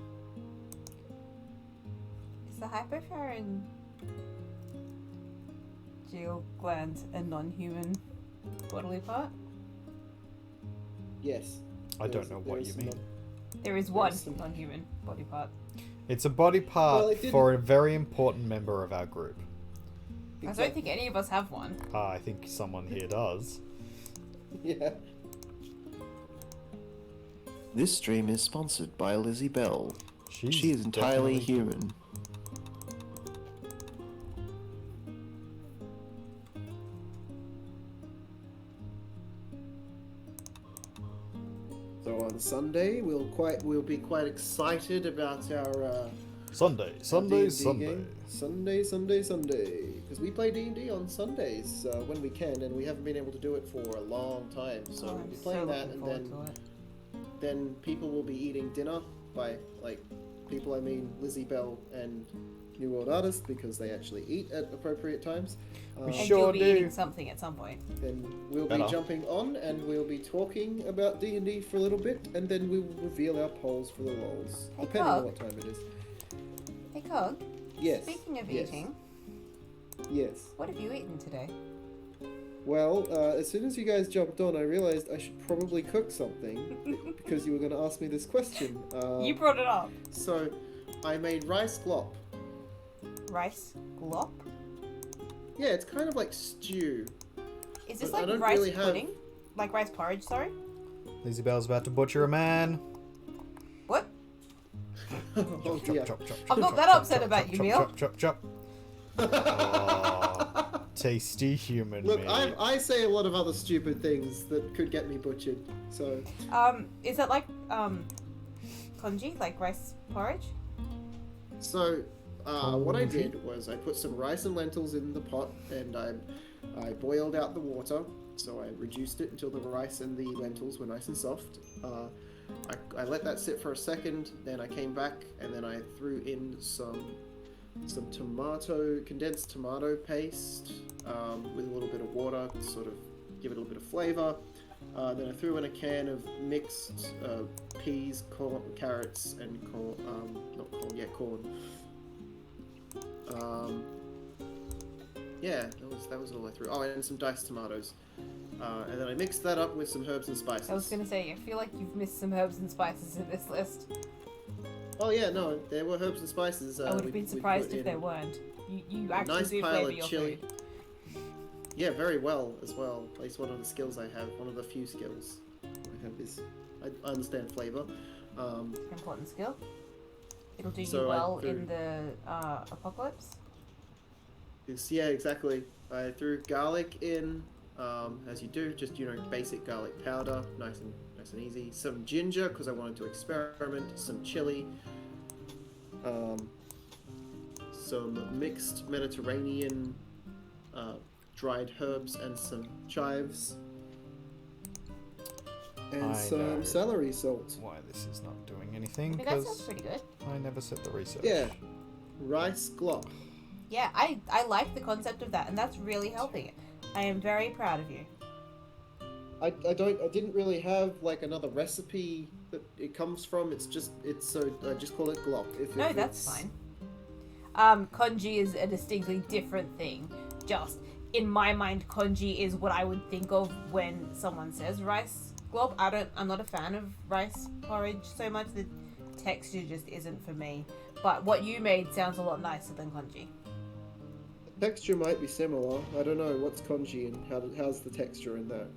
Is the hypopharyngeo gland a non-human bodily part? Yes. I don't know what you mean. There is one some- non-human body part. It's a body part Well, it didn't- for a very important member of our group. I don't think any of us have one. I think someone here does. Yeah. This stream is sponsored by Lizzie Bell. She's She is entirely definitely- human. So on Sunday, we'll be quite excited about our Sunday, D&D Sunday. game. Sunday. Because we play D&D on Sundays when we can, and we haven't been able to do it for a long time. So Oh, we'll I'm be playing so that, looking and forward to it. then people will be eating dinner by people. I mean Lizzie Bell and New World Artists, because they actually eat at appropriate times. We And sure you'll be do. eating something at some point. Then we'll Better. be jumping on, and we'll be talking about D&D for a little bit, and then we will reveal our polls for the lols, Hey, depending on Cog. what time it is. Hey, Cog. Yes. Speaking of yes, eating, Yes. what have you eaten today? Well, as soon as you guys jumped on, I realized I should probably cook something because you were going to ask me this question. You brought it up. So, I made rice glop. Rice glop? Yeah, it's kind of like stew. Is this But I like don't rice really have- pudding? Like rice porridge, sorry? Lizzie Bell's about to butcher a man. What? Oh, Chop, yeah. chop, chop, I'm chop, not chop, that chop, upset chop, about chop, you, chop, Neil. Chop, chop, chop. Oh, tasty human Look, meat. I say a lot of other stupid things that could get me butchered. So, Is that like, congee? Like rice porridge? so what I Congee? did was I put some rice and lentils in the pot, and I boiled out the water. So I reduced it until the rice and the lentils were nice and soft. I let that sit for a second, then I came back, and then I threw in some condensed tomato paste with a little bit of water to sort of give it a little bit of flavor. Then I threw in a can of mixed peas, corn, carrots, and corn. Yeah, that was all I threw. Oh, and some diced tomatoes. And then I mixed that up with some herbs and spices. I was gonna say, I feel like you've missed some herbs and spices in this list. Oh yeah, no, there were herbs and spices. I would we have been put surprised if in there weren't. You a actually nice do pile flavour of your chili. food. Yeah, very well as well. At least one of the skills I have, one of the few skills I have is I understand flavor. Important skill. It'll do So you I well threw- in the apocalypse. Yeah, exactly. I threw garlic in, as you do, just basic garlic powder, nice and easy. Some ginger because I wanted to experiment. Some chili. Some mixed Mediterranean dried herbs and some chives. And I know. some celery salt. Why this is not doing anything? I mean, that sounds Because pretty good. I never set the research. Yeah. Rice glop. Yeah, I like the concept of that, and that's really healthy. I am very proud of you. I didn't really have like another recipe that it comes from. It's so I just call it glop. No, that's fine. Congee is a distinctly different thing. Just in my mind, congee is what I would think of when someone says rice glop. I'm not a fan of rice porridge so much. The texture just isn't for me. But what you made sounds a lot nicer than congee. The texture might be similar. I don't know what's congee and how's the texture in that.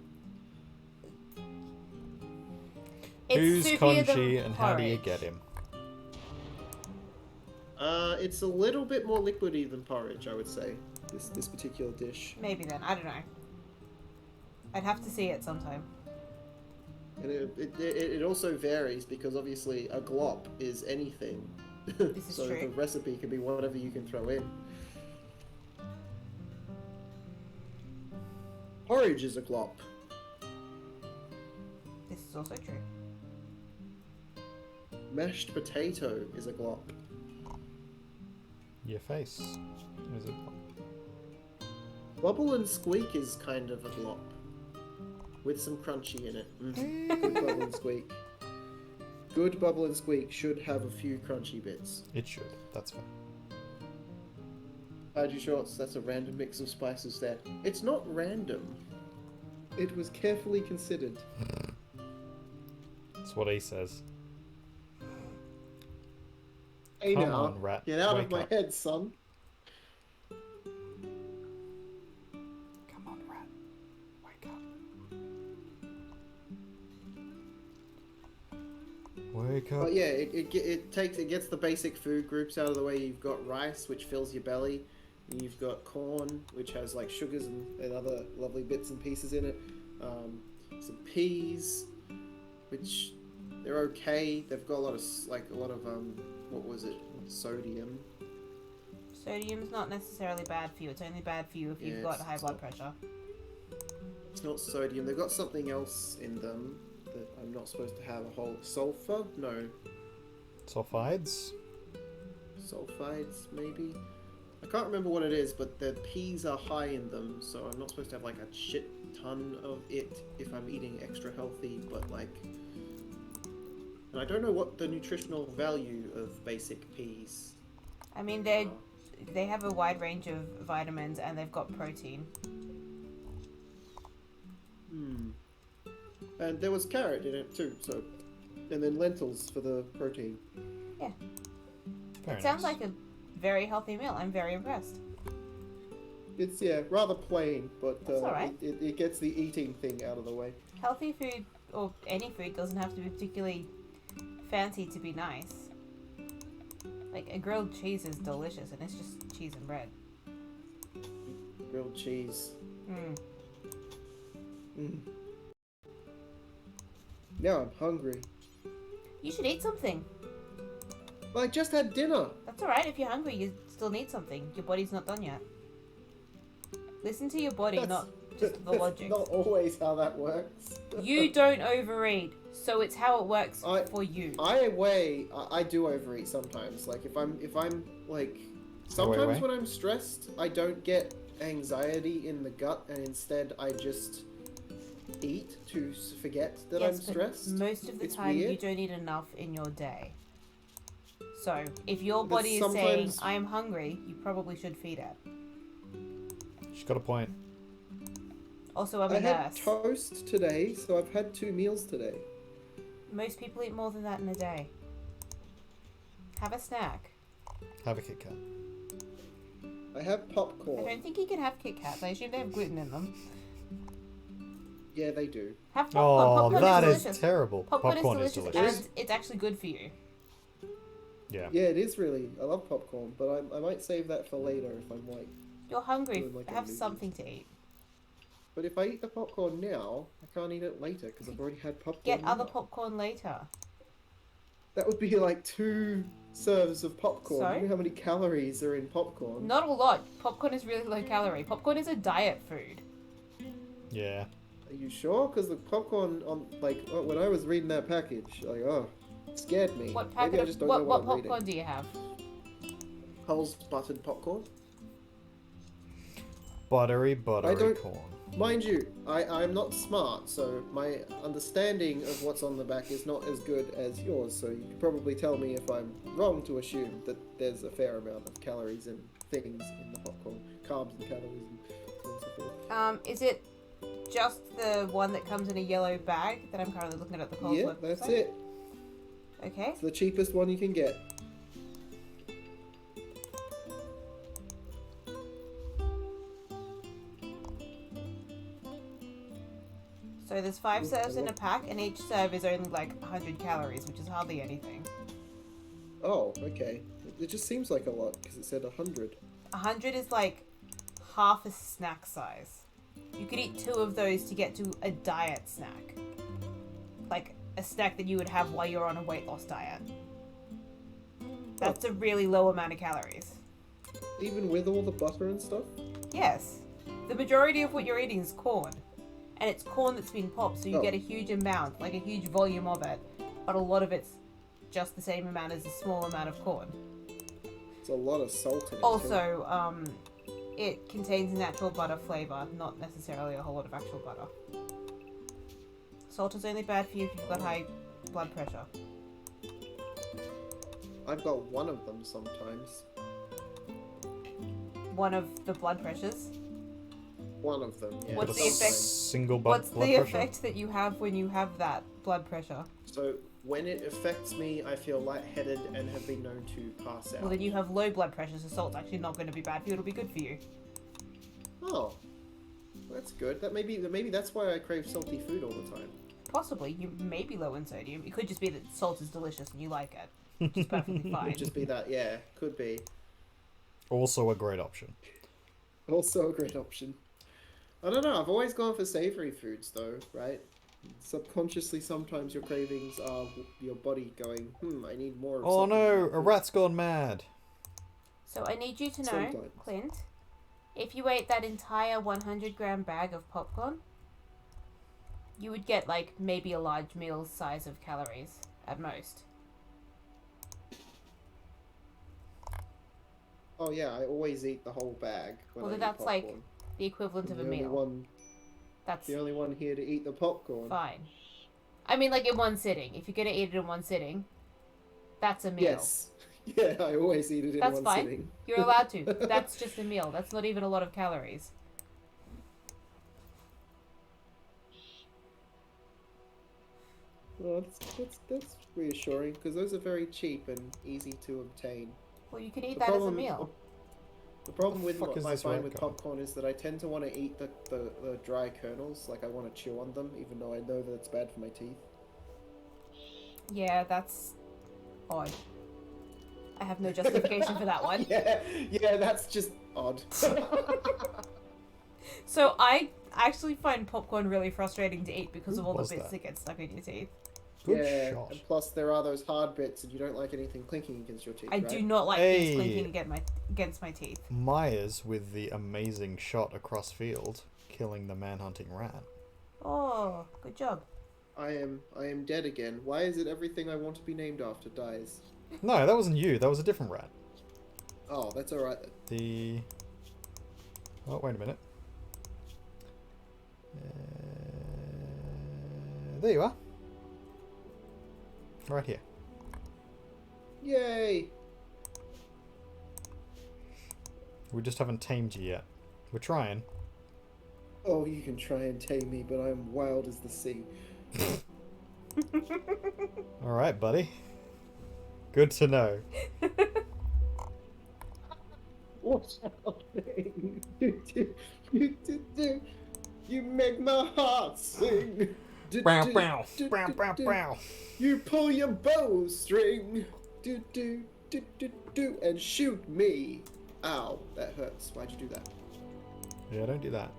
Who's soupier than Congee and how do you porridge. get him? It's a little bit more liquidy than porridge, I would say. This particular dish. Maybe then. I don't know. I'd have to see it sometime. And it also varies because obviously a glop is anything. This is so true. the recipe can be whatever you can throw in. Porridge is a glop. This is also true. Mashed potato is a glop. Your face. Is it? Bubble and squeak is kind of a glop. With some crunchy in it. Good bubble and squeak. Good bubble and squeak should have a few crunchy bits. It should. That's fine. Haji Shorts, that's a random mix of spices there. It's not random. It was carefully considered. That's what he says. Hey Come now, on, rat. get out Wake of my up. head, son. Come on, rat. Wake up. Wake up. But yeah, it gets the basic food groups out of the way. You've got rice, which fills your belly. And you've got corn, which has like sugars and other lovely bits and pieces in it. Some peas, which they're okay. They've got a lot of what was it? Sodium. Sodium's not necessarily bad for you. It's only bad for you if you've got high blood pressure. It's not sodium. They've got something else in them that I'm not supposed to have. A whole sulfur? No, Sulfides? sulfides maybe. I can't remember what it is, but the peas are high in them, so I'm not supposed to have like a shit ton of it if I'm eating extra healthy, but like... And I don't know what the nutritional value of basic peas. I mean, they have a wide range of vitamins and they've got protein. And there was carrot in it too, so... And then lentils for the protein. Yeah. Very It sounds nice. like a very healthy meal. I'm very impressed. It's, yeah, rather plain, but That's alright. it gets the eating thing out of the way. Healthy food, or any food, doesn't have to be particularly fancy to be nice. Like, a grilled cheese is delicious and it's just cheese and bread. Grilled cheese. Now I'm hungry. You should eat something. Well, I just had dinner. That's alright. If you're hungry, you still need something. Your body's not done yet. Listen to your body, not just the That's logic. not always how that works. You don't overeat, so it's how it works for you. I do overeat sometimes. Like if I'm like sometimes when I'm stressed, I don't get anxiety in the gut, and instead I just eat to forget that I'm Yes, but stressed. most of the It's time you weird. don't eat enough in your day. So if your But body is saying, sometimes- I am hungry, you probably should feed it. She's got a point. Also, I'm I a had nurse. toast today, so I've had 2 meals today. Most people eat more than that in a day. Have a snack. Have a Kit Kat. I have I popcorn. don't think you can have Kit Kats. I assume they have gluten in them. Yeah, they do. Have popcorn. Oh, Popcorn that is is delicious. terrible. Popcorn is delicious, delicious. and it's actually good for you. Yeah. Yeah, it is really. I love popcorn, but I might save that for later if I'm like. You're hungry. Doing like a Have movie. something to eat. But if I eat the popcorn now, I can't eat it later because I've already had popcorn. Get other now. popcorn later. That would be like 2 serves of popcorn. So? You know how many calories are in popcorn? Not a lot. Popcorn is really low calorie. Popcorn is a diet food. Yeah. Are you sure? Because the popcorn on when I was reading that package, it scared me. What Maybe I packet just of don't know what I'm popcorn reading. do you have? Hull's buttered popcorn. Buttery don't- corn. Mind you, I'm not smart, so my understanding of what's on the back is not as good as yours, so you can probably tell me if I'm wrong to assume that there's a fair amount of calories and things in the popcorn. Carbs and calories and so on and so forth. Is it just the one that comes in a yellow bag that I'm currently looking at the Coles Yeah, website? that's it. Okay. It's the cheapest one you can get. So there's 5 serves in a pack, and each serve is only like 100 calories, which is hardly anything. Oh, okay. It just seems like a lot, because it said 100. 100 is like half a snack size. You could eat 2 of those to get to a diet snack. Like a snack that you would have while you're on a weight loss diet. That's a really low amount of calories. Even with all the butter and stuff? Yes. The majority of what you're eating is corn. And it's corn that's been popped, so you Oh. get a huge amount, like a huge volume of it. But a lot of it's just the same amount as a small amount of corn. It's a lot of salt in it. Also, it contains natural butter flavor, not necessarily a whole lot of actual butter. Salt is only bad for you if you've got high blood pressure. I've got one of them sometimes. One of the blood pressures. One of them, yeah. What's the sometimes. effect? Single What's blood the pressure? effect that you have when you have that blood pressure? So when it affects me, I feel lightheaded and have been known to pass out. Well, then you have low blood pressure, so salt's actually not going to be bad for you. It'll be good for you. Oh, that's good. Maybe that's why I crave salty food all the time. Possibly. You may be low in sodium. It could just be that salt is delicious and you like it. Which is perfectly fine. Could just be that, yeah, could be. Also a great option. Also a great option. I don't know. I've always gone for savory foods, though, right? Subconsciously, sometimes your cravings are your body going, I need more of Oh something no, in my a food." rat's gone mad. So I need you to know, Sometimes. Clint, if you ate that entire 100-gram bag of popcorn, you would get like maybe a large meal size of calories at most. Oh yeah, I always eat the whole bag. When Well, I then eat that's like popcorn. the equivalent of a The only meal. one- That's The only one here to eat the popcorn. fine. I mean, like in one sitting. If you're gonna eat it in one sitting, that's a meal. Yes. Yeah, I always eat it in That's one fine. sitting. You're allowed to. That's just a meal. That's not even a lot of calories. Well, that's reassuring because those are very cheap and easy to obtain. Well, you could eat The that as a problem- meal. The problem with fuck what is I this find rat with going? popcorn is that I tend to want to eat the dry kernels. Like I want to chew on them, even though I know that it's bad for my teeth. Yeah, that's odd. I have no justification for that one. Yeah, that's just odd. So I actually find popcorn really frustrating to eat because Who of all the was bits that? that get stuck in your teeth. Good yeah, shot. and plus there are those hard bits, and you don't like anything clinking against your teeth. I right? do not like Hey. things clinking against my teeth. Myers with the amazing shot across field, killing the manhunting rat. Oh, good job. I am dead again. Why is it everything I want to be named after dies? No, that wasn't you. That was a different rat. Oh, that's all right. The... Oh, wait a minute. There you are. Right here. Yay! We just haven't tamed you yet. We're trying. Oh, you can try and tame me, but I'm wild as the sea. Alright, buddy. Good to know. What's happening? You make my heart sing. Bow, bow, bow, bow, bow. You pull your bowstring. And shoot me. Ow, that hurts. Why'd you do that? Yeah, don't do that.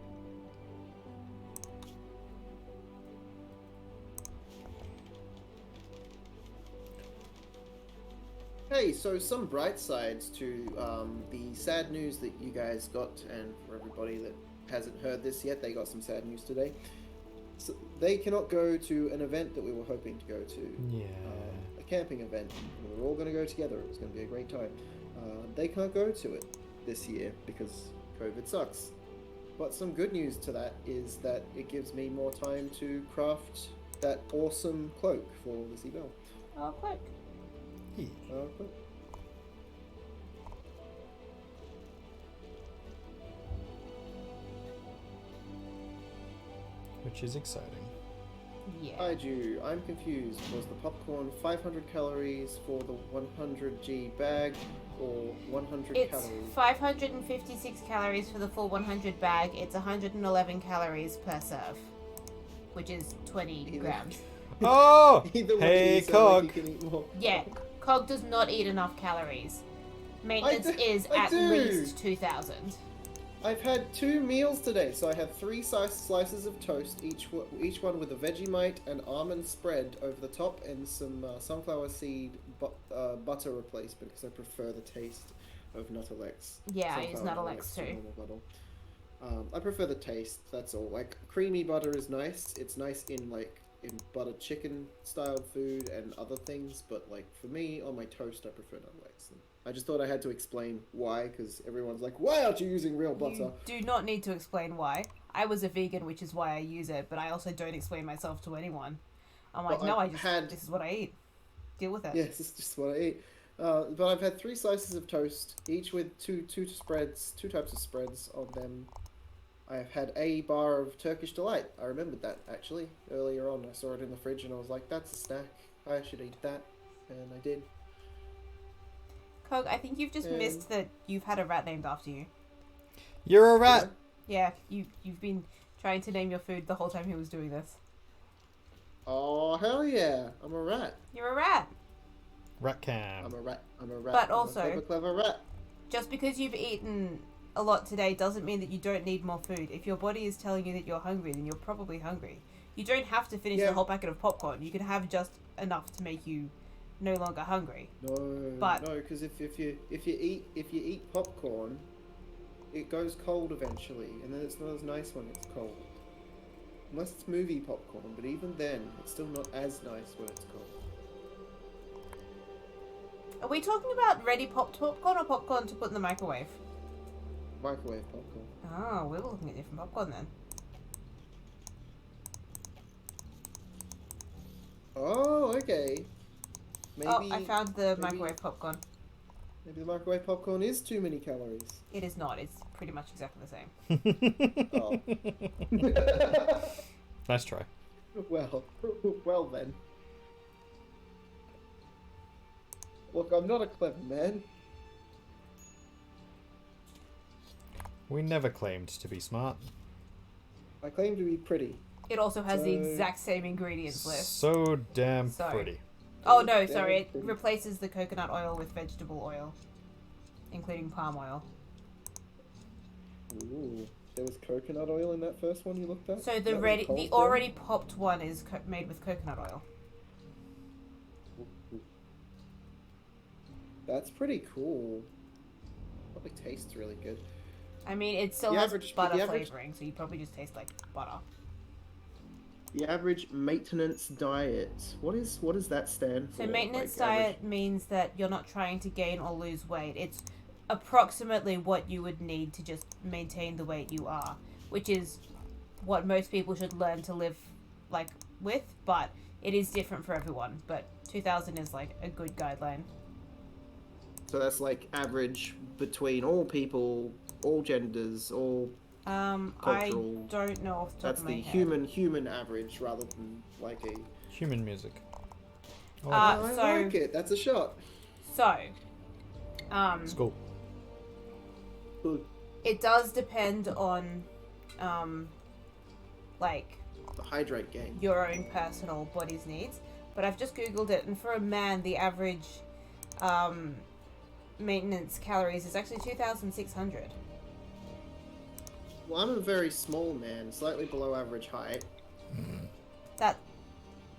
Hey, so some bright sides to the sad news that you guys got, and for everybody that hasn't heard this yet, they got some sad news today. So they cannot go to an event that we were hoping to go to. Yeah. A camping event. We were all going to go together. It was going to be a great time. they can't go to it this year because COVID sucks. But some good news to that is that it gives me more time to craft that awesome cloak for Lizzie Bell. Oh, quick. Yeah. Cloak. Which is exciting. Yeah. Kaiju, I'm confused. Was the popcorn 500 calories for the 100g bag or 100 It's calories? 556 calories for the full 100 bag. It's 111 calories per serve, which is 20 Either- grams. Either way, Hey, you sound Cog. like you can eat more. Yeah, Cog does not eat enough calories. Maintenance is I at do. least 2,000. I've had 2 meals today, so I had 3 slices of toast, each one with a Vegemite and almond spread over the top, and some sunflower seed butter replacement because I prefer the taste of Nuttalex. Yeah, I use Sunflower Nuttalex to too. normal butter. I prefer the taste. That's all. Like creamy butter is nice. It's nice in buttered chicken styled food and other things, but like for me on my toast, I prefer Nuttalex. I just thought I had to explain why, because everyone's like, why aren't you using real butter? You do not need to explain why. I was a vegan, which is why I use it, but I also don't explain myself to anyone. I'm like, Well, no, this is what I eat. Deal with it. Yes, it's just what I eat. But I've had 3 slices of toast, each with two types of spreads on them. I've had a bar of Turkish Delight. I remembered that, actually. Earlier on, I saw it in the fridge and I was like, that's a snack. I should eat that. And I did. Cog, I think you've just missed that you've had a rat named after you. You're a rat. Yeah, you've been trying to name your food the whole time he was doing this. Oh, hell yeah. I'm a rat. You're a rat. Rat cam. I'm a rat. But I'm also- a clever rat. Just because you've eaten a lot today doesn't mean that you don't need more food. If your body is telling you that you're hungry, then you're probably hungry. You don't have to finish Yeah. the whole packet of popcorn. You can have just enough to make you no longer hungry. No, But- no, because if you eat popcorn, it goes cold eventually, and then it's not as nice when it's cold. Unless it's movie popcorn, but even then, it's still not as nice when it's cold. Are we talking about ready popped popcorn or popcorn to put in the microwave? Microwave popcorn. Oh, we were looking at different popcorn then. Oh, okay. Maybe, Oh, I found the maybe- microwave popcorn. Maybe the microwave popcorn is too many calories. It is not. It's pretty much exactly the same. Oh. Nice try. well then. Look, I'm not a clever man. We never claimed to be smart. I claim to be pretty. It also has the So- exact same ingredients list. So damn So- pretty. Oh no, sorry. It Damn. replaces the coconut oil with vegetable oil, including palm oil. Ooh, there was coconut oil in that first one you looked at? So That the was ready, cold the then? already popped one is made with coconut oil. That's pretty cool. Probably tastes really good. I mean, it still The has average- butter the average- flavoring, so you probably just taste like butter. The average maintenance diet. What does that stand for? So maintenance Like, diet means that you're not trying to gain or lose weight. It's approximately what you would need to just maintain the weight you are, which is what most people should learn to live like with, but it is different for everyone. But 2,000 is like a good guideline. So that's like average between all people, all genders, all. I Cultural- don't know off the top That's of my the head. human average rather than like a. Human music. Oh, I So- like it. That's a shot. So, it's cool. Good. it does depend on, like, The hydrate game. your own personal body's needs. But I've just googled it, and for a man, the average maintenance calories is actually 2,600. Well, I'm a very small man, slightly below average height.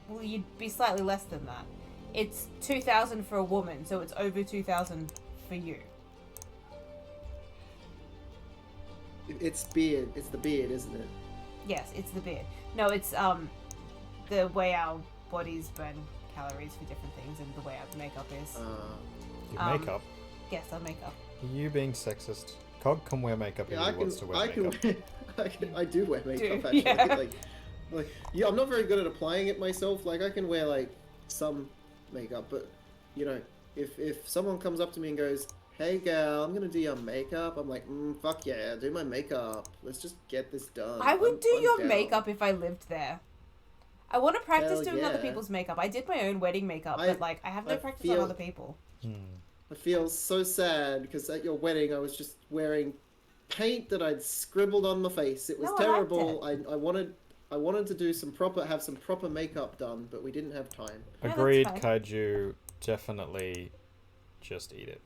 Well, you'd be slightly less than that. It's 2,000 for a woman, so it's over 2,000 for you. It's beard. It's the beard, isn't it? Yes, it's the beard. No, it's the way our bodies burn calories for different things, and the way our makeup is. Your Um, makeup. Yes, I'll make up. Are you being sexist? Cog can wear makeup if Yeah, he wants to wear makeup. I do wear makeup, Do, actually. yeah. Yeah, I'm not very good at applying it myself. Like, I can wear, like, some makeup, but, you know, if someone comes up to me and goes, hey, girl, I'm gonna do your makeup, I'm like, fuck yeah, do my makeup. Let's just get this done. I would do I'm your down. makeup if I lived there. I want to practice Hell doing other yeah. people's makeup. I did my own wedding makeup, but, like, I have no I practice on feel- other people. I feel so sad because at your wedding I was just wearing paint that I'd scribbled on my face. It was No, I liked terrible. I wanted to do some proper makeup done, but we didn't have time. Yeah, that's Agreed, fine. Kaiju. Definitely just eat it.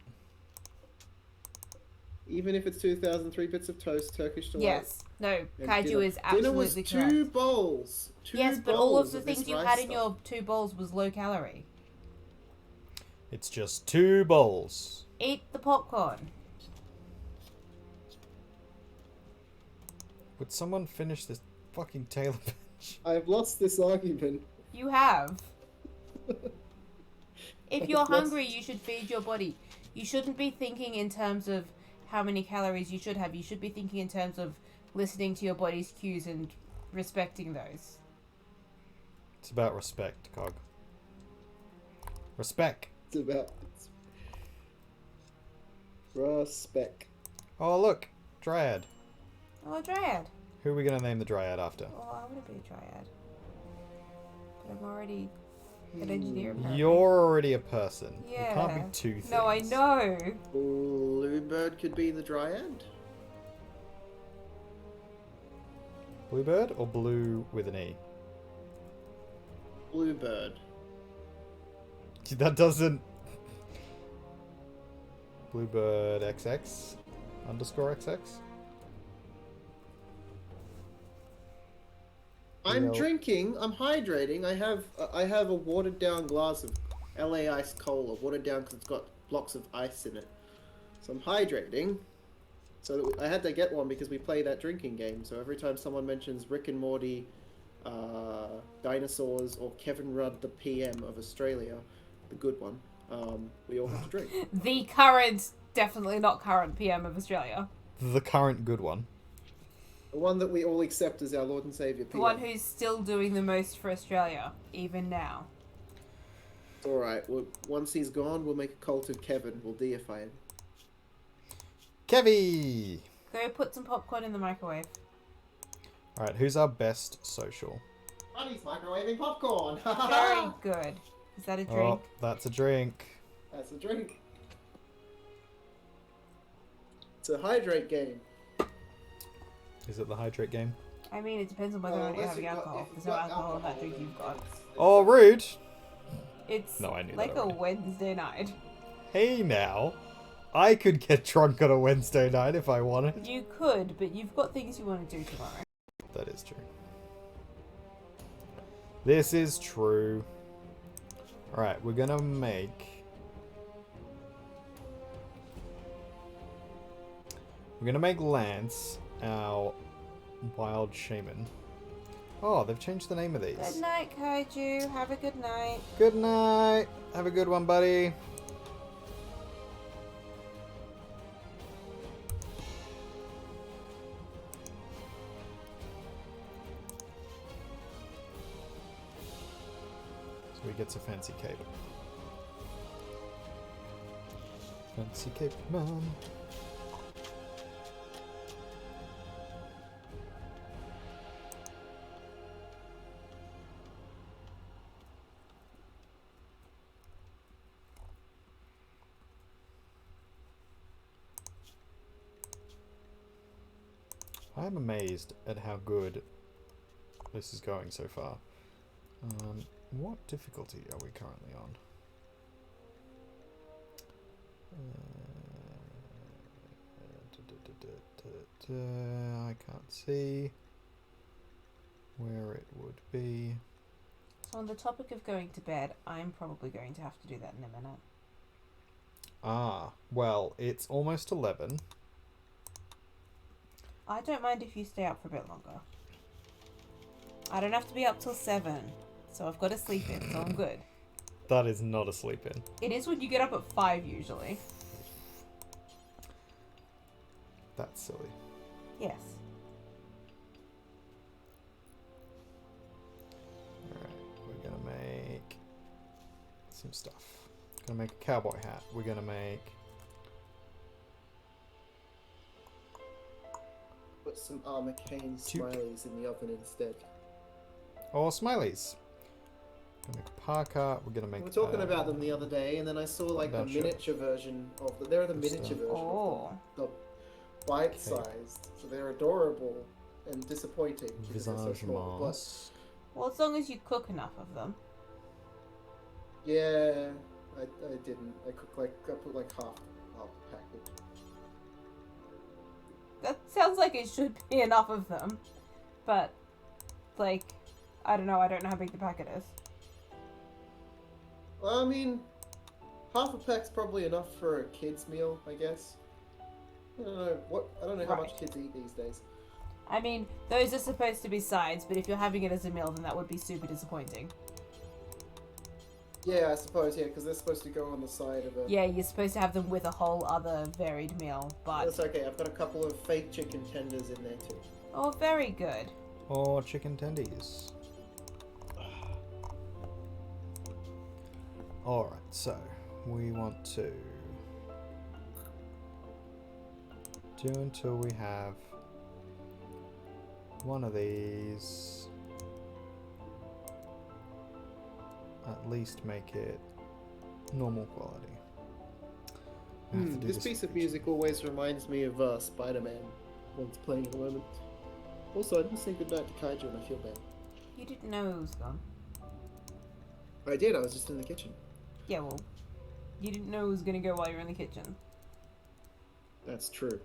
Even if it's 2,003 bits of toast, Turkish delight. Yes. No, and Kaiju dinner. is Dinner was absolutely two correct. bowls. Yes, but all of bowls the this things you rice had in stuff. your 2 bowls was low calorie. It's just 2 bowls. Eat the popcorn. Would someone finish this fucking Taylor bench? I've lost this argument. You have. If you're I've lost- hungry, you should feed your body. You shouldn't be thinking in terms of how many calories you should have. You should be thinking in terms of listening to your body's cues and respecting those. It's about respect, Cog. Respect. It's about respect. Oh, look. Dryad. Oh, a dryad. Who are we going to name the Dryad after? Oh, I want to be a dryad. But I'm already an engineer. Apparently. You're already a person. Yeah. You can't be 2 things. No, I know. Bluebird could be the dryad. Bluebird or blue with an E? Bluebird. That doesn't... Bluebird XX _ XX? I'm Yeah. drinking. I'm hydrating. I have a watered down glass of LA Ice Cola, watered down because it's got blocks of ice in it. So I'm hydrating. So I had to get one because we play that drinking game. So every time someone mentions Rick and Morty, dinosaurs, or Kevin Rudd, the PM of Australia, the good one, we all have to drink. The current, definitely not current PM of Australia. The current good one. The one that we all accept as our Lord and Savior. The PM. one who's still doing the most for Australia, even now. It's all right. Once he's gone, we'll make a cult of Kevin. We'll deify him. Kevy! Go put some popcorn in the microwave. Alright, who's our best social? Bunny's microwaving popcorn. Very good. Is that a drink? Oh, that's a drink. That's a drink. It's a hydrate game. Is it the hydrate game? I mean, it depends on whether or not you're unless having you've got- alcohol. if There's you've no got alcohol in that drink then you've got. it's- Oh, rude! It's No, I knew like that a already. Wednesday night. Hey now, I could get drunk on a Wednesday night if I wanted. You could, but you've got things you want to do tomorrow. That is true. This is true. Alright, we're gonna make... We're gonna make Lance our wild shaman. Oh, they've changed the name of Good these. night, Kaiju. Have a good night. Good night. Have a good one, buddy. So he gets a fancy cape. Fancy cape man. I am amazed at how good this is going so far. What difficulty are we currently on? I can't see where it would be. So on the topic of going to bed, I'm probably going to have to do that in a minute. Ah, well, it's almost 11. I don't mind if you stay up for a bit longer. I don't have to be up till 7, so I've got to sleep in, so I'm good. That is not a sleep in. It is when you get up at 5 usually. That's silly. Yes. Alright, we're gonna make some stuff. Gonna make a cowboy hat. We're gonna make... Put some armor cane Toque. smileys in the oven instead. Or smileys. Gonna make a parka. We're gonna make... We were talking about them the other day, and then I saw like the Down shirt. miniature version of them. They're the What's miniature that? version Oh. of them. The bite-sized. So they're adorable and disappointing because they're so Visage small. But mask. Well, as long as you cook enough of them. yeah, I didn't. I put like half the package. That sounds like it should be enough of them. But, like, I don't know. I don't know how big the packet is. Well, I mean, half a pack's probably enough for a kid's meal, I guess. I don't know how much Right. kids eat these days. I mean, those are supposed to be sides, but if you're having it as a meal, then that would be super disappointing. Yeah, I suppose, yeah, because they're supposed to go on the side of a... Yeah, you're supposed to have them with a whole other varied meal, but... That's okay, I've got a couple of fake chicken tenders in there too. Oh, very good. Or chicken tendies. Alright, so we want to do until we have one of these. At least make it normal quality. We have to do This piece of for each. music always reminds me of Spider-Man when it's playing at the moment. Also, I didn't say goodnight to Kaiju and I feel bad. You didn't know it was gone. I did, I was just in the kitchen. Yeah, well, you didn't know it was gonna go while you were in the kitchen. That's true.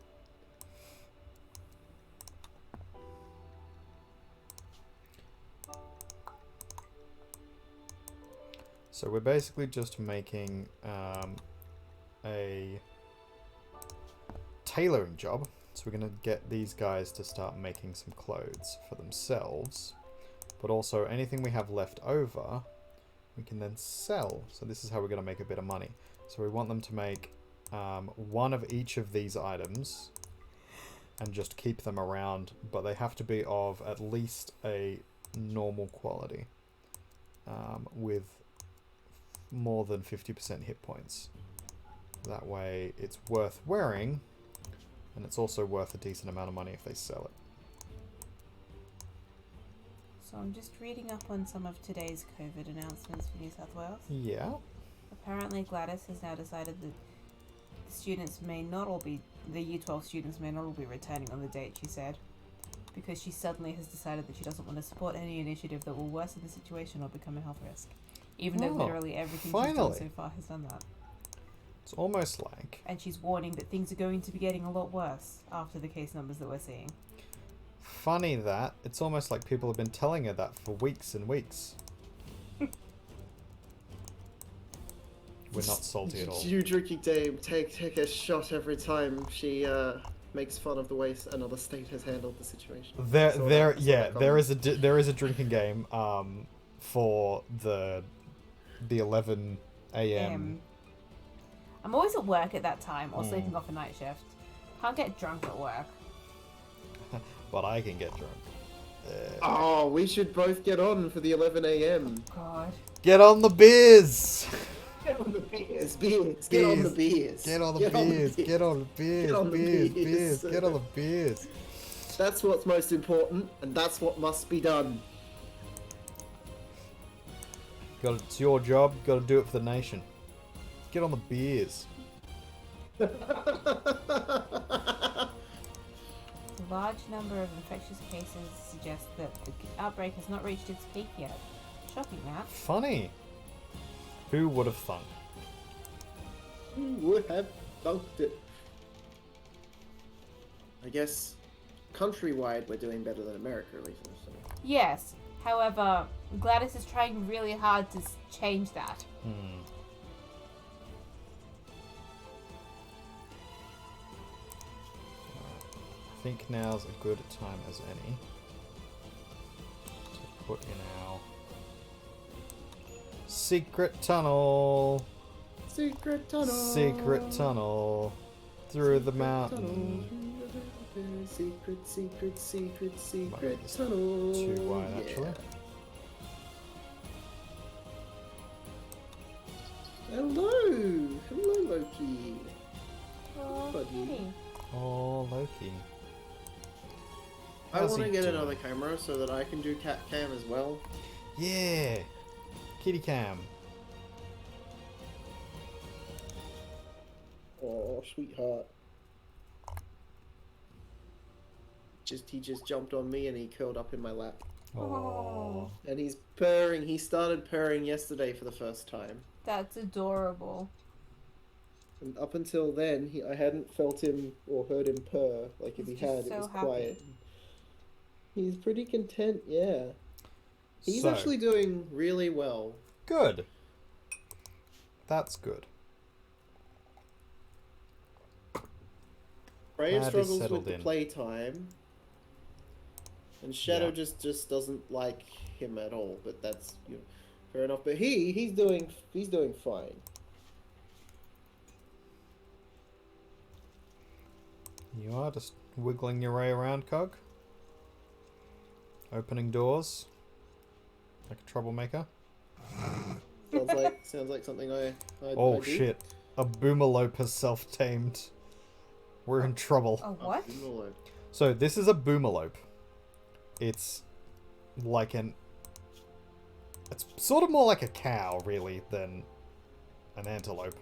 So we're basically just making a tailoring job. So we're going to get these guys to start making some clothes for themselves. But also anything we have left over, we can then sell. So this is how we're going to make a bit of money. So we want them to make one of each of these items and just keep them around. But they have to be of at least a normal quality with more than 50% hit points. That way it's worth wearing, and it's also worth a decent amount of money if they sell it. So I'm just reading up on some of today's COVID announcements for New South Wales. Yeah. Apparently Gladys has now decided that the students may not all be, the Year 12 students may not all be returning on the date she said, because she suddenly has decided that she doesn't want to support any initiative that will worsen the situation or become a health risk. Even though Oh, literally everything she's done finally. so far has done that. It's almost like... And she's warning that things are going to be getting a lot worse after the case numbers that we're seeing. Funny that. It's almost like people have been telling her that for weeks and weeks. We're not salty at all. You drinking Dame, take a shot every time she makes fun of the way another state has handled the situation. There is a drinking game for the 11 a.m. I'm always at work at that time or sleeping off a night shift. Can't get drunk at work. But I can get drunk. Oh, we should both get on for the 11 a.m. God. Get on the beers! Get on the beers. Get on the beers. Get on the beers! Get on the beers! Get on the Beers! beers. Beers! Get on the beers! That's what's most important, and that's what must be done. It's your job. Got to do it for the nation. Get on the beers. A large number of infectious cases suggest that the outbreak has not reached its peak yet. Shocking, that. Funny. Who would have thunk? Who would have thunked it? I guess countrywide we're doing better than America recently. So. Yes. However, Gladys is trying really hard to change that. I think now's a good time as any to put in our secret tunnel. Secret tunnel. Secret tunnel through the mountain. secret it's tunnel. too wide, actually. Hello, Loki. Oh, Buddy. kitty. Oh, Loki. I How's want to he get doing? another camera so that I can do cat cam as well. Yeah! Kitty cam. Oh, sweetheart. He just jumped on me and he curled up in my lap. Oh. And he's purring. He started purring yesterday for the first time. That's adorable. And up until then, I hadn't felt him or heard him purr. Like if he He's had, just it was so happy. quiet. He's pretty content, yeah. He's So, actually doing really well. good. That's good. Brave Glad he's struggles settled with the in. playtime. And Shadow Yeah. just doesn't like him at all, but that's fair enough. But he's doing fine. You are just wiggling your way around, Cog. Opening doors. Like a troublemaker. Sounds like something I Oh I do. shit. A boomalope has self-tamed. We're in trouble. A what? So this is a boomalope. It's like it's sort of more like a cow, really, than an antelope.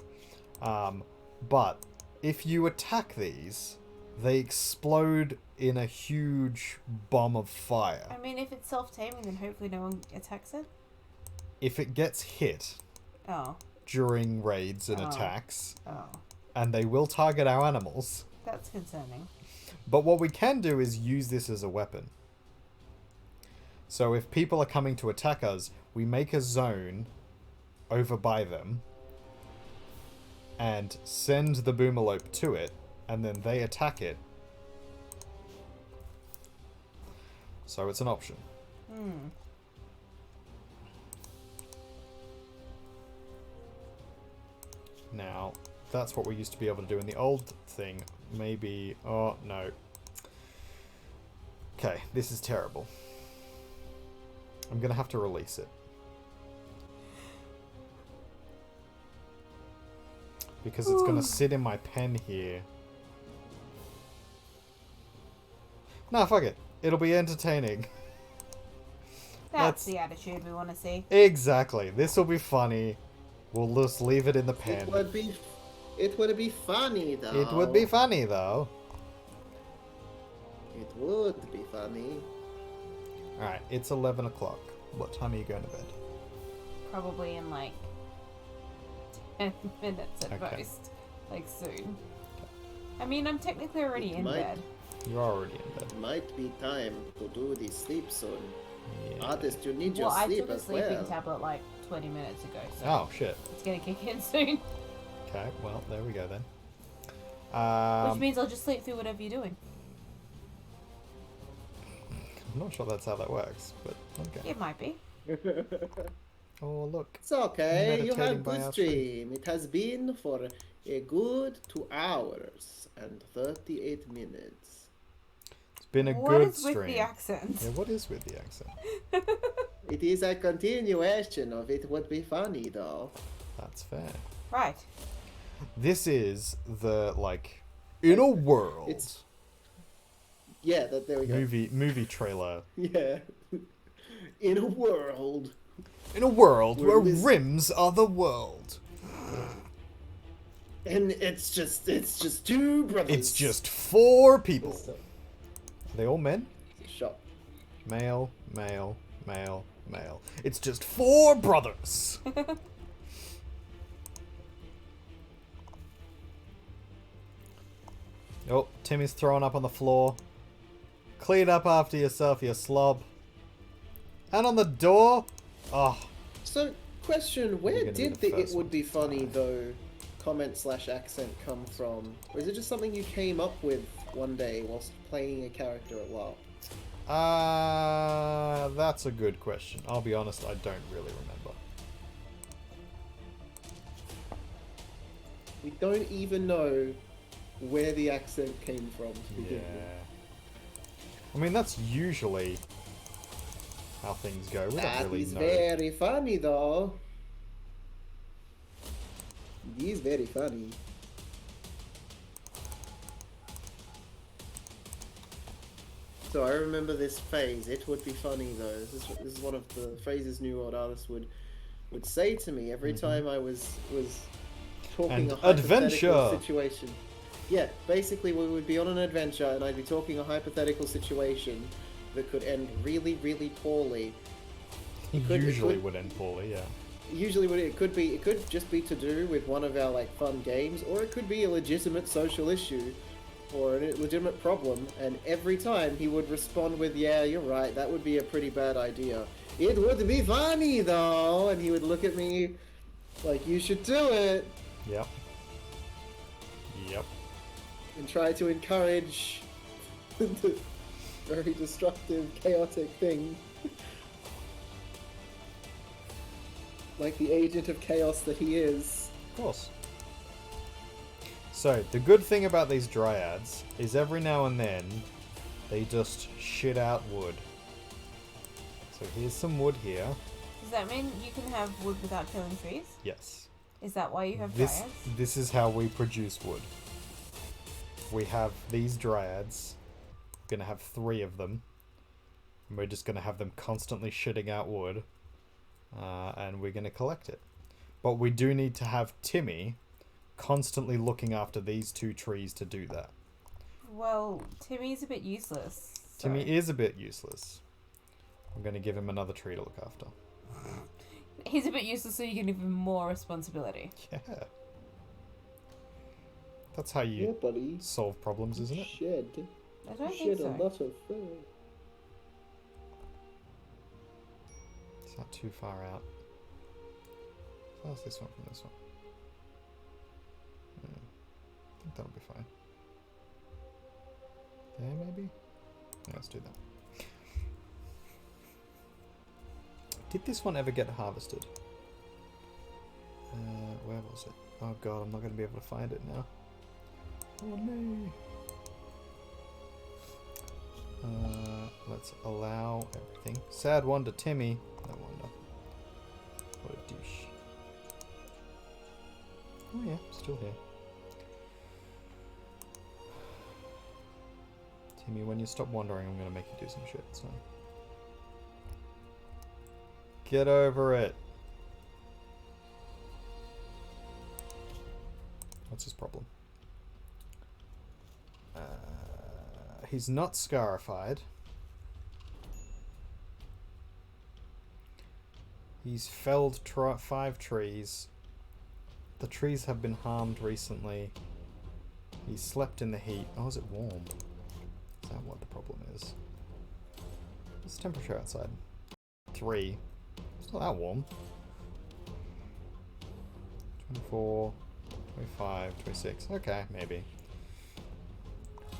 But if you attack these, they explode in a huge bomb of fire. I mean, if it's self-taming, then hopefully no one attacks it. If it gets hit Oh. during raids and Oh. attacks, Oh. and they will target our animals, That's concerning. but what we can do is use this as a weapon. So if people are coming to attack us, we make a zone over by them and send the boomalope to it, and then they attack it. So it's an option. Hmm. Now, that's what we used to be able to do in the old thing. Maybe... Oh, no. Okay, this is terrible. I'm going to have to release it. Because it's going to sit in my pen here. Nah, fuck it. It'll be entertaining. That's the attitude we want to see. Exactly. This will be funny. We'll just leave it in the pen. It would be funny though. It would be funny, though. It would be funny. Alright, it's 11 o'clock. What time are you going to bed? Probably in like 10 minutes at Okay. most. Like soon. I mean, I'm technically already It in might- bed. You're already in bed. It might be time to do the sleep soon. Yeah. Artist, you need your Well, I sleep took a as sleeping well. tablet like 20 minutes ago, so Oh, shit. it's gonna kick in soon. Okay, well, there we go then. Which means I'll just sleep through whatever you're doing. I'm not sure that's how that works, but okay. It might be. Oh, look. It's okay. You Meditating have by good our tree. stream. It has been for a good 2 hours and 38 minutes. It's been a What good is with stream. the accent? Yeah, what is with the accent? It is a continuation of It Would Be Funny, though. That's fair. Right. This is the, like, in a world It's- Yeah, there we go. movie trailer. Yeah. In a world. In a world Where where is- rims are the world. And it's just 2 brothers. It's just 4 people. So, Are they all men? shop. Male, male, male, male. It's just 4 brothers. Oh, Timmy's throwing up on the floor. Clean up after yourself, you slob. And on the door. Oh, So, question, where gonna be did the the It first Would one Be to Funny, survive. though, comment/accent come from? Or is it just something you came up with one day whilst playing a character at LARP? that's a good question. I'll be honest, I don't really remember. We don't even know where the accent came from to begin with. Yeah. I mean, that's usually how things go. We don't That really is know. very funny, though. It is very funny. So I remember this phrase. It would be funny, though. This is one of the phrases New World artists would say to me every time I was talking And a hypothetical adventure! situation. Yeah, basically we would be on an adventure and I'd be talking a hypothetical situation that could end really, really poorly. Usually would end poorly, yeah. Usually it could just be to do with one of our like fun games, or it could be a legitimate social issue or a legitimate problem, and every time he would respond with, yeah, you're right, that would be a pretty bad idea. It would be funny though, and he would look at me like, you should do it. Yep. Yep. And try to encourage the very destructive, chaotic thing. Like the agent of chaos that he is. Of course. So, the good thing about these dryads is every now and then they just shit out wood. So here's some wood here. Does that mean you can have wood without killing trees? Yes. Is that why you have This dryads? this is how we produce wood. We have these dryads. We're gonna have 3 of them. And we're just gonna have them constantly shitting out wood. And we're gonna collect it. But we do need to have Timmy constantly looking after these 2 trees to do that. Well, Timmy's a bit useless. Timmy is a bit useless. I'm gonna give him another tree to look after. He's a bit useless, so you can give him more responsibility. Yeah. That's how Yeah, you buddy. solve problems, isn't it? Shed. I don't Shed think so. a lot of fur. It's not too far out. So how's this one from this one? I think that'll be fine. There, maybe? Yeah, let's do that. Did this one ever get harvested? Where was it? Oh god, I'm not going to be able to find it now. Oh no! Let's allow everything. Sad one to Timmy. No wonder. What a douche. Oh yeah, still here. Timmy, when you stop wandering, I'm going to make you do some shit, so... Get over it! What's his problem? He's not scarified. He's felled 5 trees. The trees have been harmed recently. He slept in the heat. Oh, is it warm? Is that what the problem is? What's the temperature outside? 3. It's not that warm. 24, 25, 26. Okay, maybe.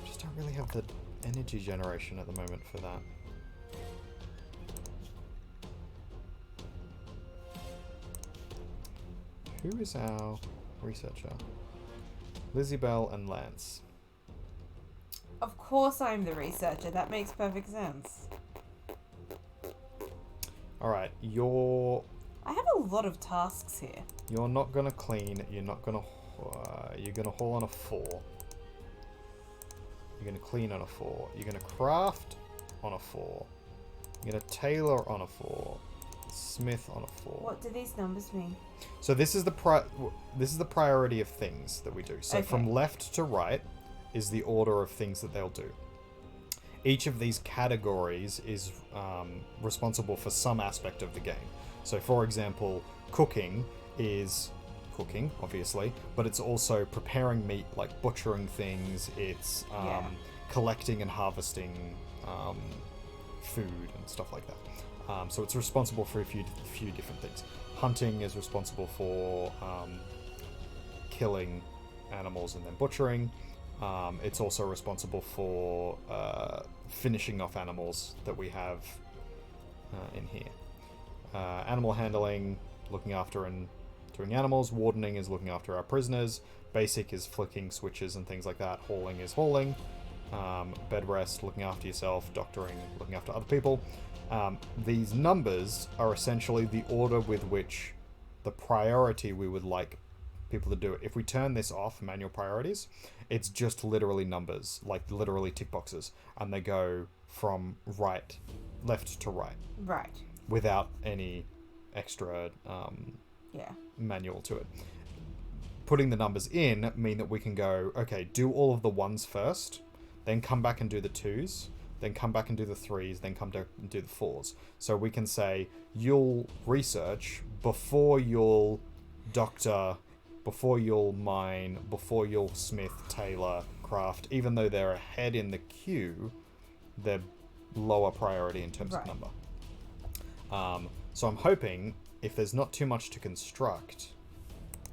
Just don't really have the energy generation at the moment for that. Who is our researcher? Lizzie Bell and Lance. Of course I'm the researcher. That makes perfect sense. Alright, I have a lot of tasks here. you're not gonna clean, you're gonna haul on a 4. You're gonna clean on a 4. You're gonna craft on a 4. You're gonna tailor on a 4. Smith on a 4. What do these numbers mean? So this is the priority of things that we do. So Okay. from left to right is the order of things that they'll do. Each of these categories is responsible for some aspect of the game. So for example, cooking is cooking, obviously, but it's also preparing meat, like butchering things. It's Yeah. collecting and harvesting food and stuff like that. So it's responsible for a few different things. Hunting is responsible for killing animals and then butchering. It's also responsible for finishing off animals that we have in here. Animal handling, looking after and doing animals. Wardening is looking after our prisoners. Basic is flicking switches and things like that. Hauling is hauling. bed rest, looking after yourself, doctoring, looking after other people. These numbers are essentially the order with which the priority we would like people to do it. If we turn this off, manual priorities, it's just literally numbers, like literally tick boxes, and they go from left to right, without any extra manual to it. Putting the numbers in mean that we can go, okay, do all of the ones first, then come back and do the twos, then come back and do the threes, then come back and do the fours. So we can say, you'll research before you'll doctor, before you'll mine, before you'll smith, tailor, craft. Even though they're ahead in the queue, they're lower priority in terms of number. So I'm hoping, if there's not too much to construct,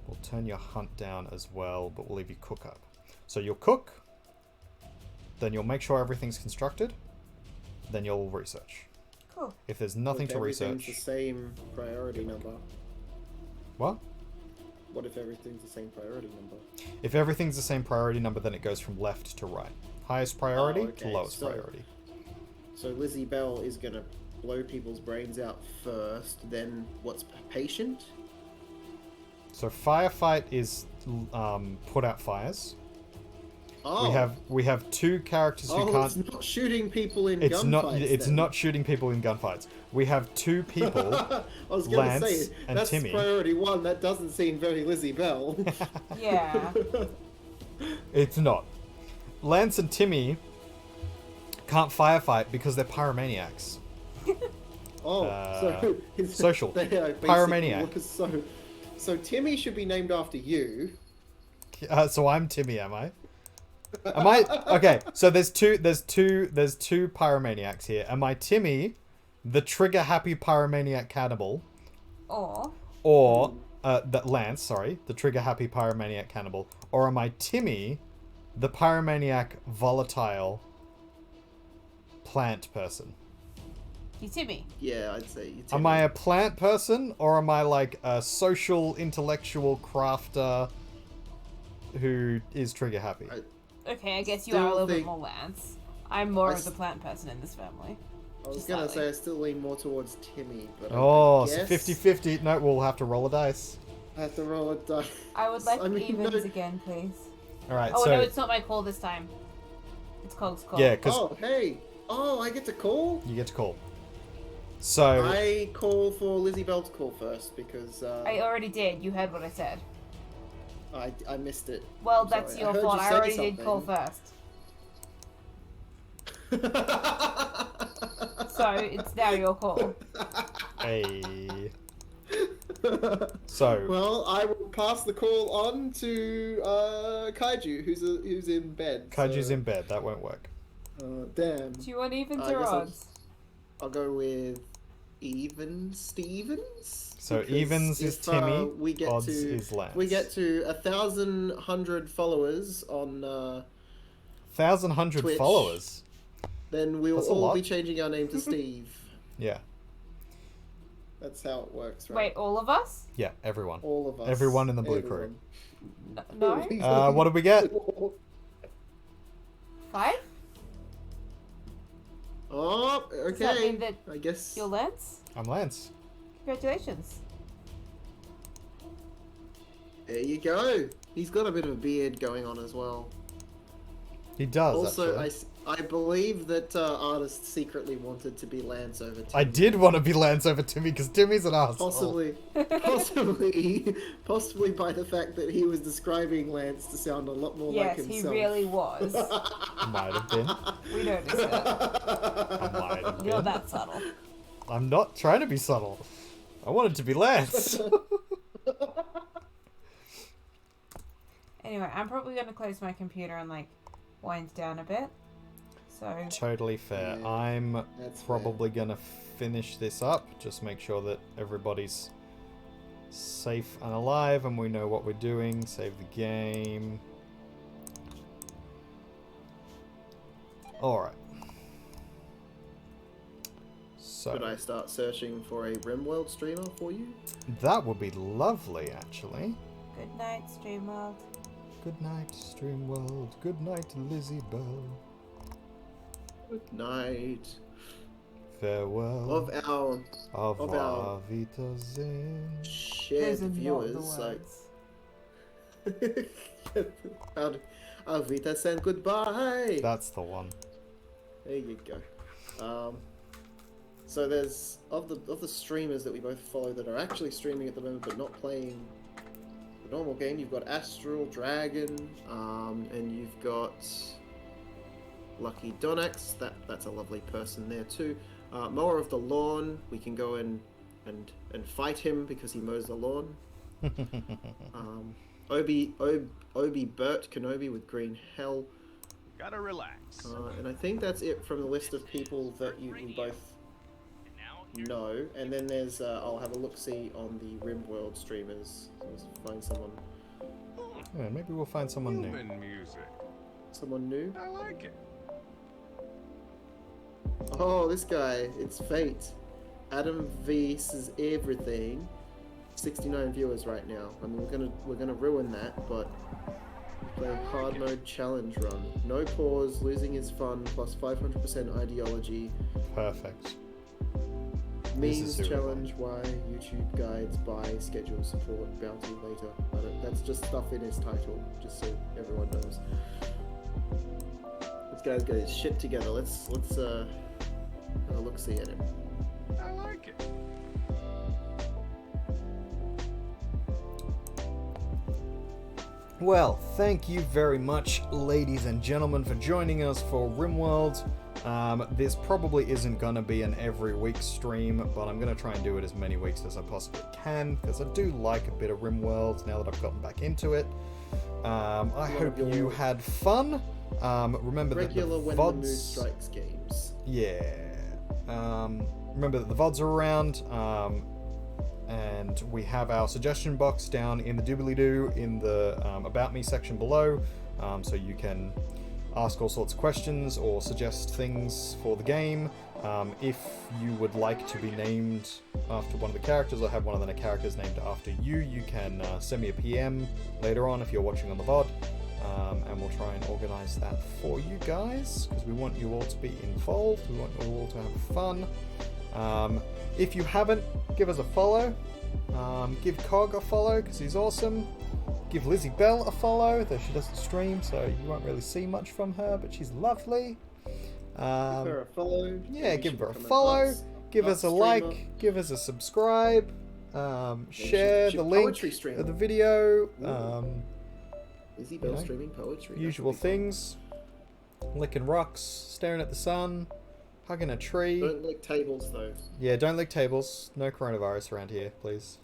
we'll turn your hunt down as well, but we'll leave you cook up. So you'll cook, then you'll make sure everything's constructed, then you'll research. Cool. If there's nothing to research... everything's the same priority number? What? What if everything's the same priority number? If everything's the same priority number, then it goes from left to right. Highest priority to lowest priority. So Lizzie Bell is going to blow people's brains out first, then what's patient? So firefight is put out fires. Oh. We have two characters who can't. It's not shooting people in it's gunfights. It's then. not shooting people in gunfights. We have two people. I was going to Lance say and that's Timmy. priority one. That doesn't seem very Lizzie Bell. Yeah. It's not. Lance and Timmy can't firefight because they're pyromaniacs. Social. They are basically Pyromaniac. So Timmy should be named after you. So I'm Timmy, am I? Am I? Okay, so there's two pyromaniacs here. Am I Timmy, the trigger-happy pyromaniac cannibal? Or Lance, the trigger-happy pyromaniac cannibal? Or am I Timmy, the pyromaniac volatile plant person? You Timmy. Yeah, I'd say you Timmy. Am I a plant person, or am I like a social, intellectual crafter who is trigger-happy? Okay, I guess you are a little bit more Lance. I'm more of the plant person in this family. I was going to say I still lean more towards Timmy, but Oh, I so guess 50-50. No, we'll have to roll a dice. I have to roll a dice. I would like evens again, please. Alright, Oh, so... no, it's not my call this time. It's Cog's call. Yeah, because... Oh, hey! Oh, I get to call? You get to call. So... I call for Lizzie Bell to call first, because... I already did. You heard what I said. I missed it. Well, that's your fault. I already did call first. So, it's now your call. Hey. So... Well, I will pass the call on to Kaiju, who's in bed. Kaiju's in bed. That won't work. Damn. Do you want evens I or guess odds? I'll go with Stevens. So because evens is Timmy, odds is Lance. We get to 1,100 followers on 1,100 Twitch. Followers? Then we will That's a all lot. be changing our name to Steve. Yeah. That's how it works, right? Wait, all of us? Yeah, everyone. All of us. Everyone in the blue crew. No? What did we get? 5? Oh, Does that okay. mean that I guess. you're Lance? I'm Lance. Congratulations. There you go. He's got a bit of a beard going on as well. He does, Also, actually. I believe that artist secretly wanted to be Lance over Timmy. I did want to be Lance over Timmy because Timmy's an asshole. Possibly by the fact that he was describing Lance to sound a lot more like himself. Yes, he really was. Might have been. We noticed it. I might have You're been. that subtle. I'm not trying to be subtle. I wanted to be Lance. Anyway, I'm probably going to close my computer and, like, wind down a bit. So... Totally fair. Yeah, I'm that's probably going to finish this up. Just make sure that everybody's safe and alive and we know what we're doing. Save the game. Alright. So, Should I start searching for a Rimworld streamer for you? that would be lovely, actually. Good night, Streamworld. Good night, Streamworld. Good night, Lizzie Bell. Good night. Farewell Of our of of our- Vita Zen. shared Those are not the viewers, like words. Alvita said goodbye. That's the one. There you go. So there's of the streamers that we both follow that are actually streaming at the moment but not playing the normal game. You've got Astral Dragon, and you've got Lucky Donax. That's a lovely person there too. Mower of the Lawn. We can go and fight him because he mows the lawn. Obi Bert Kenobi with Green Hell. Gotta relax. And I think that's it from the list of people that we both And now here's know. And then there's I'll have a look-see on the Rimworld streamers. So let's find Yeah, maybe we'll find someone new. Human music. someone new. I like it. Oh, this guy, it's Fate. Adam V says everything. 69 viewers right now. I mean, we're gonna ruin that, but play hard mode challenge run. No pause, losing is fun, plus 500% ideology. Perfect. Memes is who we challenge, why, YouTube guides, buy, schedule support, bounty later. That's just stuff in his title, just so everyone knows. This guy's got his shit together. Let's have a look-see at him. I like it. Well, thank you very much, ladies and gentlemen, for joining us for Rimworld. This probably isn't going to be an every week stream, but I'm going to try and do it as many weeks as I possibly can, because I do like a bit of Rimworld now that I've gotten back into it. I hope you had fun. Remember Regular that When the the Mood VODs... Strikes games. Yeah. Remember that the VODs are around, and we have our suggestion box down in the doobly-doo in the About Me section below, so you can ask all sorts of questions or suggest things for the game. If you would like to be named after one of the characters or have one of the characters named after you, you can send me a PM later on if you're watching on the VOD. And we'll try and organise that for you guys, because we want you all to be involved, we want you all to have fun. If you haven't, give us a follow. Give Cog a follow, because he's awesome. Give Lizzie Bell a follow, though she doesn't stream, so you won't really see much from her, but she's lovely. Give her a follow. Yeah, Maybe give she her a can become follow, arts- give arts us a streamer. like, give us a subscribe, share she's the a link poetry streamer. of the video, Lizzie Bell you know, streaming poetry. usual That could be fun. things, licking rocks, staring at the sun, hugging a tree. Don't lick tables though. Yeah, don't lick tables. No coronavirus around here, please.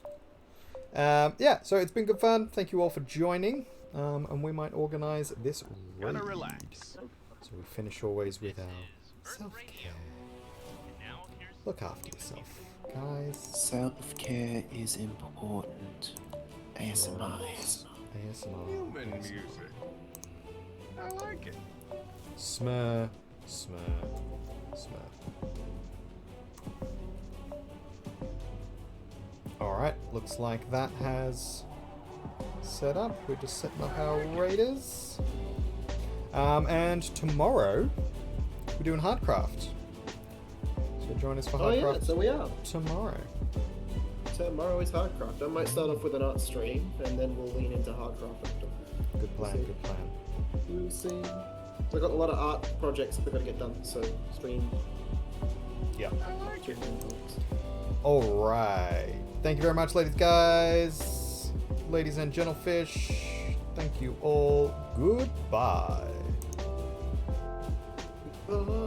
Yeah, so it's been good fun. Thank you all for joining. And we might organise this raid. Gotta relax. So we finish always with our Earth self-care. Radio. And now here's Look after yourself, guys. Self-care is important. ASMR. ASMR. Human music. I like it. Smur, smur, smur. Alright, looks like that has set up. We're just setting up our raiders. And tomorrow, we're doing Hardcraft. So join us for Oh yeah, Hardcraft so we are. tomorrow. Tomorrow is Hardcraft. I might start off with an art stream, and then we'll lean into Hardcraft after. Good plan, See. good plan. We'll see. We've got a lot of art projects that we've got to get done, so stream. Yeah. I like it. Alright. Thank you very much, guys. Ladies and gentlefish. Thank you all. Goodbye. Bye.